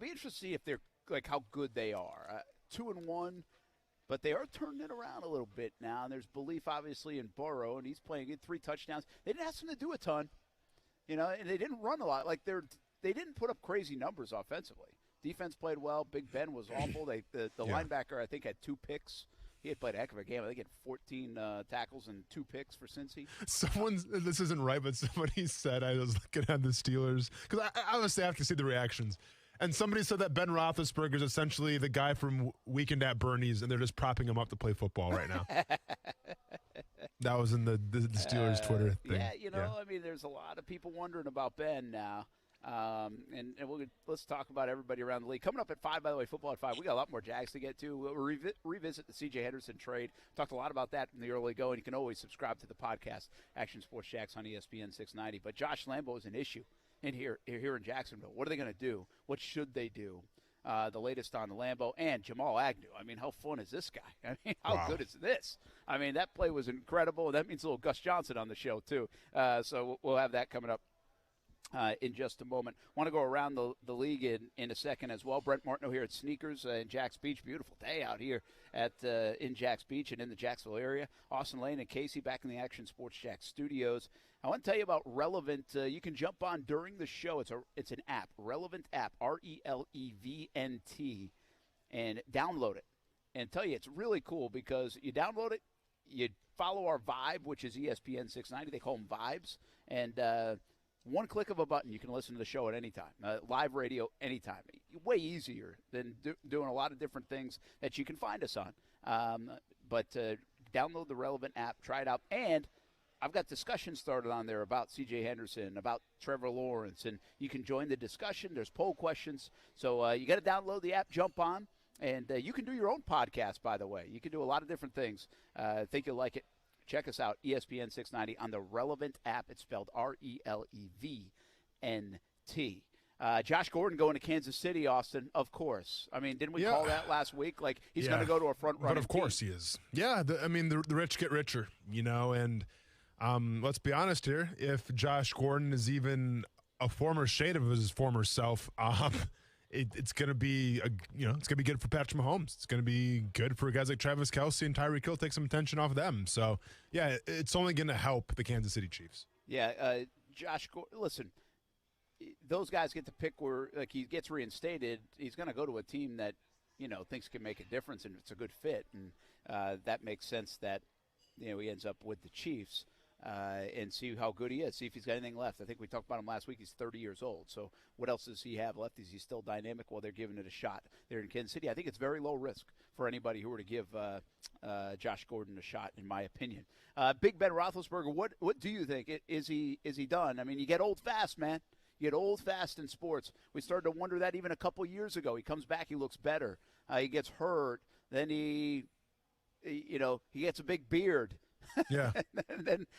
be interesting to see if they're like how good they are. 2-1, but they are turning it around a little bit now. And there's belief, obviously, in Burrow, and he's playing in 3 touchdowns. They didn't ask him to do a ton, and they didn't run a lot. Like they didn't put up crazy numbers offensively. Defense played well. Big Ben was awful. The linebacker, I think, had 2 picks. He had played a heck of a game. I think he had 14 tackles and 2 picks for Cincy. This isn't right, but somebody said, I was looking at the Steelers, because I obviously have to see the reactions. And somebody said that Ben Roethlisberger is essentially the guy from Weekend at Bernie's, and they're just propping him up to play football right now. That was in the Steelers Twitter thing. Yeah, I mean, there's a lot of people wondering about Ben now. And let's talk about everybody around the league. Coming up at 5, by the way, football at 5. We got a lot more Jags to get to. We'll revisit the C.J. Henderson trade. Talked a lot about that in the early go, and you can always subscribe to the podcast, Action Sports Jax on ESPN 690. But Josh Lambeau is an issue here in Jacksonville. What are they going to do? What should they do? The latest on the Lambeau and Jamal Agnew. I mean, how fun is this guy? I mean, how good is this? I mean, that play was incredible. That means a little Gus Johnson on the show, too. So we'll have that coming up in just a moment. Want to go around the league in a second as well. Brent Martineau here at Sneakers in Jax Beach. Beautiful day out here in Jax Beach and in the Jacksonville area. Austin Lane and Casey back in the Action Sports Jax studios. I want to tell you about Relevant. You can jump on during the show. It's an app, Relevant app, RELEVNT, and download it. And tell you, it's really cool because you download it, you follow our Vibe, which is ESPN 690. They call them Vibes. And one click of a button, you can listen to the show at any time. Live radio anytime. Way easier than doing a lot of different things that you can find us on. But download the Relevant app, try it out. And I've got discussions started on there about C.J. Henderson, about Trevor Lawrence, and you can join the discussion. There's poll questions. So you got to download the app, jump on, and you can do your own podcast, by the way. You can do a lot of different things. I think you'll like it. Check us out, ESPN 690 on the Relevant app. It's spelled RELEVNT. Josh Gordon going to Kansas City, Austin, of course. I mean, didn't we call that last week? Like, he's going to go to a front-running But of course he is. Yeah, the rich get richer, and let's be honest here. If Josh Gordon is even a former shade of his former self, it's going to be it's going to be good for Patrick Mahomes. It's going to be good for guys like Travis Kelce and Tyreek Hill. Take some attention off of them. So, yeah, it's only going to help the Kansas City Chiefs. Yeah, Josh Gordon, listen, those guys get to pick where, like, he gets reinstated. He's going to go to a team that, thinks can make a difference and it's a good fit. And that makes sense that, he ends up with the Chiefs and see how good he is, see if he's got anything left. I think we talked about him last week. He's 30 years old. So what else does he have left? Is he still dynamic while they're giving it a shot there in Kansas City? I think it's very low risk for anybody who were to give Josh Gordon a shot, in my opinion. Big Ben Roethlisberger, what do you think? Is he done? I mean, you get old fast, man. You get old fast in sports. We started to wonder that even a couple years ago. He comes back, he looks better. He gets hurt, then he gets a big beard. Yeah.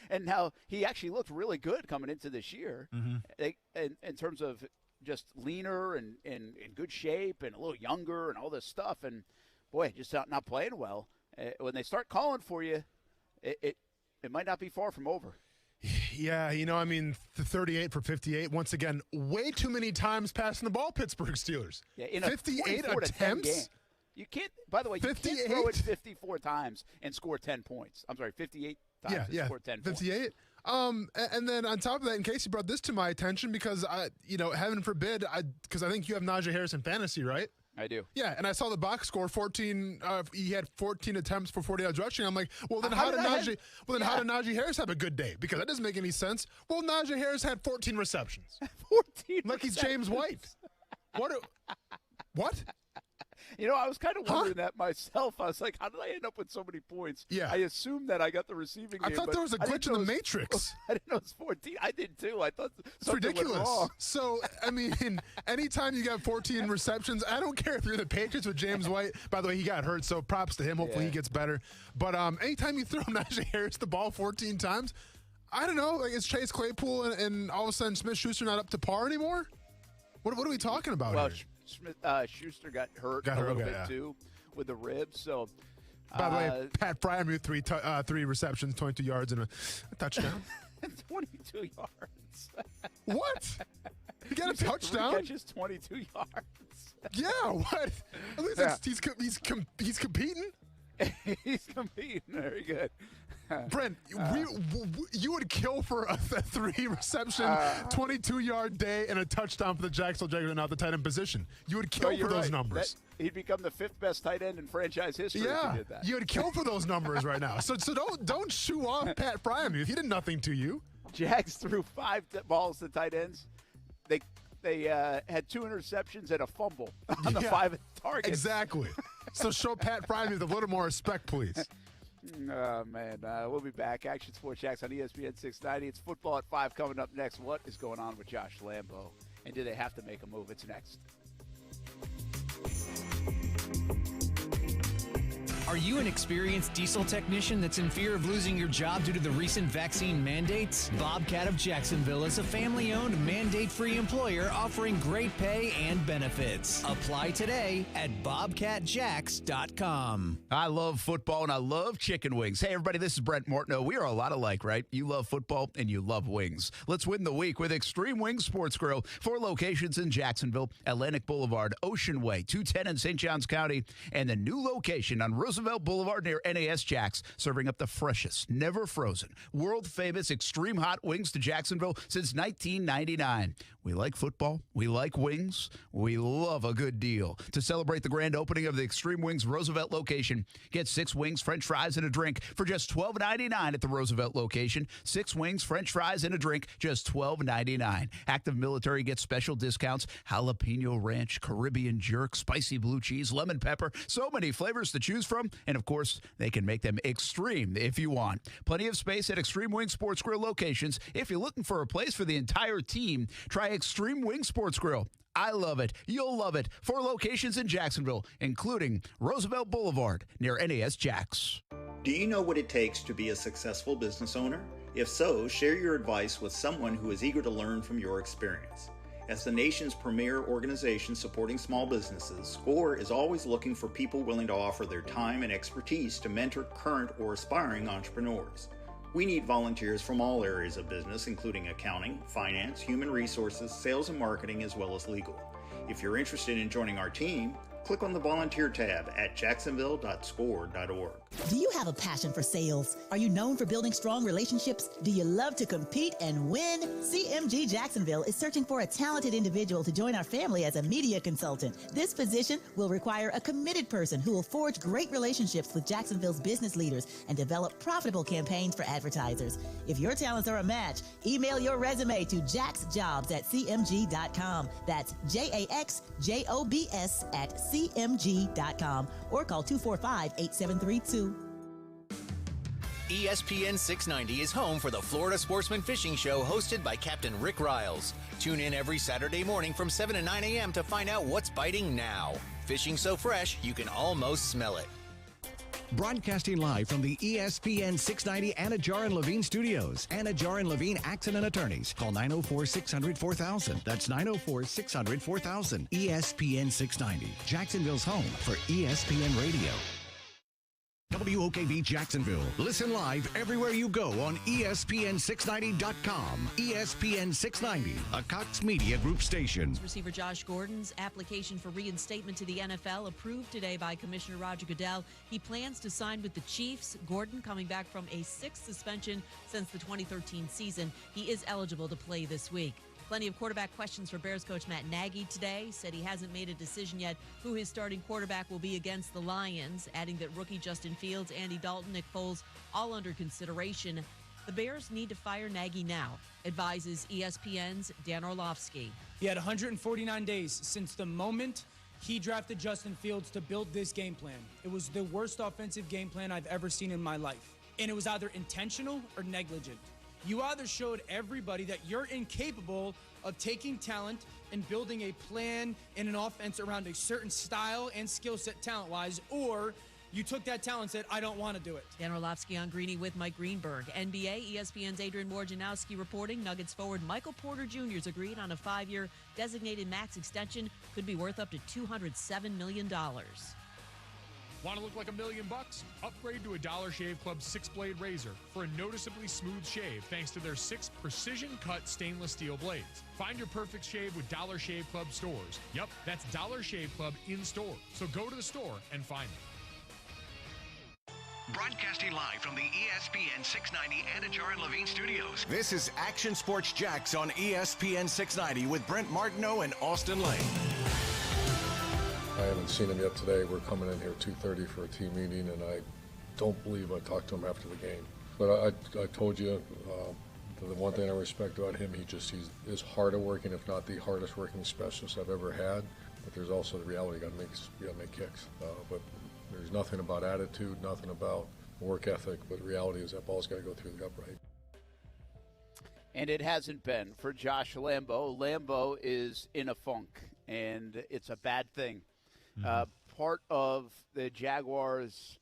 and now he actually looked really good coming into this year. In terms of just leaner and in good shape and a little younger and all this stuff. And boy, just not playing well. When they start calling for you, it might not be far from over. Yeah, the 38 for 58. Once again, way too many times passing the ball, Pittsburgh Steelers. Yeah, in 58 attempts. You can't. By the way, you can't throw it 54 times and score 10 points. I'm sorry, 58 times and score 10 points. 58. And then on top of that, in case you brought this to my attention, because heaven forbid, because I think you have Najee Harris in fantasy, right? I do. Yeah, and I saw the box score 14. He had 14 attempts for 40 yards rushing. I'm like, well, then how did Najee Harris have a good day? Because that doesn't make any sense. Well, Najee Harris had 14 receptions. 14. Like he's James White. What? I was kind of wondering that myself. I was like, how did I end up with so many points? Yeah. I assumed that I got the receiving game. I thought there was a glitch in the Matrix. I didn't know it was 14. I did too. I thought it's ridiculous. Went wrong. So, anytime you got 14 receptions, I don't care if you're the Patriots with James White. By the way, he got hurt, so props to him. Hopefully he gets better. But anytime you throw Najee Harris the ball 14 times, I don't know. Like, is Chase Claypool and all of a sudden Smith-Schuster not up to par anymore? What are we talking about here? Schuster got hurt a little bit too with the ribs. So, by the way, Pat Freiermuth, 3 receptions, 22 yards, and a touchdown. 22 yards. What? He got a touchdown? 3 catches, 22 yards. Yeah, what? At least he's competing. He's competing. Very good. Brent, you would kill for a 3-reception, 22-yard day and a touchdown for the Jacksonville Jaguars, not the tight end position. You would kill for those numbers. He'd become the 5th best tight end in franchise history if he did that. You would kill for those numbers right now. So don't shoo off Pat Freiermuth. He did nothing to you. Jags threw 5 balls to tight ends. They had 2 interceptions and a fumble on the 5 targets. Exactly. So show Pat Freiermuth a little more respect, please. Oh, man. We'll be back. Action Sports Jacks on ESPN 690. It's football at 5 coming up next. What is going on with Josh Lambeau? And do they have to make a move? It's next. Are you an experienced diesel technician that's in fear of losing your job due to the recent vaccine mandates? Bobcat of Jacksonville is a family-owned, mandate-free employer offering great pay and benefits. Apply today at bobcatjacks.com. I love football and I love chicken wings. Hey, everybody, this is Brent Mortno. We are a lot alike, right? You love football and you love wings. Let's win the week with Extreme Wings Sports Grill. 4 locations in Jacksonville, Atlantic Boulevard, Ocean Way, 210 in St. Johns County, and the new location on Roosevelt Boulevard near NAS Jacks, serving up the freshest, never frozen, world-famous extreme hot wings to Jacksonville since 1999. We like football. We like wings. We love a good deal. To celebrate the grand opening of the Extreme Wings Roosevelt location, get 6 wings, french fries, and a drink for just $12.99 at the Roosevelt location. 6 wings, french fries, and a drink, just $12.99. Active military gets special discounts, jalapeno ranch, Caribbean jerk, spicy blue cheese, lemon pepper, so many flavors to choose from. And, of course, they can make them extreme if you want. Plenty of space at Extreme Wing Sports Grill locations. If you're looking for a place for the entire team, try Extreme Wing Sports Grill. I love it. You'll love it. 4 locations in Jacksonville, including Roosevelt Boulevard near NAS Jacks. Do you know what it takes to be a successful business owner? If so, share your advice with someone who is eager to learn from your experience. As the nation's premier organization supporting small businesses, SCORE is always looking for people willing to offer their time and expertise to mentor current or aspiring entrepreneurs. We need volunteers from all areas of business, including accounting, finance, human resources, sales and marketing, as well as legal. If you're interested in joining our team, click on the volunteer tab at jacksonville.score.org. Do you have a passion for sales? Are you known for building strong relationships? Do you love to compete and win? CMG Jacksonville is searching for a talented individual to join our family as a media consultant. This position will require a committed person who will forge great relationships with Jacksonville's business leaders and develop profitable campaigns for advertisers. If your talents are a match, email your resume to jaxjobs@cmg.com. That's JAXJOBS@cmg.com or call 245-8732. ESPN 690 is home for the Florida Sportsman Fishing Show hosted by Captain Rick Riles. Tune in every Saturday morning from 7 to 9 a.m. to find out what's biting now. Fishing so fresh, you can almost smell it. Broadcasting live from the ESPN 690 Anajar and Levine studios. Anajar and Levine Accident Attorneys. Call 904-600-4000. That's 904-600-4000. ESPN 690. Jacksonville's home for ESPN Radio. WOKV Jacksonville. Listen live everywhere you go on ESPN690.com. ESPN 690, a Cox Media Group station. Receiver Josh Gordon's application for reinstatement to the NFL approved today by Commissioner Roger Goodell. He plans to sign with the Chiefs. Gordon, coming back from a 6th suspension since the 2013 season, he is eligible to play this week. Plenty of quarterback questions for Bears coach Matt Nagy today. Said he hasn't made a decision yet who his starting quarterback will be against the Lions, adding that rookie Justin Fields, Andy Dalton, Nick Foles, all under consideration. The Bears need to fire Nagy now, advises ESPN's Dan Orlovsky. He had 149 days since the moment he drafted Justin Fields to build this game plan. It was the worst offensive game plan I've ever seen in my life. And it was either intentional or negligent. You either showed everybody that you're incapable of taking talent and building a plan and an offense around a certain style and skill set talent-wise, or you took that talent and said, I don't want to do it. Dan Orlovsky on Greeny with Mike Greenberg. NBA, ESPN's Adrian Wojnarowski reporting Nuggets forward Michael Porter Jr. has agreed on a 5-year designated max extension. Could be worth up to $207 million. Want to look like $1 million? Upgrade to a Dollar Shave Club 6-blade razor for a noticeably smooth shave thanks to their 6 precision-cut stainless steel blades. Find your perfect shave with Dollar Shave Club stores. Yep, that's Dollar Shave Club in store. So go to the store and find them. Broadcasting live from the ESPN 690 Anajar and Levine studios. This is Action Sports Jacks on ESPN 690 with Brent Martineau and Austin Lane. I haven't seen him yet today. We're coming in here at 2:30 for a team meeting, and I don't believe I talked to him after the game. But I told you, the one thing I respect about him, he is harder working, if not the hardest working specialist I've ever had. But there's also the reality, you got to make kicks. But there's nothing about attitude, nothing about work ethic, but the reality is that ball's got to go through the upright. And it hasn't been for Josh Lambeau. Lambeau is in a funk, and it's a bad thing. Part of the Jaguars'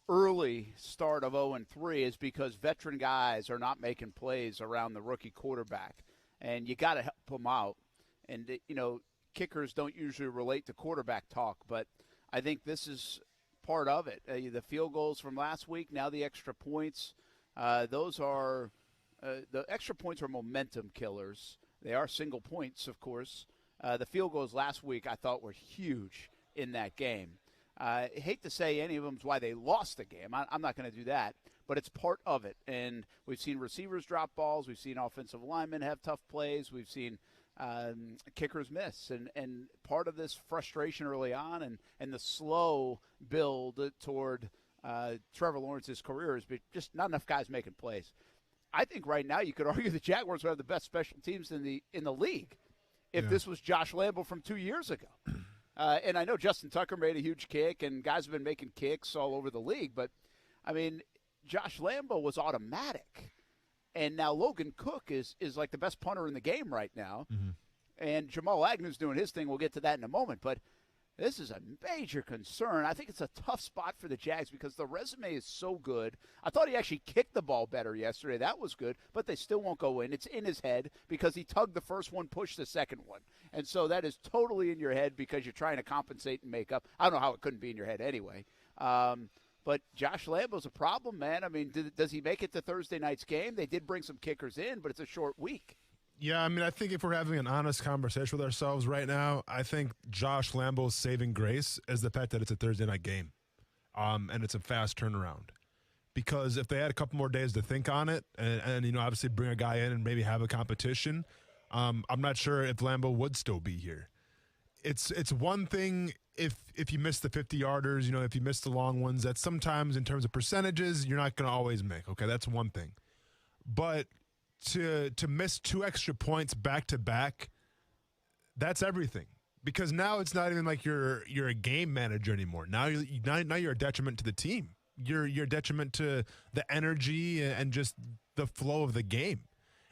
early start of 0-3 is because veteran guys are not making plays around the rookie quarterback, and you got to help them out. And, kickers don't usually relate to quarterback talk, but I think this is part of it. The field goals from last week, now the extra points, those are the extra points are momentum killers. They are single points, of course. The field goals last week I thought were huge in that game. I hate to say any of them is why they lost the game. I'm not going to do that, but it's part of it. And we've seen receivers drop balls. We've seen offensive linemen have tough plays. We've seen kickers miss. And part of this frustration early on and the slow build toward Trevor Lawrence's career is just not enough guys making plays. I think right now you could argue the Jaguars would have the best special teams in the league if this was Josh Lambeau from 2 years ago. And I know Justin Tucker made a huge kick, and guys have been making kicks all over the league. But, I mean, Josh Lambeau was automatic. And now Logan Cook is like the best punter in the game right now. Mm-hmm. And Jamal Agnew's doing his thing. We'll get to that in a moment. But This is a major concern. I think it's a tough spot for the Jags because the resume is so good. I thought he actually kicked the ball better yesterday. That was good, but they still won't go in. It's in his head because he tugged the first one, pushed the second one. And so that is totally in your head because you're trying to compensate and make up. I don't know how it couldn't be in your head anyway. But Josh Lambeau's a problem, man. I mean, does he make it to Thursday night's game? They did bring some kickers in, but it's a short week. Yeah, I mean, I think if we're having an honest conversation with ourselves right now, I think Josh Lambeau's saving grace is the fact that it's a Thursday night game, and it's a fast turnaround. Because if they had a couple more days to think on it and obviously bring a guy in and maybe have a competition, I'm not sure if Lambeau would still be here. It's one thing if you miss the 50-yarders, if you miss the long ones, that sometimes in terms of percentages, you're not going to always make. Okay, that's one thing. But to miss 2 extra points back-to-back, that's everything. Because now it's not even like you're a game manager anymore. Now you're a detriment to the team. You're a detriment to the energy and just the flow of the game.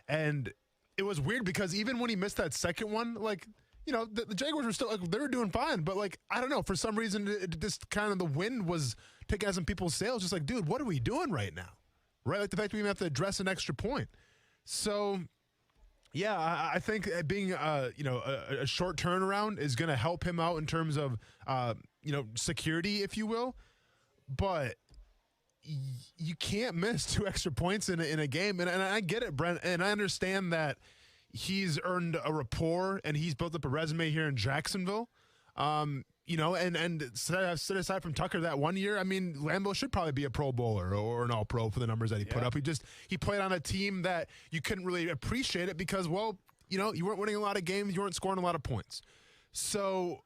And it was weird because even when he missed that second one, the Jaguars were still they were doing fine, but I don't know, for some reason just kind of the wind was taking out some people's sails. Just dude, what are we doing right now? Right, the fact that we even have to address an extra point. So, yeah, I think being a short turnaround is going to help him out in terms of security, if you will. But you can't miss 2 extra points in a game, and I get it, Brent, and I understand that he's earned a rapport and he's built up a resume here in Jacksonville. And set aside from Tucker that 1 year, I mean, Lambeau should probably be a Pro Bowler or an All-Pro for the numbers that he put up. He played on a team that you couldn't really appreciate it because, you weren't winning a lot of games, you weren't scoring a lot of points. So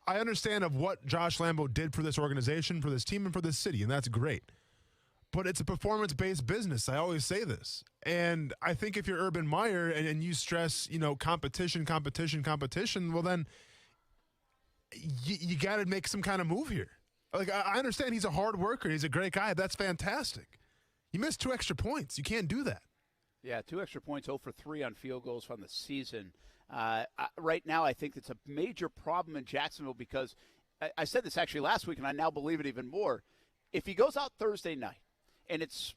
I understand of what Josh Lambeau did for this organization, for this team, and for this city, and that's great. But it's a performance-based business. I always say this. And I think if you're Urban Meyer and you stress, competition, well then you got to make some kind of move here. I understand he's a hard worker. He's a great guy. That's fantastic. You missed 2 extra points. You can't do that. Yeah, 2 extra points, 0 for 3 on field goals from the season. Right now, I think it's a major problem in Jacksonville because I said this actually last week, and I now believe it even more. If he goes out Thursday night and it's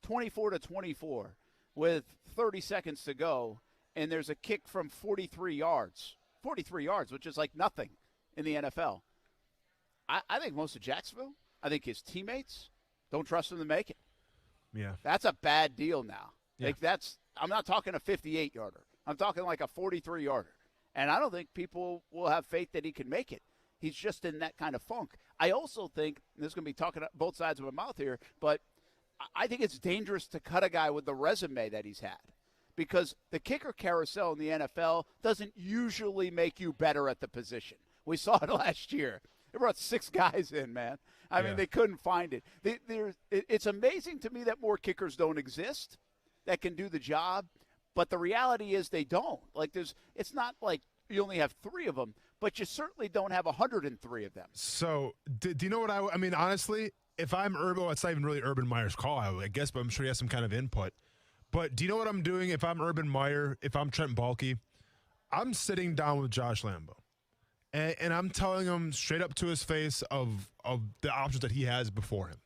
24-24 with 30 seconds to go, and there's a kick from 43 yards, which is like nothing in the NFL. I think most of Jacksonville, I think his teammates don't trust him to make it. Yeah. That's a bad deal now. Yeah. I'm not talking a 58-yarder. I'm talking like a 43-yarder. And I don't think people will have faith that he can make it. He's just in that kind of funk. I also think, and this is going to be talking both sides of my mouth here, but I think it's dangerous to cut a guy with the resume that he's had. Because the kicker carousel in the NFL doesn't usually make you better at the position. We saw it last year. They brought 6 guys in, man. I mean, they couldn't find it. It's amazing to me that more kickers don't exist that can do the job, but the reality is they don't. It's not like you only have 3 of them, but you certainly don't have 103 of them. So, do you know what I mean, honestly, if I'm Urban, it's not even really Urban Meyer's call, I guess, but I'm sure he has some kind of input. But do you know what I'm doing if I'm Urban Meyer, if I'm Trent Baalke? I'm sitting down with Josh Lambeau. And I'm telling him straight up to his face of the options that he has before him.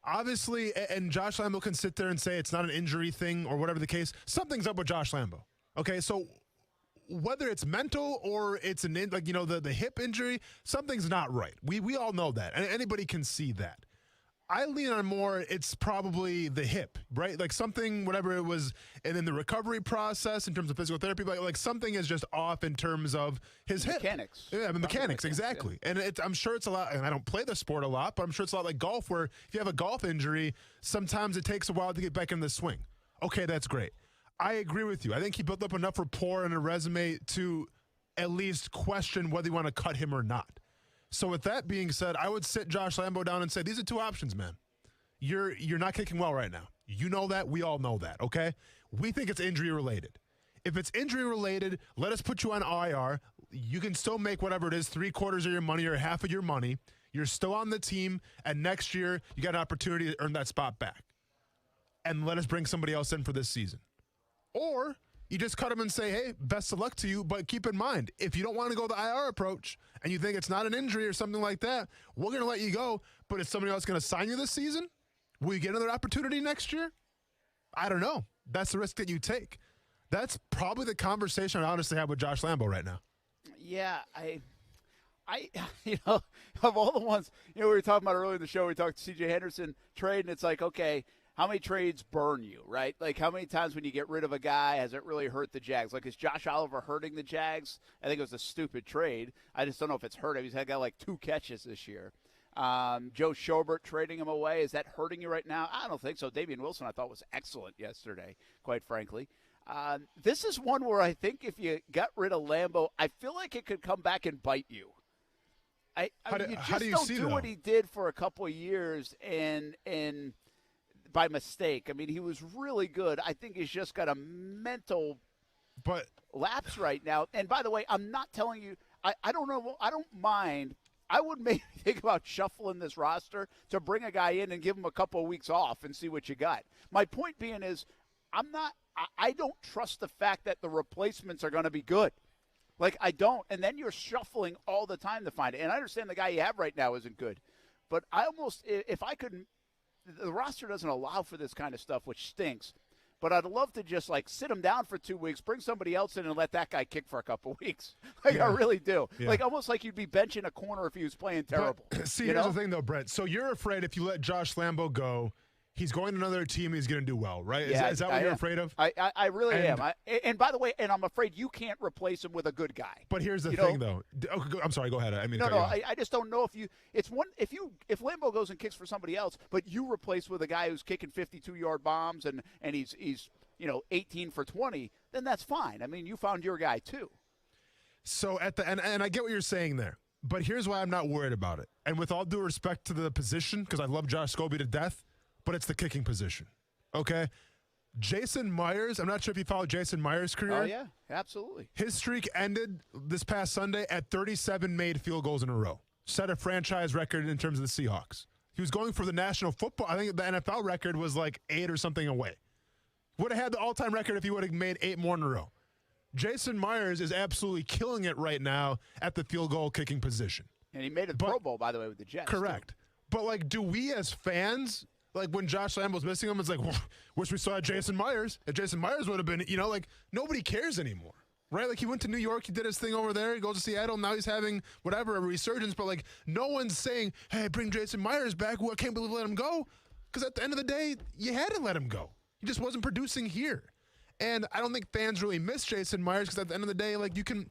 Obviously, and Josh Lambeau can sit there and say it's not an injury thing or whatever the case. Something's up with Josh Lambeau. Okay, so whether it's mental or it's the hip injury, something's not right. We all know that, and anybody can see that. I lean on more, it's probably the hip, right? Something, whatever it was, and in the recovery process, in terms of physical therapy, like something is just off in terms of his hip. Mechanics. Yeah, mechanics, exactly. Yeah. And I'm sure it's a lot, and I don't play the sport a lot, but I'm sure it's a lot like golf, where if you have a golf injury, sometimes it takes a while to get back in the swing. Okay, that's great. I agree with you. I think he built up enough rapport and a resume to at least question whether you want to cut him or not. So with that being said, I would sit Josh Lambeau down and say, these are 2 options, man. You're not kicking well right now. You know that. We all know that, okay? We think it's injury related. If it's injury related, let us put you on IR. You can still make whatever it is, 3/4 of your money or half of your money. You're still on the team, and next year you got an opportunity to earn that spot back. And let us bring somebody else in for this season. Or You just cut him and say, hey, best of luck to you, but keep in mind, if you don't want to go the IR approach and you think it's not an injury or something like that, we're going to let you go, but is somebody else going to sign you this season? Will you get another opportunity next year? I don't know. That's the risk that you take. That's probably the conversation I honestly have with Josh Lambeau right now. Yeah, I of all the ones, we were talking about earlier in the show, we talked to C.J. Henderson trade, and it's like, okay, how many trades burn you, right? Like, how many times when you get rid of a guy has it really hurt the Jags? Like, is Josh Oliver hurting the Jags? I think it was a stupid trade. I just don't know if it's hurt him. He's got like 2 catches this year. Joe Schobert trading him away, is that hurting you right now? I don't think so. Damian Wilson, I thought, was excellent yesterday, quite frankly. This is one where I think if you got rid of Lambeau, I feel like it could come back and bite you. You don't do what he did for a couple of years and by mistake. I mean, he was really good. I think he's just got a mental lapse right now. And by the way, I'm not telling you, I don't know, I don't mind. I would maybe think about shuffling this roster to bring a guy in and give him a couple of weeks off and see what you got. My point being is I don't trust the fact that the replacements are going to be good. Like, I don't. And then you're shuffling all the time to find it. And I understand the guy you have right now isn't good. But I almost, if I could, the roster doesn't allow for this kind of stuff, which stinks. But I'd love to just, like, sit him down for 2 weeks, bring somebody else in, and let that guy kick for a couple weeks. Like, I really do. Yeah. Like, almost like you'd be benching a corner if he was playing terrible. But, see, here's the thing, though, Brent. So you're afraid if you let Josh Lambeau go, he's going to another team, he's going to do well, right? Yeah, is that what you're afraid of? I really am. And by the way, I'm afraid you can't replace him with a good guy. But here's the thing, though. I'm sorry, go ahead. I just don't know if Lambeau goes and kicks for somebody else, but you replace with a guy who's kicking 52-yard bombs and he's 18 for 20, then that's fine. I mean, you found your guy too. So and I get what you're saying there, but here's why I'm not worried about it. And with all due respect to the position, because I love Josh Scobie to death, but it's the kicking position. Okay? Jason Myers, I'm not sure if you followed Jason Myers' career. Oh, yeah, absolutely. His streak ended this past Sunday at 37 made field goals in a row. Set a franchise record in terms of the Seahawks. He was going for the national football. I think the NFL record was like 8 or something away. Would have had the all-time record if he would have made 8 more in a row. Jason Myers is absolutely killing it right now at the field goal kicking position. And he made a Pro Bowl, by the way, with the Jets. Correct. Too. But, like, do we as fans, like when Josh Lambeau's missing him, it's like, wish we saw Jason Myers. If Jason Myers would have been, like, nobody cares anymore. Right? Like, he went to New York, he did his thing over there, he goes to Seattle, now he's having whatever, a resurgence. But, like, no one's saying, hey, bring Jason Myers back. Well, I can't believe we let him go. Because at the end of the day, you had to let him go. He just wasn't producing here. And I don't think fans really miss Jason Myers because at the end of the day, like, you can,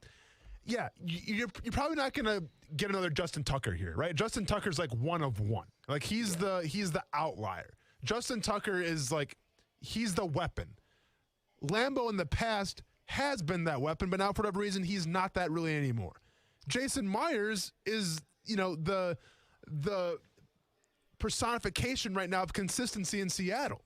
you're probably not going to get another Justin Tucker here, right? Justin Tucker's like one of one. Like, he's the outlier. Justin Tucker is like, he's the weapon. Lambeau in the past has been that weapon, but now for whatever reason, he's not that really anymore. Jason Myers is, the personification right now of consistency in Seattle.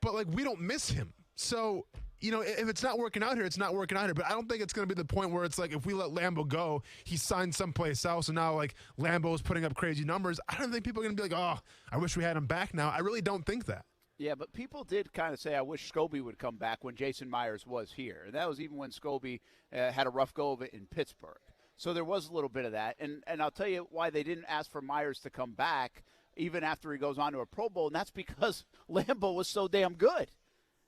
But, like, we don't miss him. So, if it's not working out here, it's not working out here. But I don't think it's going to be the point where it's like if we let Lambeau go, he signed someplace else, and now, like, Lambeau's putting up crazy numbers. I don't think people are going to be like, oh, I wish we had him back now. I really don't think that. Yeah, but people did kind of say, I wish Scobie would come back when Jason Myers was here. And that was even when Scobie had a rough go of it in Pittsburgh. So there was a little bit of that. And I'll tell you why they didn't ask for Myers to come back even after he goes on to a Pro Bowl, and that's because Lambeau was so damn good.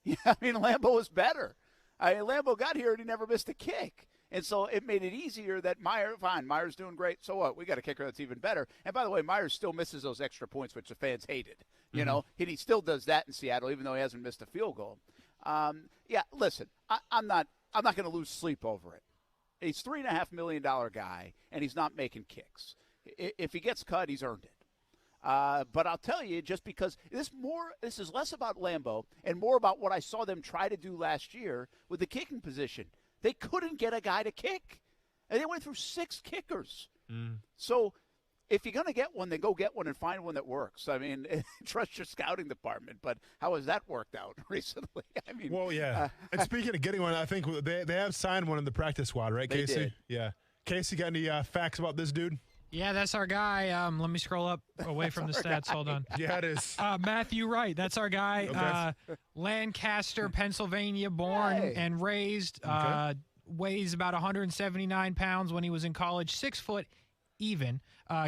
Yeah, I mean, Lambeau was better. Lambeau got here and he never missed a kick. And so it made it easier that Myers doing great. So what? We got a kicker that's even better. And by the way, Myers still misses those extra points, which the fans hated. And he still does that in Seattle, even though he hasn't missed a field goal. Listen, I'm not going to lose sleep over it. He's a $3.5 million guy, and he's not making kicks. If he gets cut, he's earned it. But I'll tell you, just because this is less about Lambeau and more about what I saw them try to do last year with the kicking position. They couldn't get a guy to kick, and they went through 6 kickers. So if you're going to get one, then go get one and find one that works. I mean, trust your scouting department. But how has that worked out recently? I mean, well, yeah. And speaking of getting one, I think they have signed one in the practice squad, right, Casey? They did. Yeah. Casey, got any facts about this dude? Yeah, that's our guy. Let me scroll up away from the stats. Hold on. Yeah, it is. Matthew Wright. That's our guy. Okay. Lancaster, Pennsylvania, born and raised. Weighs about 179 pounds when he was in college. 6 foot even.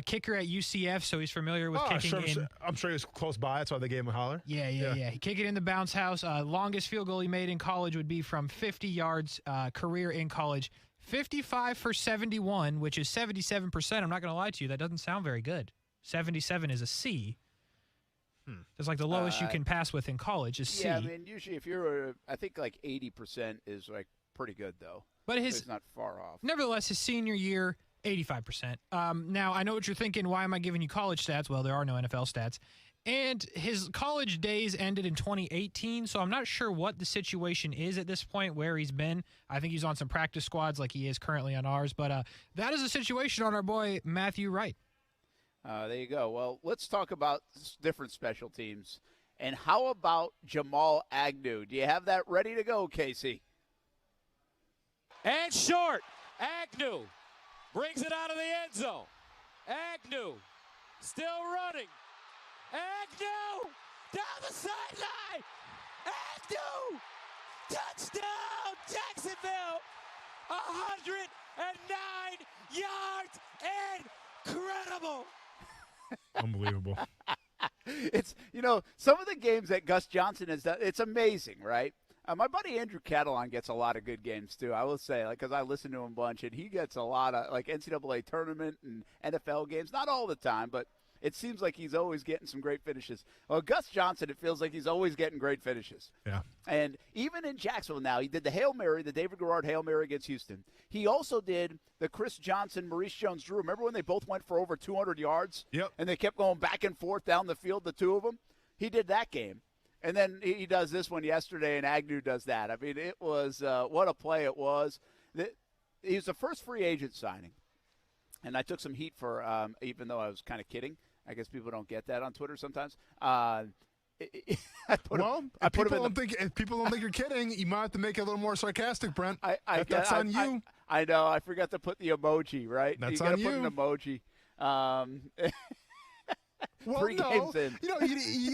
Kicker at UCF, so he's familiar with kicking in. I'm sure he was close by. That's why they gave him a holler. Yeah. He kicked it in the bounce house. Longest field goal he made in college would be from 50 yards. Career in college. 55 for 71, which is 77%. I'm not going to lie to you. That doesn't sound very good. 77 is a C. That's like the lowest you can pass with in college is C. Yeah, I mean, usually if you're, I think like 80% is like pretty good, though. But it's not far off. Nevertheless, his senior year, 85%. Now, I know what you're thinking. Why am I giving you college stats? Well, there are no NFL stats. And his college days ended in 2018, so I'm not sure what the situation is at this point, where he's been. I think he's on some practice squads like he is currently on ours. But that is the situation on our boy Matthew Wright. There you go. Well, let's talk about different special teams. And how about Jamal Agnew? Do you have that ready to go, Casey? And short. Agnew brings it out of the end zone. Agnew still running. Agnew down the sideline. Agnew touchdown Jacksonville. 109 yards. Incredible. Unbelievable. It's, some of the games that Gus Johnson has done, it's amazing, right? My buddy Andrew Catalon gets a lot of good games, too, I will say, because I listen to him a bunch, and he gets a lot of, NCAA tournament and NFL games. Not all the time, but it seems like he's always getting some great finishes. Well, Gus Johnson, it feels like he's always getting great finishes. Yeah. And even in Jacksonville now, he did the Hail Mary, the David Garrard Hail Mary against Houston. He also did the Chris Johnson, Maurice Jones-Drew. Remember when they both went for over 200 yards? Yep. And they kept going back and forth down the field, the two of them? He did that game. And then he does this one yesterday, and Agnew does that. I mean, it was what a play it was. He was the first free agent signing. And I took some heat for, even though I was kind of kidding. I guess people don't get that on Twitter sometimes. If people don't think you're kidding, you might have to make it a little more sarcastic, Brent. That's on you. I know. I forgot to put the emoji, right? That's you gotta on you. Put an emoji. Well, 3 games in. You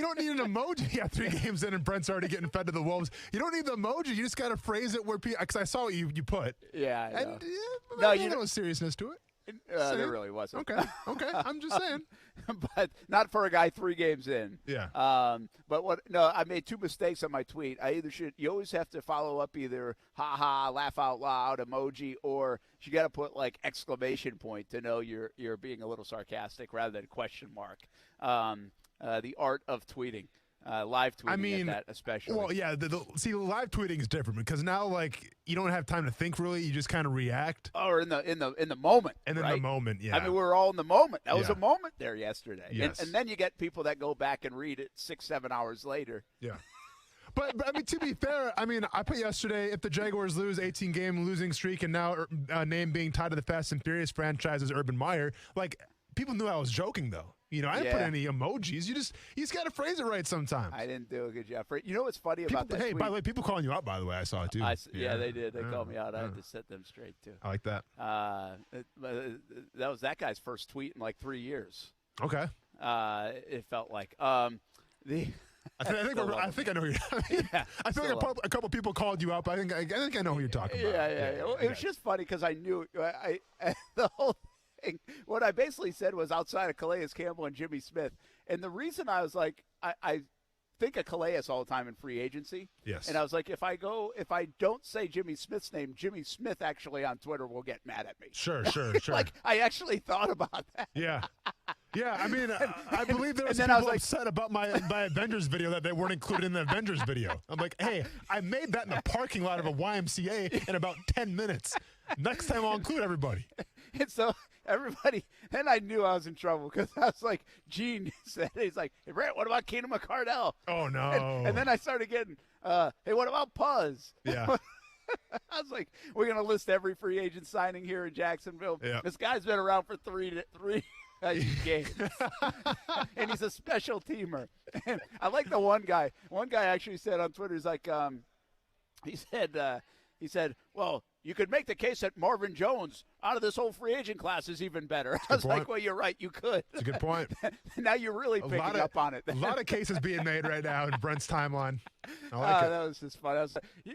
don't need an emoji. Yeah, 3 games in, and Brent's already getting fed to the wolves. You don't need the emoji. You just got to phrase it where people. Because I saw what you put. Yeah, I know. And there's no seriousness to it. There really wasn't. Okay. I'm just saying. But not for a guy 3 games in. Yeah. I made 2 mistakes on my tweet. You always have to follow up either ha-ha, laugh out loud, emoji, or you got to put like exclamation point to know you're being a little sarcastic rather than question mark. The art of tweeting. Live tweeting at that especially. Well, yeah. See, live tweeting is different because now, you don't have time to think really. You just kind of react. Or in the moment. And in right? the moment, yeah. I mean, we were all in the moment. That was a moment there yesterday. Yes. And then you get people that go back and read it 6-7 hours later. Yeah. But I mean, to be fair, I put yesterday, if the Jaguars lose 18-game losing streak and now name being tied to the Fast and Furious franchise as Urban Meyer, people knew I was joking, though. I didn't put any emojis. You just got to phrase it right sometimes. I didn't do a good job. You know what's funny about that tweet? By the way, people calling you out, by the way, I saw it, too. Yeah, they did. They called me out. I had to set them straight, too. I like that. That was that guy's first tweet in 3 years. Okay. It felt like. I think I know who you're I feel like a couple people called you out, but I think I know who you're talking about. Yeah. It was just funny because I knew the whole thing. What I basically said was outside of Calais Campbell and Jimmy Smith. And the reason I was like, I think of Calais all the time in free agency. Yes. And I was like, if I don't say Jimmy Smith's name, Jimmy Smith actually on Twitter will get mad at me. Sure. I actually thought about that. Yeah. Yeah, I mean, I believe there was people upset about my Avengers video that they weren't included in the Avengers video. I'm like, hey, I made that in the parking lot of a YMCA in about 10 minutes. Next time I'll include everybody. And so everybody, then I knew I was in trouble because I was like, Gene said, he's like, hey, Brett, what about Keenan McCardell? Oh, no. And then I started getting, hey, what about Puzz? Yeah. I was like, we're going to list every free agent signing here in Jacksonville. Yeah. This guy's been around for three games. And he's a special teamer. And I like the one guy. One guy actually said on Twitter, he's like, he said, well, You could make the case that Marvin Jones out of this whole free agent class is even better. I was like, well, you're right. You could. That's a good point. Now you're really picking up on it. A lot of cases being made right now in Brent's timeline. I like it. That was just fun.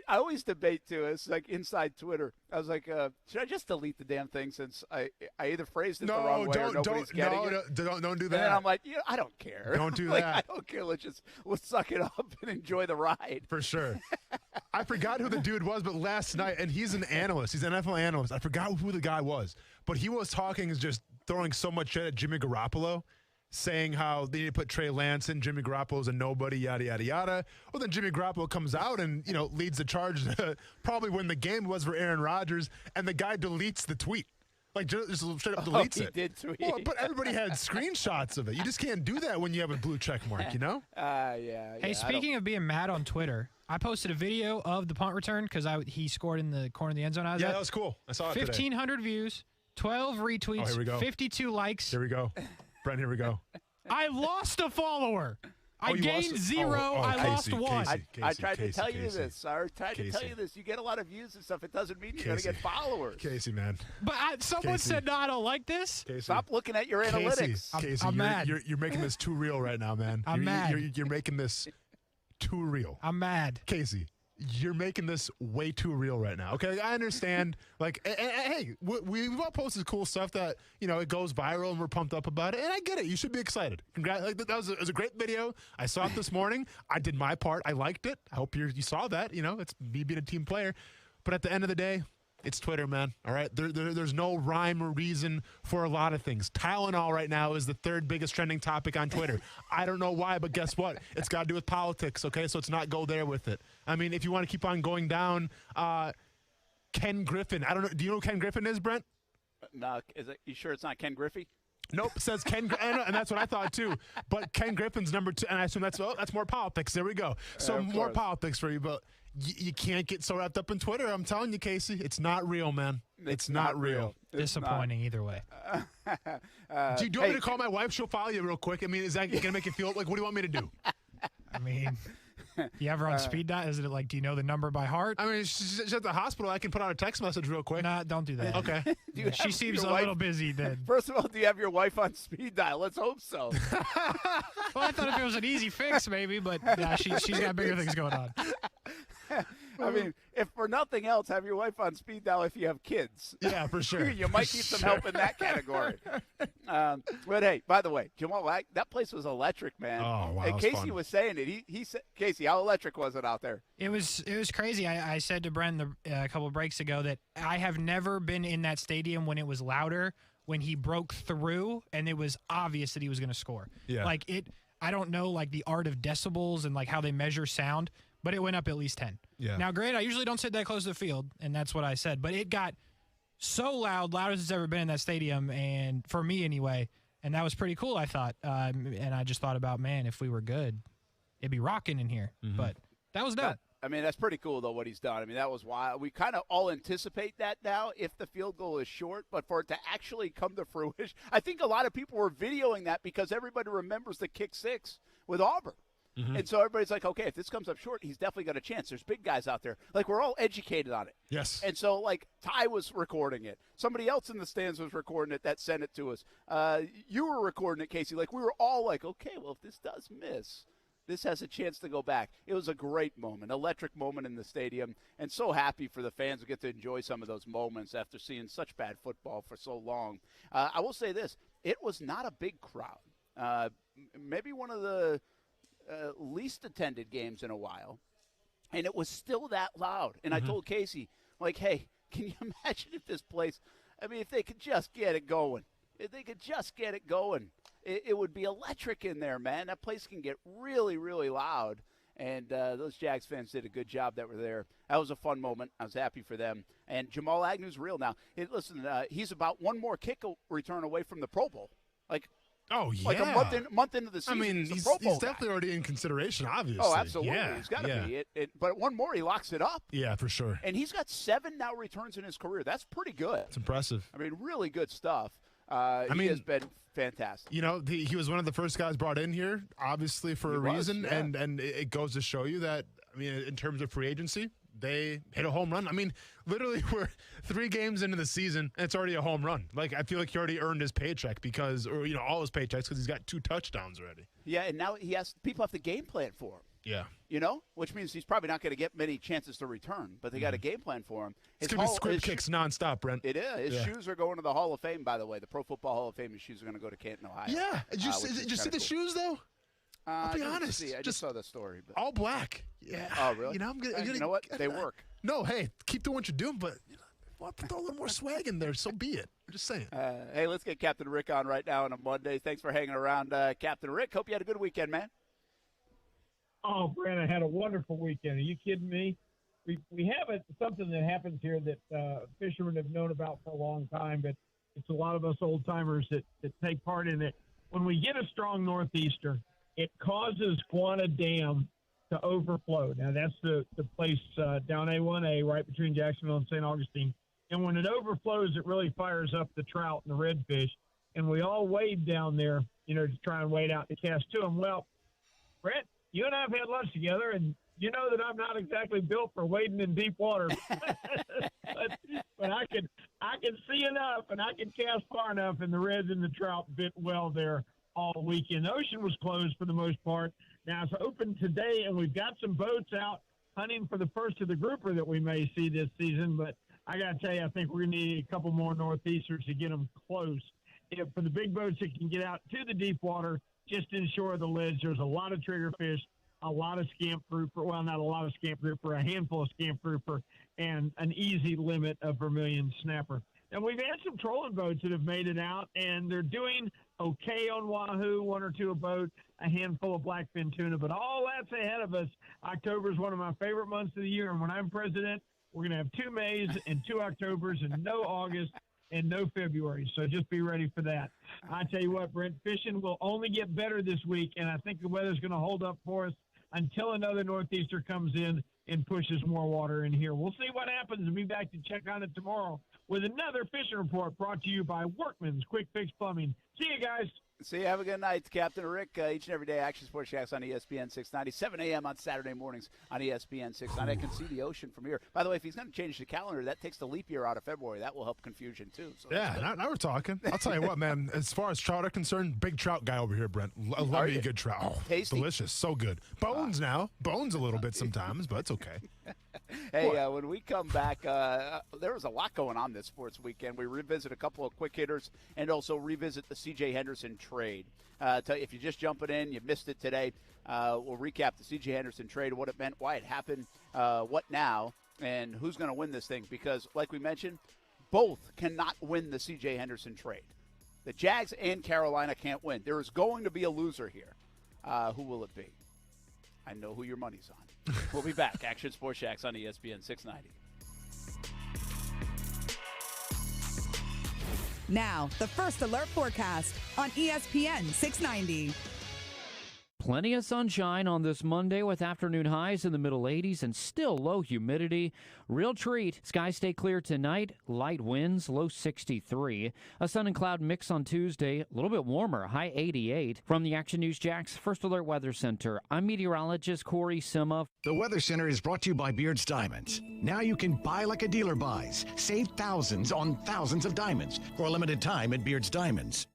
I always debate, too. It's like inside Twitter. I was like, should I just delete the damn thing since I either phrased it the wrong way or nobody's getting it? Don't do that. And then I'm like, I don't care. Don't do like, that. I don't care. Let's suck it up and enjoy the ride. For sure. I forgot who the dude was, but last night, and he's an analyst. He's an NFL analyst. I forgot who the guy was, but he was talking, just throwing so much shit at Jimmy Garoppolo, saying how they need to put Trey Lance in, Jimmy Garoppolo's a nobody, yada, yada, yada. Well, then Jimmy Garoppolo comes out and, leads the charge to probably win the game was for Aaron Rodgers, and the guy deletes the tweet. Like, just straight up deletes it. He did tweet. Well, but everybody had screenshots of it. You just can't do that when you have a blue check mark, Yeah. Hey, speaking of being mad on Twitter, I posted a video of the punt return because he scored in the corner of the end zone. That was cool. I saw it today. 1,500 views, 12 retweets, here we go. 52 likes. Here we go. Brent, here we go. I lost a follower. I gained 0. I lost 1. I tried to tell you this. I tried to tell you this. You get a lot of views and stuff. It doesn't mean you're going to get followers. Casey, man. But someone said, no, I don't like this. Casey. Stop looking at your analytics. Casey, I'm mad. You're making this too real right now, man. I'm mad. You're making this too real. I'm mad. Casey, you're making this way too real right now. Okay, I understand. Like, hey, we've all posted cool stuff that it goes viral and we're pumped up about it, and I get it. You should be excited. Congrats! Like, it was a great video. I saw it this morning. I did my part. I liked it. I hope you saw that. It's me being a team player. But at the end of the day, it's Twitter, man. All right? There's no rhyme or reason for a lot of things. Tylenol right now is the 3rd biggest trending topic on Twitter. I don't know why, but guess what? It's got to do with politics, okay? So it's not go there with it. I mean, if you want to keep on going down, Ken Griffin. I don't know. Do you know who Ken Griffin is, Brent? No. You sure it's not Ken Griffey? Nope, it says Ken, and that's what I thought too. But Ken Griffin's number 2, and I assume that's more politics. There we go. So more politics for you, but you can't get so wrapped up in Twitter. I'm telling you, Casey, it's not real, man. It's not real. Disappointing either way. Do you want me to call my wife? She'll follow you real quick. I mean, is that going to make you feel like, what do you want me to do? I mean, you have her on speed dial? Is it like, do you know the number by heart? I mean, she's at the hospital. I can put out a text message real quick. Nah, don't do that. Okay. She seems a little busy then. First of all, do you have your wife on speed dial? Let's hope so. Well, I thought if it was an easy fix, maybe, but nah, she's got bigger things going on. I mean, if for nothing else, have your wife on speed dial if you have kids. Yeah, for sure. You might need some help in that category. But hey, by the way, Jamal, that place was electric, man. Oh, wow. And Casey was saying it. He said, Casey, how electric was it out there? It was crazy. I said to Brent a couple of breaks ago that I have never been in that stadium when it was louder, when he broke through and it was obvious that he was going to score. Yeah. Like I don't know like the art of decibels and like how they measure sound, but it went up at least 10. Yeah. Now, granted, I usually don't sit that close to the field, and that's what I said, but it got so loud as it's ever been in that stadium, and for me anyway, and that was pretty cool, I thought. And I just thought about, man, if we were good, it'd be rocking in here. Mm-hmm. But that was dope. I mean, that's pretty cool, though, what he's done. I mean, that was wild. We kind of all anticipate that now if the field goal is short, but for it to actually come to fruition, I think a lot of people were videoing that because everybody remembers the kick 6 with Auburn. Mm-hmm. And so everybody's like, okay, if this comes up short, he's definitely got a chance. There's big guys out there. Like, we're all educated on it. Yes. And so, like, Ty was recording it. Somebody else in the stands was recording it that sent it to us. You were recording it, Casey. Like, we were all like, okay, well, if this does miss, this has a chance to go back. It was a great moment, electric moment in the stadium, and so happy for the fans who get to enjoy some of those moments after seeing such bad football for so long. I will say this. It was not a big crowd. Maybe one of the least attended games in a while, and it was still that loud. And I told Casey, like, hey, can you imagine if this place, I mean, if they could just get it going. If they could just get it going, it would be electric in there, man. That place can get really, really loud. And those Jags fans did a good job that were there. That was a fun moment. I was happy for them. And Jamal Agnew's real now. Listen, he's about one more kick return away from the Pro Bowl. Oh, yeah. Like a month into the season. I mean, he's definitely already in consideration, obviously. Oh, absolutely. Yeah, he's got to be. But one more, he locks it up. Yeah, for sure. And he's got 7 now returns in his career. That's pretty good. It's impressive. I mean, really good stuff. He has been fantastic. You know, he was one of the first guys brought in here, obviously for a reason, and it goes to show you that, I mean, in terms of free agency, they hit a home run. I mean, literally, we're 3 games into the season, and it's already a home run. Like, I feel like he already earned his paycheck all his paychecks because he's got 2 touchdowns already. Yeah, and now people have to game plan for him. Yeah. Which means he's probably not going to get many chances to return, but they got a game plan for him. It's going to be squib kicks nonstop, Brent. It is. His shoes are going to the Hall of Fame, by the way. The Pro Football Hall of Fame, his shoes are going to go to Canton, Ohio. Yeah. Did you see the shoes, though? I'll be honest. I just saw the story. But. All black. Yeah. Oh, really? You know what? They work. No, hey, keep doing what you're doing, but throw a little more swag in there, so be it. I'm just saying. Hey, let's get Captain Rick on right now on a Monday. Thanks for hanging around, Captain Rick. Hope you had a good weekend, man. Oh, Brent, I had a wonderful weekend. Are you kidding me? We have something that happens here that fishermen have known about for a long time, but it's a lot of us old-timers that take part in it. When we get a strong northeaster, it causes Guana Dam to overflow. Now, that's the place down A1A right between Jacksonville and St. Augustine. And when it overflows, it really fires up the trout and the redfish. And we all wade down there, to try and wade out to cast to them. Well, Brent, you and I have had lunch together, and you know that I'm not exactly built for wading in deep water. but I can see enough, and I can cast far enough, and the reds and the trout bit well there all weekend. The ocean was closed for the most part. Now it's open today, and we've got some boats out hunting for the first of the grouper that we may see this season. But I got to tell you, I think we're going to need a couple more northeasters to get them close. For the big boats that can get out to the deep water, just ensure the lids. There's a lot of triggerfish, a lot of scamp grouper. Well, not a lot of scamp grouper, a handful of scamp grouper, and an easy limit of vermilion snapper. And we've had some trolling boats that have made it out, and they're doing okay on Wahoo, 1 or 2 a boat, a handful of blackfin tuna. But all that's ahead of us. October is one of my favorite months of the year, and when I'm president, we're going to have 2 Mays and 2 Octobers and no August and no February. So just be ready for that. I tell you what, Brent, fishing will only get better this week, and I think the weather's going to hold up for us until another northeaster comes in and pushes more water in here. We'll see what happens and be back to check on it tomorrow with another fishing report brought to you by Workman's Quick Fix Plumbing. See you guys. See you. Have a good night. It's Captain Rick, each and every day, Action Sports Jacks on ESPN 690, 7 a.m. on Saturday mornings on ESPN 690. I can see the ocean from here. By the way, if he's going to change the calendar, that takes the leap year out of February. That will help confusion, too. So yeah, now we're talking. I'll tell you what, man, as far as trout are concerned, big trout guy over here, Brent. I love me a good trout. Oh, tasty. Delicious. So good. Bones now. Bones a little bit sometimes, but it's okay. Hey, when we come back, there was a lot going on this sports weekend. We revisit a couple of quick hitters and also revisit the C.J. Henderson trade. If you're just jumping in, you missed it today, we'll recap the C.J. Henderson trade, what it meant, why it happened, what now, and who's going to win this thing. Because, like we mentioned, both cannot win the C.J. Henderson trade. The Jags and Carolina can't win. There is going to be a loser here. Who will it be? I know who your money's on. We'll be back. Action Sports Jacks on ESPN 690. Now, the First Alert forecast on ESPN 690. Plenty of sunshine on this Monday with afternoon highs in the middle 80s and still low humidity. Real treat. Skies stay clear tonight. Light winds, low 63. A sun and cloud mix on Tuesday. A little bit warmer, high 88. From the Action News Jax First Alert Weather Center, I'm meteorologist Corey Sima. The Weather Center is brought to you by Beard's Diamonds. Now you can buy like a dealer buys. Save thousands on thousands of diamonds for a limited time at Beard's Diamonds.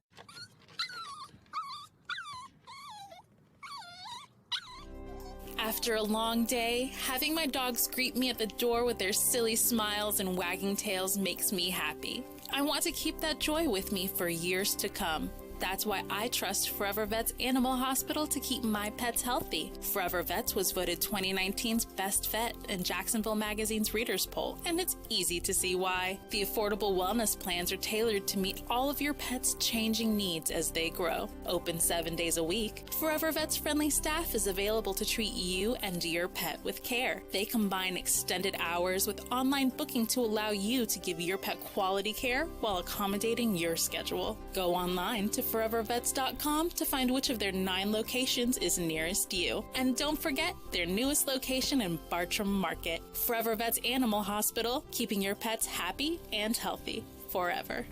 After a long day, having my dogs greet me at the door with their silly smiles and wagging tails makes me happy. I want to keep that joy with me for years to come. That's why I trust Forever Vets Animal Hospital to keep my pets healthy. Forever Vets was voted 2019's Best Vet in Jacksonville Magazine's Readers Poll, and it's easy to see why. The affordable wellness plans are tailored to meet all of your pet's changing needs as they grow. Open 7 days a week, Forever Vets friendly staff is available to treat you and your pet with care. They combine extended hours with online booking to allow you to give your pet quality care while accommodating your schedule. Go online to forevervets.com to find which of their 9 locations is nearest you. And don't forget their newest location in Bartram Market. Forever Vets Animal Hospital, keeping your pets happy and healthy forever.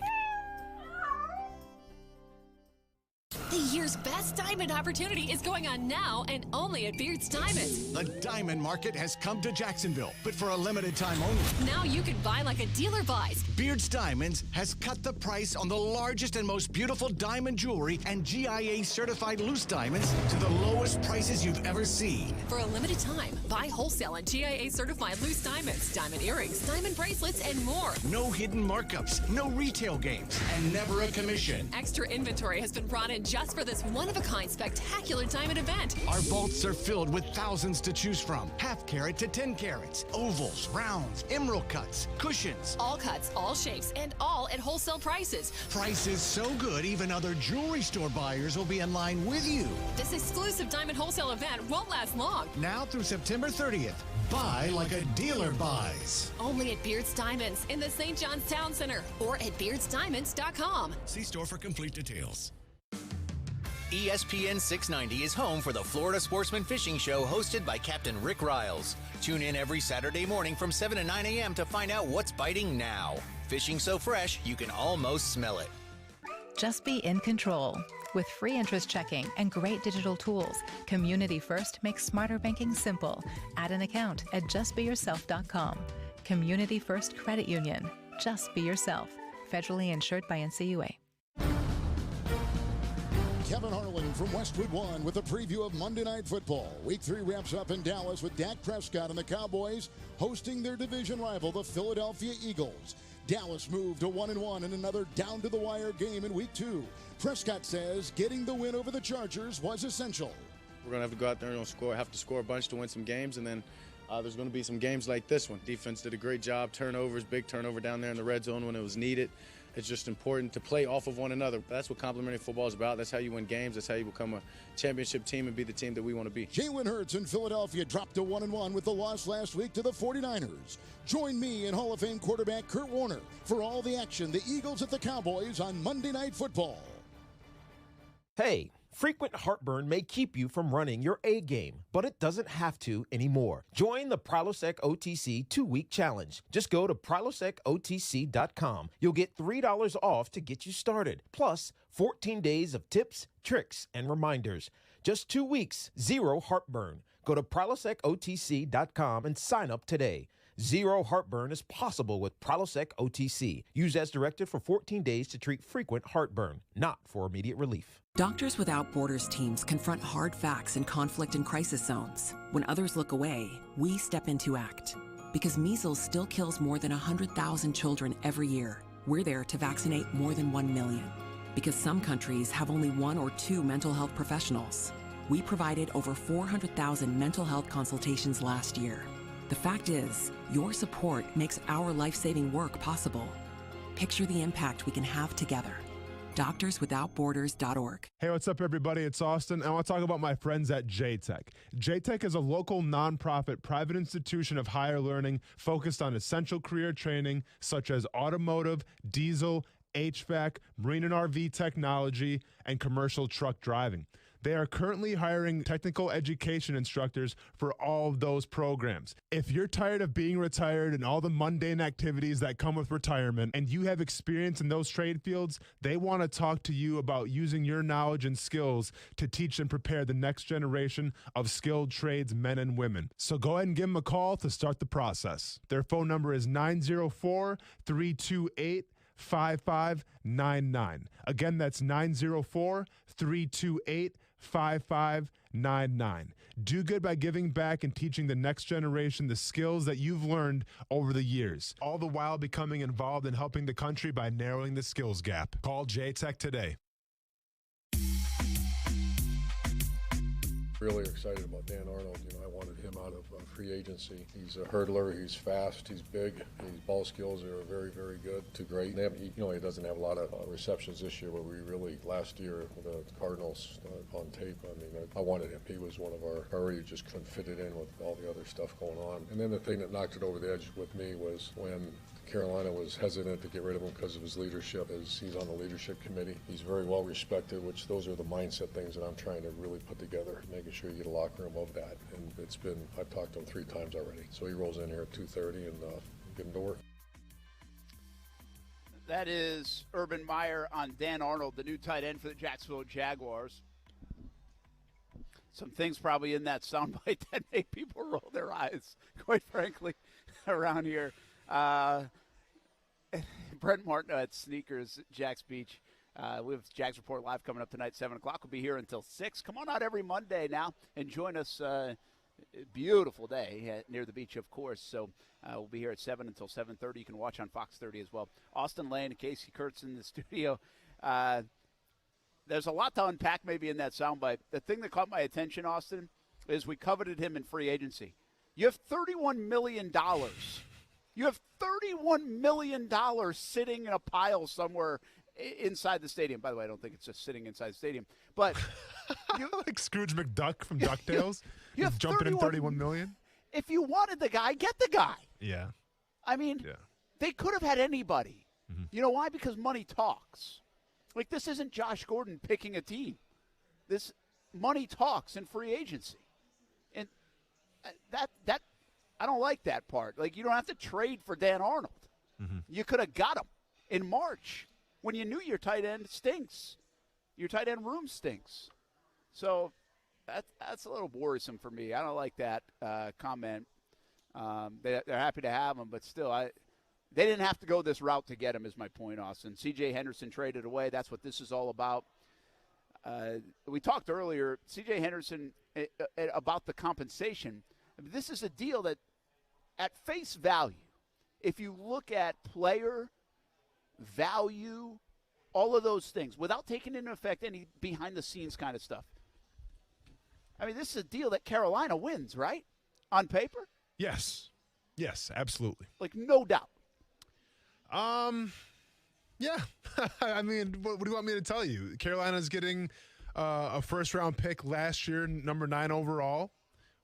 The year's best diamond opportunity is going on now and only at Beard's Diamonds. The diamond market has come to Jacksonville, but for a limited time only. Now you can buy like a dealer buys. Beard's Diamonds has cut the price on the largest and most beautiful diamond jewelry and GIA certified loose diamonds to the lowest prices you've ever seen. For a limited time, buy wholesale and GIA certified loose diamonds, diamond earrings, diamond bracelets, and more. No hidden markups, no retail games, and never a commission. Extra inventory has been brought in just for this one-of-a-kind spectacular diamond event. Our vaults are filled with thousands to choose from. Half carat to 10 carats, ovals, rounds, emerald cuts, cushions. All cuts, all shapes, and all at wholesale prices. Prices so good, even other jewelry store buyers will be in line with you. This exclusive diamond wholesale event won't last long. Now through September 30th. Buy like a dealer buys. Only at Beard's Diamonds in the St. John's Town Center or at beardsdiamonds.com. See store for complete details. ESPN 690 is home for the Florida Sportsman Fishing Show hosted by Captain Rick Riles. Tune in every Saturday morning from 7 to 9 a.m. to find out what's biting now. Fishing so fresh, you can almost smell it. Just be in control. With free interest checking and great digital tools, Community First makes smarter banking simple. Add an account at justbeyourself.com. Community First Credit Union. Just be yourself. Federally insured by NCUA. Kevin Harlan from Westwood One with a preview of Monday Night Football. Week 3 wraps up in Dallas with Dak Prescott and the Cowboys hosting their division rival, the Philadelphia Eagles. Dallas moved to 1-1 in another down-to-the-wire game in Week 2. Prescott says getting the win over the Chargers was essential. We're going to have to go out there and have to score a bunch to win some games, and then there's going to be some games like this one. Defense did a great job. Turnovers, big turnover down there in the red zone when it was needed. It's just important to play off of one another. That's what complementary football is about. That's how you win games. That's how you become a championship team and be the team that we want to be. Jalen Hurts in Philadelphia dropped to 1-1 with the loss last week to the 49ers. Join me and Hall of Fame quarterback Kurt Warner for all the action, the Eagles at the Cowboys on Monday Night Football. Hey, frequent heartburn may keep you from running your A game, but it doesn't have to anymore. Join the Prilosec OTC 2-week challenge. Just go to prilosecotc.com. You'll get $3 off to get you started, plus 14 days of tips, tricks, and reminders. Just 2 weeks, zero heartburn. Go to prilosecotc.com and sign up today. Zero heartburn is possible with Prilosec OTC. Use as directed for 14 days to treat frequent heartburn, not for immediate relief. Doctors Without Borders teams confront hard facts in conflict and crisis zones. When others look away, we step in to act. Because measles still kills more than 100,000 children every year, we're there to vaccinate more than 1 million. Because some countries have only 1 or 2 mental health professionals. We provided over 400,000 mental health consultations last year. The fact is, your support makes our life-saving work possible. Picture the impact we can have together. DoctorsWithoutBorders.org. Hey, what's up, everybody? It's Austin. I want to talk about my friends at JTech. JTech is a local nonprofit private institution of higher learning focused on essential career training such as automotive, diesel, HVAC, marine and RV technology, and commercial truck driving. They are currently hiring technical education instructors for all of those programs. If you're tired of being retired and all the mundane activities that come with retirement, and you have experience in those trade fields, they want to talk to you about using your knowledge and skills to teach and prepare the next generation of skilled trades men and women. So go ahead and give them a call to start the process. Their phone number is 904-328-5599. Again, that's 904-328-5599. Do good by giving back and teaching the next generation the skills that you've learned over the years, all the while becoming involved in helping the country by narrowing the skills gap. Call JTech today. Really excited about Dan Arnold. I wanted him out of free agency. He's a hurdler. He's fast. He's big. His ball skills are very, very good to great. He doesn't have a lot of receptions this year, but we really, last year, the Cardinals on tape, I wanted him. He was one of our priorities, just couldn't fit it in with all the other stuff going on. And then the thing that knocked it over the edge with me was when Carolina was hesitant to get rid of him because of his leadership, as he's on the leadership committee. He's very well respected, which those are the mindset things that I'm trying to really put together, making sure you get a locker room of that. And I've talked to him 3 times already. So he rolls in here at 2:30 and get him to work. That is Urban Meyer on Dan Arnold, the new tight end for the Jacksonville Jaguars. Some things probably in that soundbite that make people roll their eyes, quite frankly, around here. Brent Martin at Sneakers, Jax Beach. We have Jags Report Live coming up tonight, 7 o'clock. We'll be here until 6. Come on out every Monday now and join us. Beautiful day near the beach, of course. So we'll be here at 7 until 7:30. You can watch on Fox 30 as well. Austin Lane and Casey Kurtz in the studio. There's a lot to unpack maybe in that soundbite. The thing that caught my attention, Austin, is we coveted him in free agency. You have $31 million. You have $31 million sitting in a pile somewhere inside the stadium. By the way, I don't think it's just sitting inside the stadium. But like Scrooge McDuck from DuckTales. You have jumping in $31 million. If you wanted the guy, get the guy. Yeah. I mean, they could have had anybody. Mm-hmm. You know why? Because money talks. Like, this isn't Josh Gordon picking a team. This money talks in free agency. And that I don't like that part. Like, you don't have to trade for Dan Arnold. Mm-hmm. You could have got him in March when you knew your tight end stinks. Your tight end room stinks. So that's a little worrisome for me. I don't like that comment. They're happy to have him, but still, they didn't have to go this route to get him, is my point, Austin. C.J. Henderson traded away. That's what this is all about. We talked earlier, C.J. Henderson, about the compensation. I mean, this is a deal that, at face value, if you look at player value, all of those things, without taking into effect any behind-the-scenes kind of stuff, I mean, this is a deal that Carolina wins, right? On paper? Yes. Yes, absolutely. Like, no doubt. Yeah. I mean, what do you want me to tell you? Carolina's getting a first-round pick last year, number 9 overall,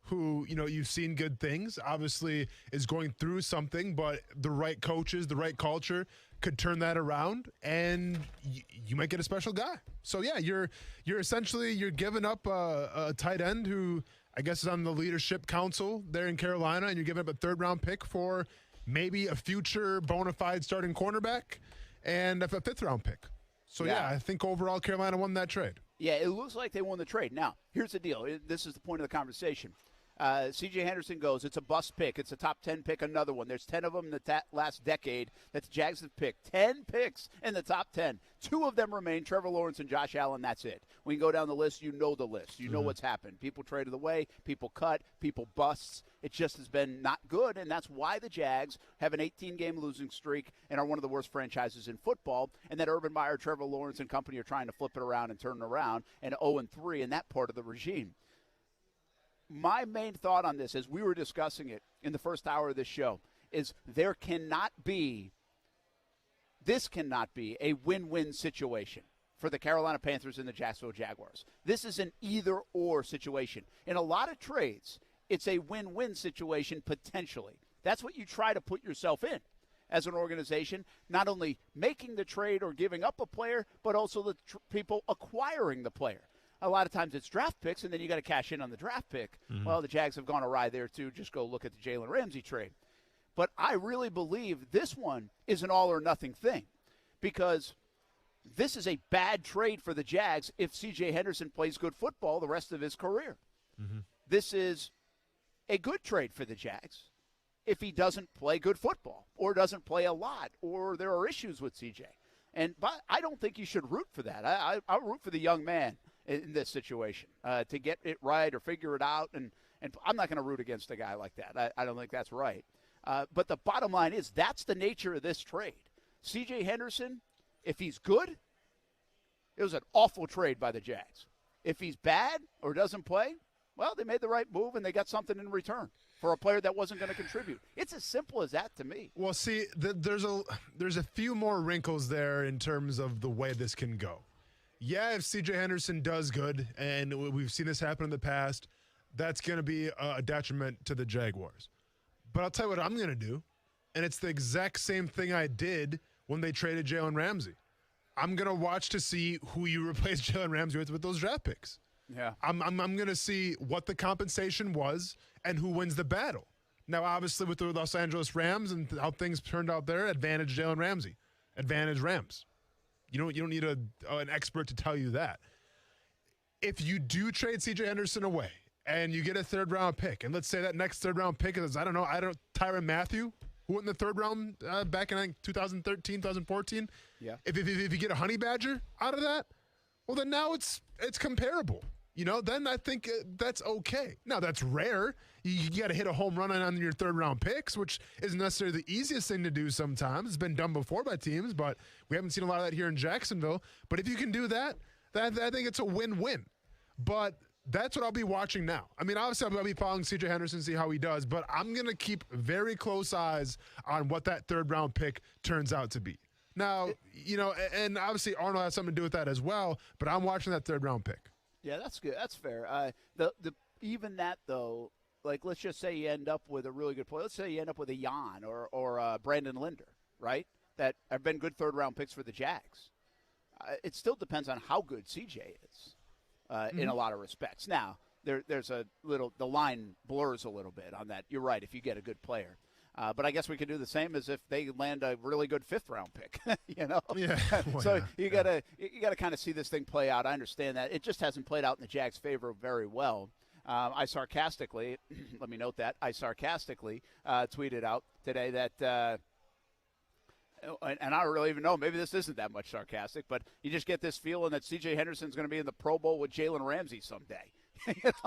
who, you know, you've seen good things, obviously is going through something, but the right coaches, the right culture could turn that around, and you might get a special guy. So, yeah, you're essentially giving up a tight end who I guess is on the leadership council there in Carolina, and you're giving up a third-round pick for maybe a future bona fide starting cornerback and a fifth-round pick. So, yeah, I think overall Carolina won that trade. Yeah, it looks like they won the trade. Now, here's the deal. This is the point of the conversation. C.J. Henderson goes, it's a bust pick. It's a top 10 pick, another one. There's 10 of them in the last decade that the Jags have picked. 10 picks in the top 10. 2 of them remain, Trevor Lawrence and Josh Allen. That's it. When you go down the list, you know the list. You know what's happened. People traded away, people cut, people busts. It just has been not good, and that's why the Jags have an 18-game losing streak and are one of the worst franchises in football, and that Urban Meyer, Trevor Lawrence, and company are trying to flip it around and turn it around, and 0-3 in that part of the regime. My main thought on this, as we were discussing it in the first hour of this show, is this cannot be a win-win situation for the Carolina Panthers and the Jacksonville Jaguars. This is an either-or situation. In a lot of trades, it's a win-win situation potentially. That's what you try to put yourself in as an organization, not only making the trade or giving up a player, but also the people acquiring the player. A lot of times it's draft picks, and then you got to cash in on the draft pick. Mm-hmm. Well, the Jags have gone awry there, too. Just go look at the Jalen Ramsey trade. But I really believe this one is an all-or-nothing thing because this is a bad trade for the Jags if C.J. Henderson plays good football the rest of his career. Mm-hmm. This is a good trade for the Jags if he doesn't play good football or doesn't play a lot or there are issues with C.J. But I don't think you should root for that. I'll root for the young man in this situation to get it right or figure it out. And I'm not going to root against a guy like that. I don't think that's right. But the bottom line is that's the nature of this trade. C.J. Henderson, if he's good, it was an awful trade by the Jags. If he's bad or doesn't play, well, they made the right move and they got something in return for a player that wasn't going to contribute. It's as simple as that to me. Well, see, there's a few more wrinkles there in terms of the way this can go. Yeah, if C.J. Henderson does good, and we've seen this happen in the past, that's going to be a detriment to the Jaguars. But I'll tell you what I'm going to do, and it's the exact same thing I did when they traded Jalen Ramsey. I'm going to watch to see who you replace Jalen Ramsey with those draft picks. Yeah. I'm going to see what the compensation was and who wins the battle. Now, obviously, with the Los Angeles Rams and how things turned out there, advantage Jalen Ramsey. Advantage Rams. You don't need an expert to tell you that. If you do trade C.J. Henderson away and you get a third-round pick, and let's say that next third-round pick is, Tyrann Mathieu, who went in the third round back in 2013, 2014. Yeah. If you get a Honey Badger out of that, well, then now it's comparable. Then I think that's okay. Now, that's rare. You got to hit a home run on your third-round picks, which isn't necessarily the easiest thing to do sometimes. It's been done before by teams, but we haven't seen a lot of that here in Jacksonville. But if you can do that, I think it's a win-win. But that's what I'll be watching now. I mean, obviously, I'm going to be following C.J. Henderson, see how he does, but I'm going to keep very close eyes on what that third-round pick turns out to be. Now, and obviously Arnold has something to do with that as well, but I'm watching that third-round pick. Yeah, that's good. That's fair. Even that, though, like, let's just say you end up with a really good player. Let's say you end up with a Jan or Brandon Linder, right, that have been good third-round picks for the Jags. It still depends on how good CJ is in a lot of respects. Now, there's a little – the line blurs a little bit on that. You're right, if you get a good player. But I guess we could do the same as if they land a really good fifth-round pick, Yeah. So you gotta kind of see this thing play out. I understand that. It just hasn't played out in the Jags' favor very well. I sarcastically – let me note that. I sarcastically tweeted out today that and I don't really even know. Maybe this isn't that much sarcastic, but you just get this feeling that C.J. Henderson's going to be in the Pro Bowl with Jalen Ramsey someday.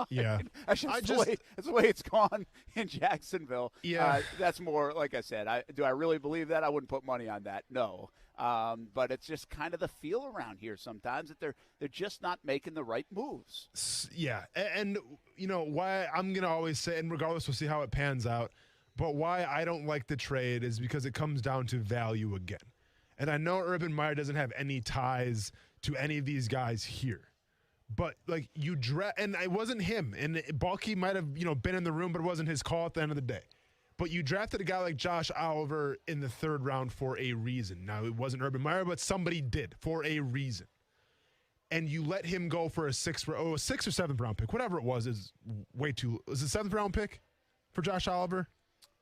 Yeah. That's the way it's gone in Jacksonville. Yeah. That's more, like I said, do I really believe that? I wouldn't put money on that. No. But it's just kind of the feel around here sometimes that they're just not making the right moves. Yeah. And why I'm going to always say, and regardless, we'll see how it pans out, but why I don't like the trade is because it comes down to value again. And I know Urban Meyer doesn't have any ties to any of these guys here. But, like, and it wasn't him. And Balky might have, been in the room, but it wasn't his call at the end of the day. But you drafted a guy like Josh Oliver in the third round for a reason. Now, it wasn't Urban Meyer, but somebody did for a reason. And you let him go for a sixth or seventh round pick. Whatever it was is way too – is it seventh round pick for Josh Oliver?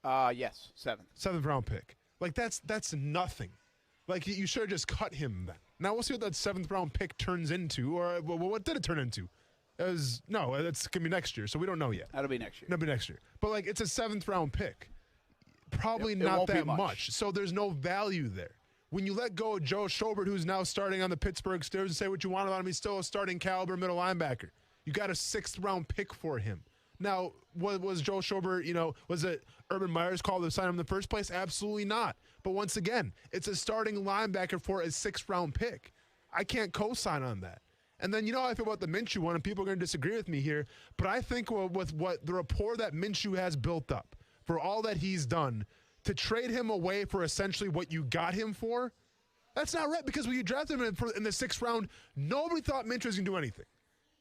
Yes, seventh. Seventh round pick. Like, that's nothing. Like, you should have just cut him then. Now we'll see what that seventh round pick turns into, or what did it turn into? That's going to be next year, so we don't know yet. That'll be next year. That'll be next year. But, like, it's a seventh round pick. Probably not that much. So there's no value there. When you let go of Joe Schobert, who's now starting on the Pittsburgh Steelers, and say what you want about him, he's still a starting caliber middle linebacker. You got a sixth round pick for him. Now, was Joe Schobert, was it Urban Meyer's call to sign him in the first place? Absolutely not. But once again, it's a starting linebacker for a sixth-round pick. I can't co-sign on that. And then, how I feel about the Minshew one, and people are going to disagree with me here, but I think with what the rapport that Minshew has built up, for all that he's done, to trade him away for essentially what you got him for, that's not right, because when you drafted him in the sixth round, nobody thought Minshew was going to do anything.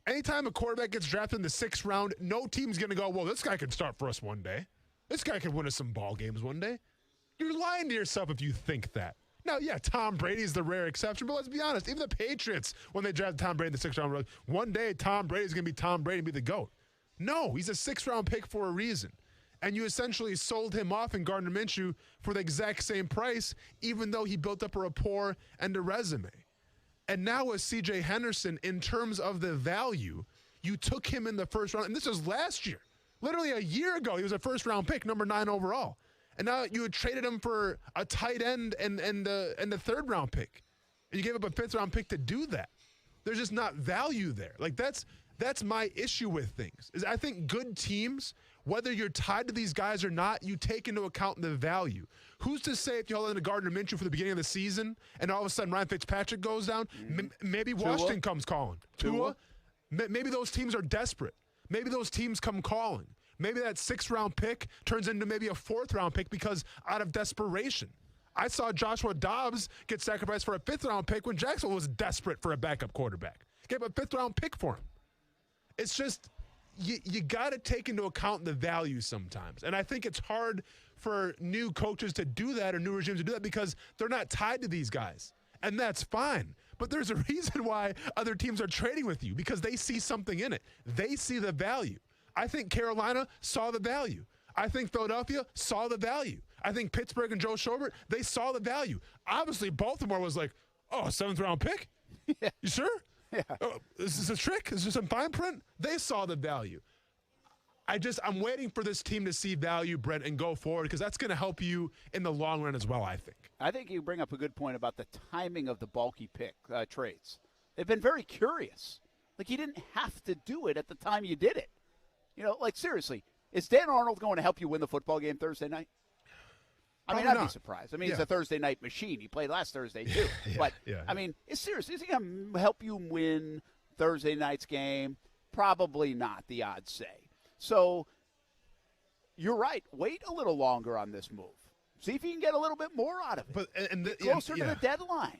Anytime a quarterback gets drafted in the sixth round, no team's going to go, well, this guy can start for us one day. This guy can win us some ball games one day. You're lying to yourself if you think that. Now, yeah, Tom Brady's the rare exception, but let's be honest. Even the Patriots, when they drafted Tom Brady in the sixth round, one day Tom Brady's going to be Tom Brady and be the GOAT. No, he's a sixth-round pick for a reason. And you essentially sold him off in Gardner Minshew for the exact same price, even though he built up a rapport and a resume. And now with C.J. Henderson, in terms of the value, you took him in the first round. And this was last year. Literally a year ago, he was a first-round pick, number 9 overall. And now you had traded him for a tight end and the third-round pick. And you gave up a fifth-round pick to do that. There's just not value there. Like, that's my issue with things. Is I think good teams, whether you're tied to these guys or not, you take into account the value. Who's to say if you hold on to Gardner Minshew for the beginning of the season and all of a sudden Ryan Fitzpatrick goes down, maybe Washington comes calling. Tua? Maybe those teams are desperate. Maybe those teams come calling. Maybe that sixth-round pick turns into maybe a fourth-round pick because out of desperation. I saw Joshua Dobbs get sacrificed for a fifth-round pick when Jacksonville was desperate for a backup quarterback. Gave a fifth-round pick for him. It's just you got to take into account the value sometimes. And I think it's hard for new coaches to do that or new regimes to do that because they're not tied to these guys. And that's fine. But there's a reason why other teams are trading with you because they see something in it. They see the value. I think Carolina saw the value. I think Philadelphia saw the value. I think Pittsburgh and Joe Schobert, they saw the value. Obviously, Baltimore was like, oh, a 7th-round pick? Yeah. You sure? Yeah. Oh, is this a trick? Is this some fine print? They saw the value. I'm waiting for this team to see value, Brent, and go forward, because that's going to help you in the long run as well, I think. I think you bring up a good point about the timing of the bulky pick trades. They've been very curious. Like, you didn't have to do it at the time you did it. You know, like, seriously, is Dan Arnold going to help you win the football game Thursday night? I mean, I'd be surprised. I mean, he's a Thursday night machine. He played last Thursday, too. I mean, it's serious. Is he going to help you win Thursday night's game? Probably not, the odds say. So you're right. Wait a little longer on this move. See if you can get a little bit more out of it. But get closer to the deadline.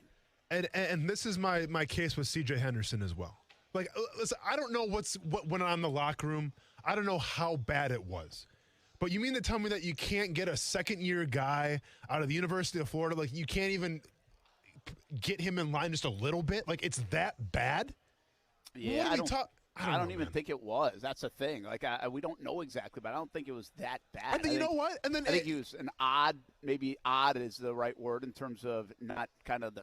And this is my case with C.J. Henderson as well. Like, listen, I don't know what went on in the locker room. I don't know how bad it was. But you mean to tell me that you can't get a second-year guy out of the University of Florida? Like, you can't even get him in line just a little bit? Like, it's that bad? Yeah, I don't even think it was. That's the thing. Like, we don't know exactly, but I don't think it was that bad. And then, you know what? And then I think he was maybe odd is the right word in terms of not kind of the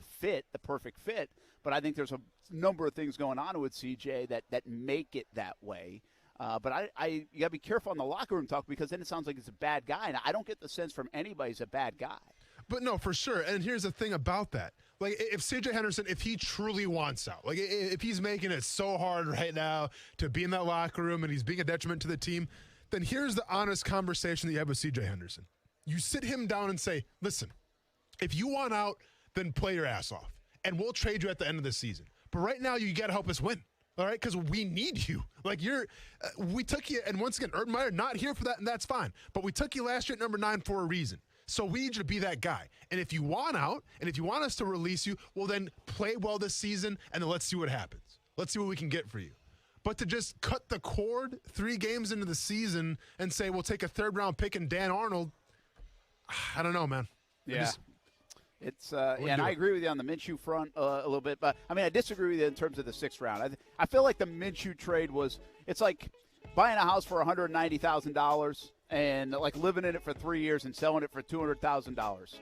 perfect fit. But I think there's a number of things going on with CJ that make it that way. But you got to be careful on the locker room talk, because then it sounds like it's a bad guy. And I don't get the sense from anybody he's a bad guy. But no, for sure. And here's the thing about that. Like, if C.J. Henderson, if he truly wants out, like if he's making it so hard right now to be in that locker room and he's being a detriment to the team, then here's the honest conversation that you have with C.J. Henderson. You sit him down and say, listen, if you want out, then play your ass off, and we'll trade you at the end of the season. But right now, you got to help us win. All right, because we need you. Like, we took you, and once again, Urban Meyer not here for that, and that's fine. But we took you last year at number 9 for a reason. So we need you to be that guy. And if you want out, and if you want us to release you, well, then play well this season, and then let's see what happens. Let's see what we can get for you. But to just cut the cord 3 games into the season and say we'll take a 3rd-round pick and Dan Arnold, I don't know, man. Yeah. And I agree with you on the Minshew front a little bit. But, I mean, I disagree with you in terms of the 6th round. I feel like the Minshew trade it's like buying a house for $190,000 and, like, living in it for 3 years and selling it for $200,000.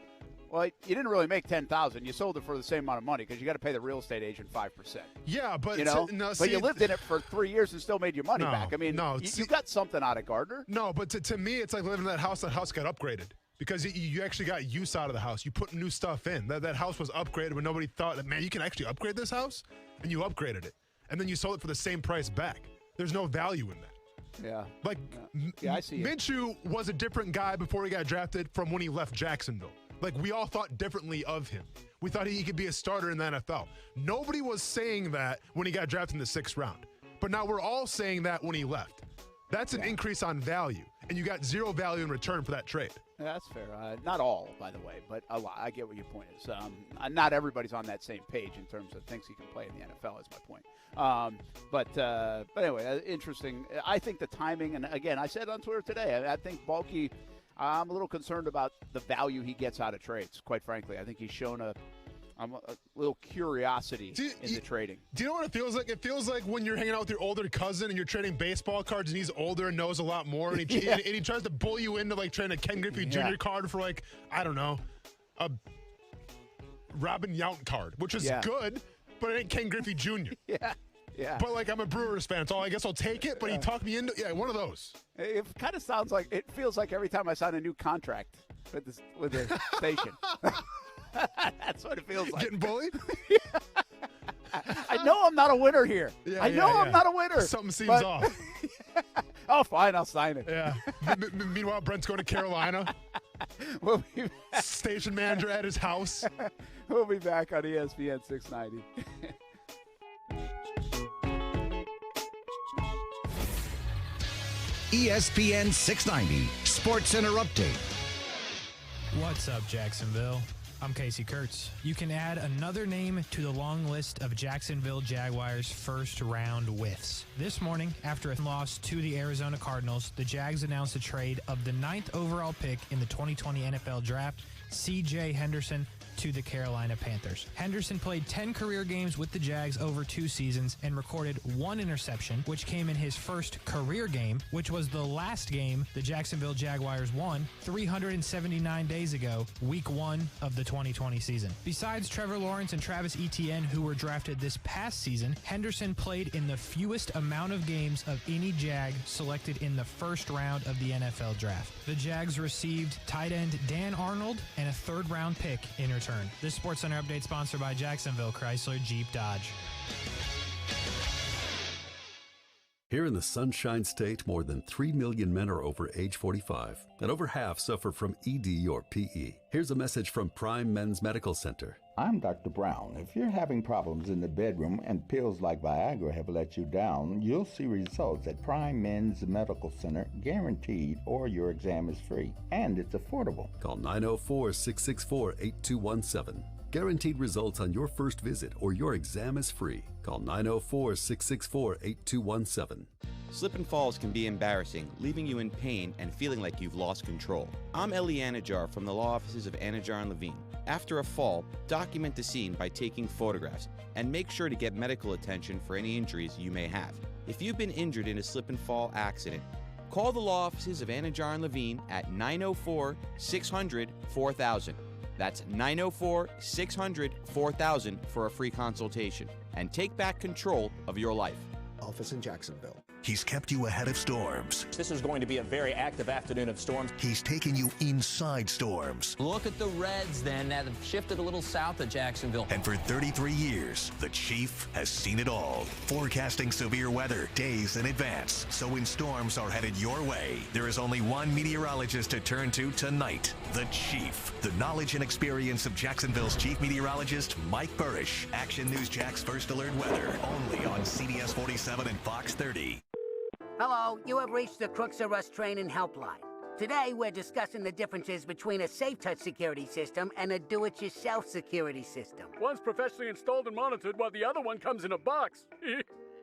Well, you didn't really make $10,000. You sold it for the same amount of money because you got to pay the real estate agent 5%. Yeah, but but you lived in it for 3 years and still made your money back. I mean, you got something out of Gardner. No, but to me, it's like living in that house. That house got upgraded because you actually got use out of the house. You put new stuff in. That house was upgraded when nobody thought that, man, you can actually upgrade this house, and you upgraded it, and then you sold it for the same price back. There's no value in that. Yeah. Like, I see. Minshew was a different guy before he got drafted from when he left Jacksonville. Like, we all thought differently of him. We thought he could be a starter in the NFL. Nobody was saying that when he got drafted in the 6th round. But now we're all saying that when he left. That's an increase on value, and you got 0 value in return for that trade. Yeah, that's fair. Not all, by the way, but a lot. I get what your point is. Not everybody's on that same page in terms of things he can play in the NFL, is my point. But anyway, interesting. I think the timing, and again, I said on Twitter today, I think Bulky, I'm a little concerned about the value he gets out of trades, quite frankly. I think he's shown a little curiosity in the trading. Do you know what it feels like? It feels like when you're hanging out with your older cousin and you're trading baseball cards and he's older and knows a lot more and he tries to bull you into like trading a Ken Griffey Jr. card for like, I don't know, a Robin Yount card, which is good, but it ain't Ken Griffey Jr. Yeah. But like, I'm a Brewers fan, so I guess I'll take it, but he talked me into one of those. It kind of sounds like, it feels like every time I sign a new contract with the station. That's what it feels like. Getting bullied? I know I'm not a winner here. I'm not a winner. Something seems off. Oh, fine, I'll sign it. Yeah. Meanwhile, Brent's going to Carolina. We'll be back. Station manager at his house. We'll be back on ESPN 690. ESPN 690 SportsCenter update. What's up, Jacksonville? I'm Casey Kurtz. You can add another name to the long list of Jacksonville Jaguars' first-round whiffs. This morning, after a loss to the Arizona Cardinals, the Jags announced a trade of the 9th overall pick in the 2020 NFL Draft, C.J. Henderson, to the Carolina Panthers. Henderson played 10 career games with the Jags over 2 seasons and recorded 1 interception, which came in his first career game, which was the last game the Jacksonville Jaguars won 379 days ago, week 1 of the 2020 season. Besides Trevor Lawrence and Travis Etienne, who were drafted this past season, Henderson played in the fewest amount of games of any Jag selected in the first round of the NFL draft. The Jags received tight end Dan Arnold and a 3rd-round pick in return. This SportsCenter update sponsored by Jacksonville Chrysler Jeep Dodge. Here in the Sunshine State, more than 3 million men are over age 45, and over half suffer from ED or PE. Here's a message from Prime Men's Medical Center. I'm Dr. Brown. If you're having problems in the bedroom and pills like Viagra have let you down, you'll see results at Prime Men's Medical Center, guaranteed, or your exam is free. And it's affordable. Call 904-664-8217. Guaranteed results on your first visit or your exam is free. Call 904-664-8217. Slip and falls can be embarrassing, leaving you in pain and feeling like you've lost control. I'm Ellie Anajar from the law offices of Anajar and Levine. After a fall, document the scene by taking photographs and make sure to get medical attention for any injuries you may have. If you've been injured in a slip and fall accident, call the law offices of Anajar and Levine at 904-600-4000. That's 904-600-4000 for a free consultation. And take back control of your life. Office in Jacksonville. He's kept you ahead of storms. This is going to be a very active afternoon of storms. He's taken you inside storms. Look at the Reds then that have shifted a little south of Jacksonville. And for 33 years, the Chief has seen it all. Forecasting severe weather days in advance. So when storms are headed your way, there is only one meteorologist to turn to tonight, the Chief. The knowledge and experience of Jacksonville's Chief Meteorologist, Mike Burrish. Action News Jack's First Alert Weather, only on CBS 47 and Fox 30. Hello, you have reached the Crooks R Us Training Helpline. Today, we're discussing the differences between a Safe Touch security system and a do-it-yourself security system. One's professionally installed and monitored, while the other one comes in a box.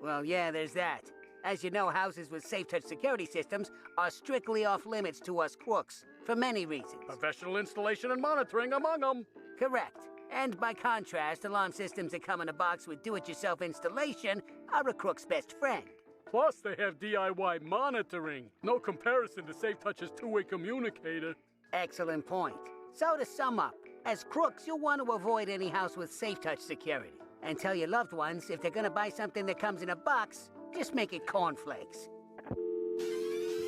Well, yeah, there's that. As you know, houses with Safe Touch security systems are strictly off-limits to us crooks, for many reasons. Professional installation and monitoring among them. Correct. And by contrast, alarm systems that come in a box with do-it-yourself installation are a crook's best friend. Plus, they have DIY monitoring. No comparison to Safe Touch's two-way communicator. Excellent point. So to sum up, as crooks, you'll want to avoid any house with Safe Touch security. And tell your loved ones, if they're going to buy something that comes in a box, just make it cornflakes.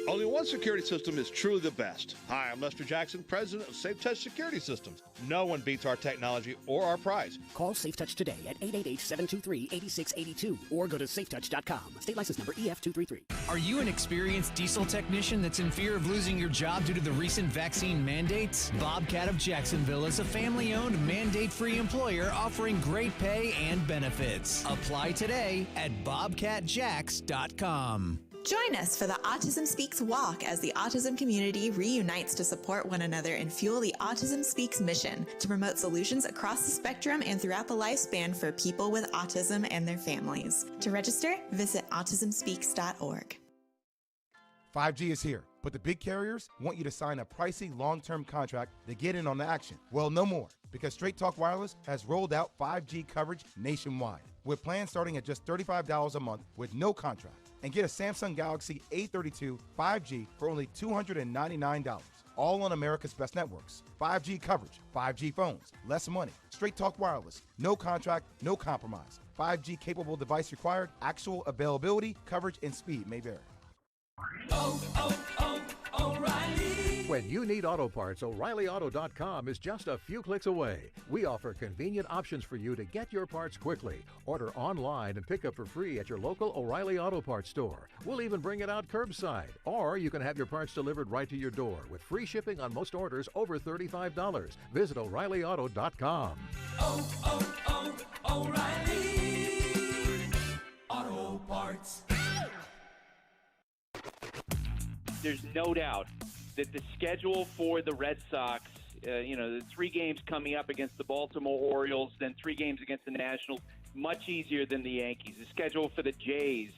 Only one security system is truly the best. Hi, I'm Lester Jackson, president of Safe Touch Security Systems. No one beats our technology or our price. Call Safe Touch today at 888-723-8682 or go to safetouch.com. State license number EF233. Are you an experienced diesel technician that's in fear of losing your job due to the recent vaccine mandates? Bobcat of Jacksonville is a family-owned, mandate-free employer offering great pay and benefits. Apply today at bobcatjacks.com. Join us for the Autism Speaks Walk as the autism community reunites to support one another and fuel the Autism Speaks mission to promote solutions across the spectrum and throughout the lifespan for people with autism and their families. To register, visit autismspeaks.org. 5G is here, but the big carriers want you to sign a pricey long-term contract to get in on the action. Well, no more, because Straight Talk Wireless has rolled out 5G coverage nationwide, with plans starting at just $35 a month with no contract. And get a Samsung Galaxy A32 5G for only $299, all on America's best networks. 5G coverage, 5G phones, less money. Straight Talk Wireless, no contract, no compromise. 5G capable device required, actual availability, coverage, and speed may vary. O'Reilly. When you need auto parts, O'ReillyAuto.com is just a few clicks away. We offer convenient options for you to get your parts quickly. Order online and pick up for free at your local O'Reilly Auto Parts store. We'll even bring it out curbside. Or you can have your parts delivered right to your door with free shipping on most orders over $35. Visit O'ReillyAuto.com. O'Reilly Auto Parts. There's no doubt that the schedule for the Red Sox, the 3 games coming up against the Baltimore Orioles, then 3 games against the Nationals, much easier than the Yankees. The schedule for the Jays,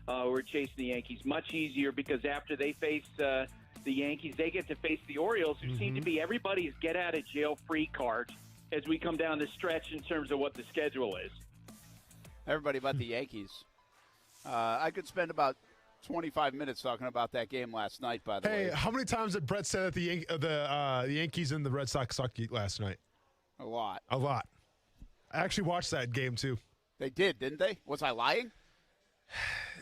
who are chasing the Yankees, much easier because after they face the Yankees, they get to face the Orioles, who seem to be everybody's get-out-of-jail-free card. as we come down the stretch in terms of what the schedule is. Everybody but the Yankees. I could spend about 25 minutes talking about that game last night, by the way. Hey, how many times did Brett say that the Yankees and the Red Sox sucked last night? A lot. A lot. I actually watched that game, too. They did, didn't they? Was I lying?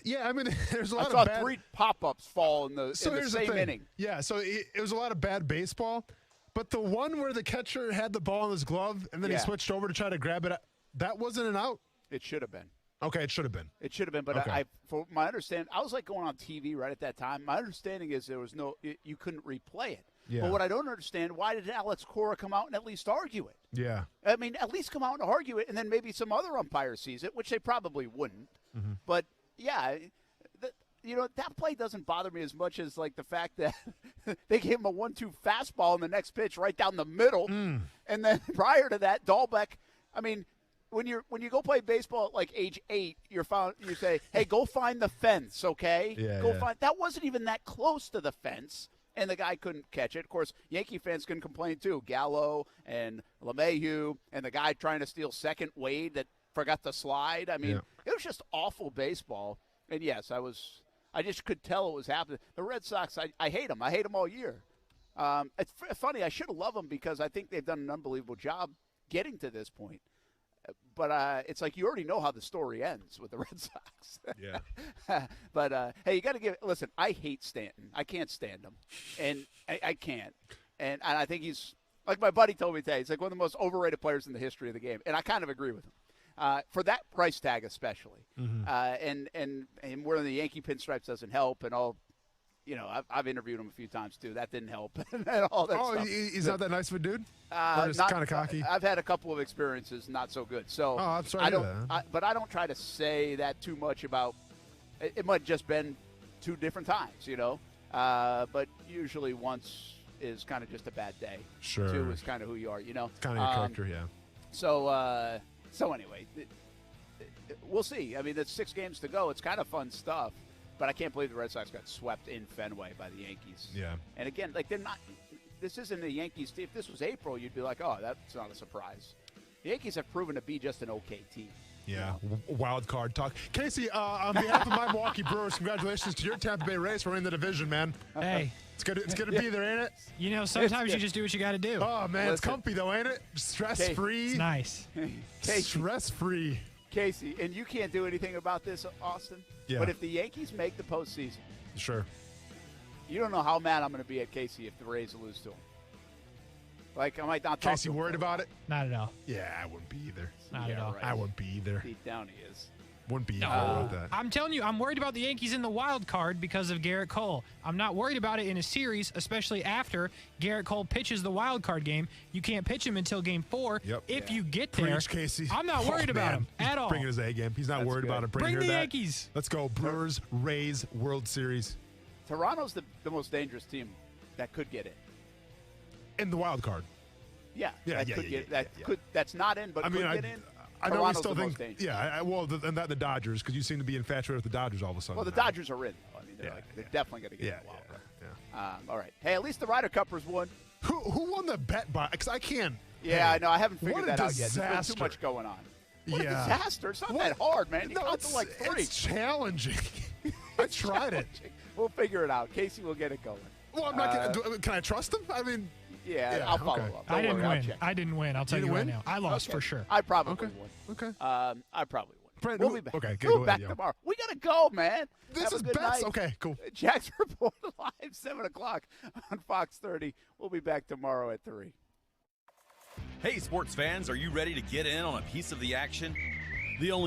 Yeah, I mean, there's a lot I of saw 3 pop-ups fall in the same inning. Yeah, so it was a lot of bad baseball. But the one where the catcher had the ball in his glove and then he switched over to try to grab it, that wasn't an out? It should have been. Okay, it should have been. It should have been, but okay. For my understanding, I was like going on TV right at that time. My understanding is there was you couldn't replay it. Yeah. But what I don't understand, why did Alex Cora come out and at least argue it? Yeah. I mean, at least come out and argue it, and then maybe some other umpire sees it, which they probably wouldn't. Mm-hmm. But, yeah, that play doesn't bother me as much as, like, the fact that they gave him a 1-2 fastball in the next pitch right down the middle. And then prior to that, Dahlbeck, I mean, when you go play baseball at like age 8, you say, hey, go find the fence, okay? Yeah, That wasn't even that close to the fence, and the guy couldn't catch it. Of course, Yankee fans can complain too. Gallo and Lambeau and the guy trying to steal second, Wade, that forgot to slide. I mean, It was just awful baseball. And yes, I just could tell it was happening. The Red Sox, I hate them. I hate them all year. It's funny. I should have loved them because I think they've done an unbelievable job getting to this point. But it's like you already know how the story ends with the Red Sox. Yeah. But, hey, you got to listen, I hate Stanton. I can't stand him. And I can't. And I think he's, like my buddy told me today, he's like one of the most overrated players in the history of the game. And I kind of agree with him. For that price tag especially. Mm-hmm. And wearing the Yankee pinstripes doesn't help. And all, I've interviewed him a few times too. That didn't help. And all that stuff. He's not that nice of a dude? Or just kind of cocky? I've had a couple of experiences not so good. So I'm sorry but I don't try to say that too much about it. Might have just been 2 different times, but usually once is kind of just a bad day. Sure. 2 is kind of who you are, Kind of your character, yeah. So anyway, we'll see. I mean, there's 6 games to go. It's kind of fun stuff. But I can't believe the Red Sox got swept in Fenway by the Yankees. Yeah. And again, like they're not. This isn't the Yankees team. If this was April, you'd be like, oh, that's not a surprise. The Yankees have proven to be just an okay team. Yeah. Wild card talk. Casey, on behalf of my Milwaukee Brewers, congratulations to your Tampa Bay Rays for winning the division, man. Hey. It's good to be there, ain't it? Sometimes you just do what you got to do. Oh, man, it's comfy, though, ain't it? Stress-free. It's nice. Stress-free. Casey, and you can't do anything about this, Austin. Yeah. But if the Yankees make the postseason, sure, you don't know how mad I'm going to be at Casey if the Rays lose to him. Like, I might not talk Casey to him. worried about it? Not at all. Yeah, I wouldn't be either. Not at all. Right. I wouldn't be either. Deep down he is. Wouldn't be about that. I'm telling you, I'm worried about the Yankees in the wild card because of Garrett Cole. I'm not worried about it in a series, especially after Garrett Cole pitches the wild card game. You can't pitch him until game 4. Yep. If you get there, Preach, Casey. I'm not worried about him at all. Bringing his A game. He's not worried about it. Bring the Yankees. Let's go. Brewers, Rays, World Series. Toronto's the most dangerous team that could get in. In the wild card. Yeah. That's not in, but could get in. I know we still think, and the Dodgers, because you seem to be infatuated with the Dodgers all of a sudden. Well, the Dodgers are in, though. I mean, they're definitely going to get in the wild card. All right. Hey, at least the Ryder Cuppers won. Who won the bet by? Because I can't. Yeah, I know. I haven't figured that out yet. Disaster. There's been too much going on. What a disaster. It's not that hard, man. You count to like 3. It's challenging. I tried it. We'll figure it out. Casey will get it going. Well, I'm not going can I trust him? I mean. Yeah, I'll follow up. I didn't win. I'll tell you right now. I lost for sure. I probably won. Okay. I probably won. We'll be back. Okay, we'll be back tomorrow. We got to go, man. This is best. Okay, cool. Jags Report live, 7 o'clock on Fox 30. We'll be back tomorrow at 3. Hey, sports fans, are you ready to get in on a piece of the action? The only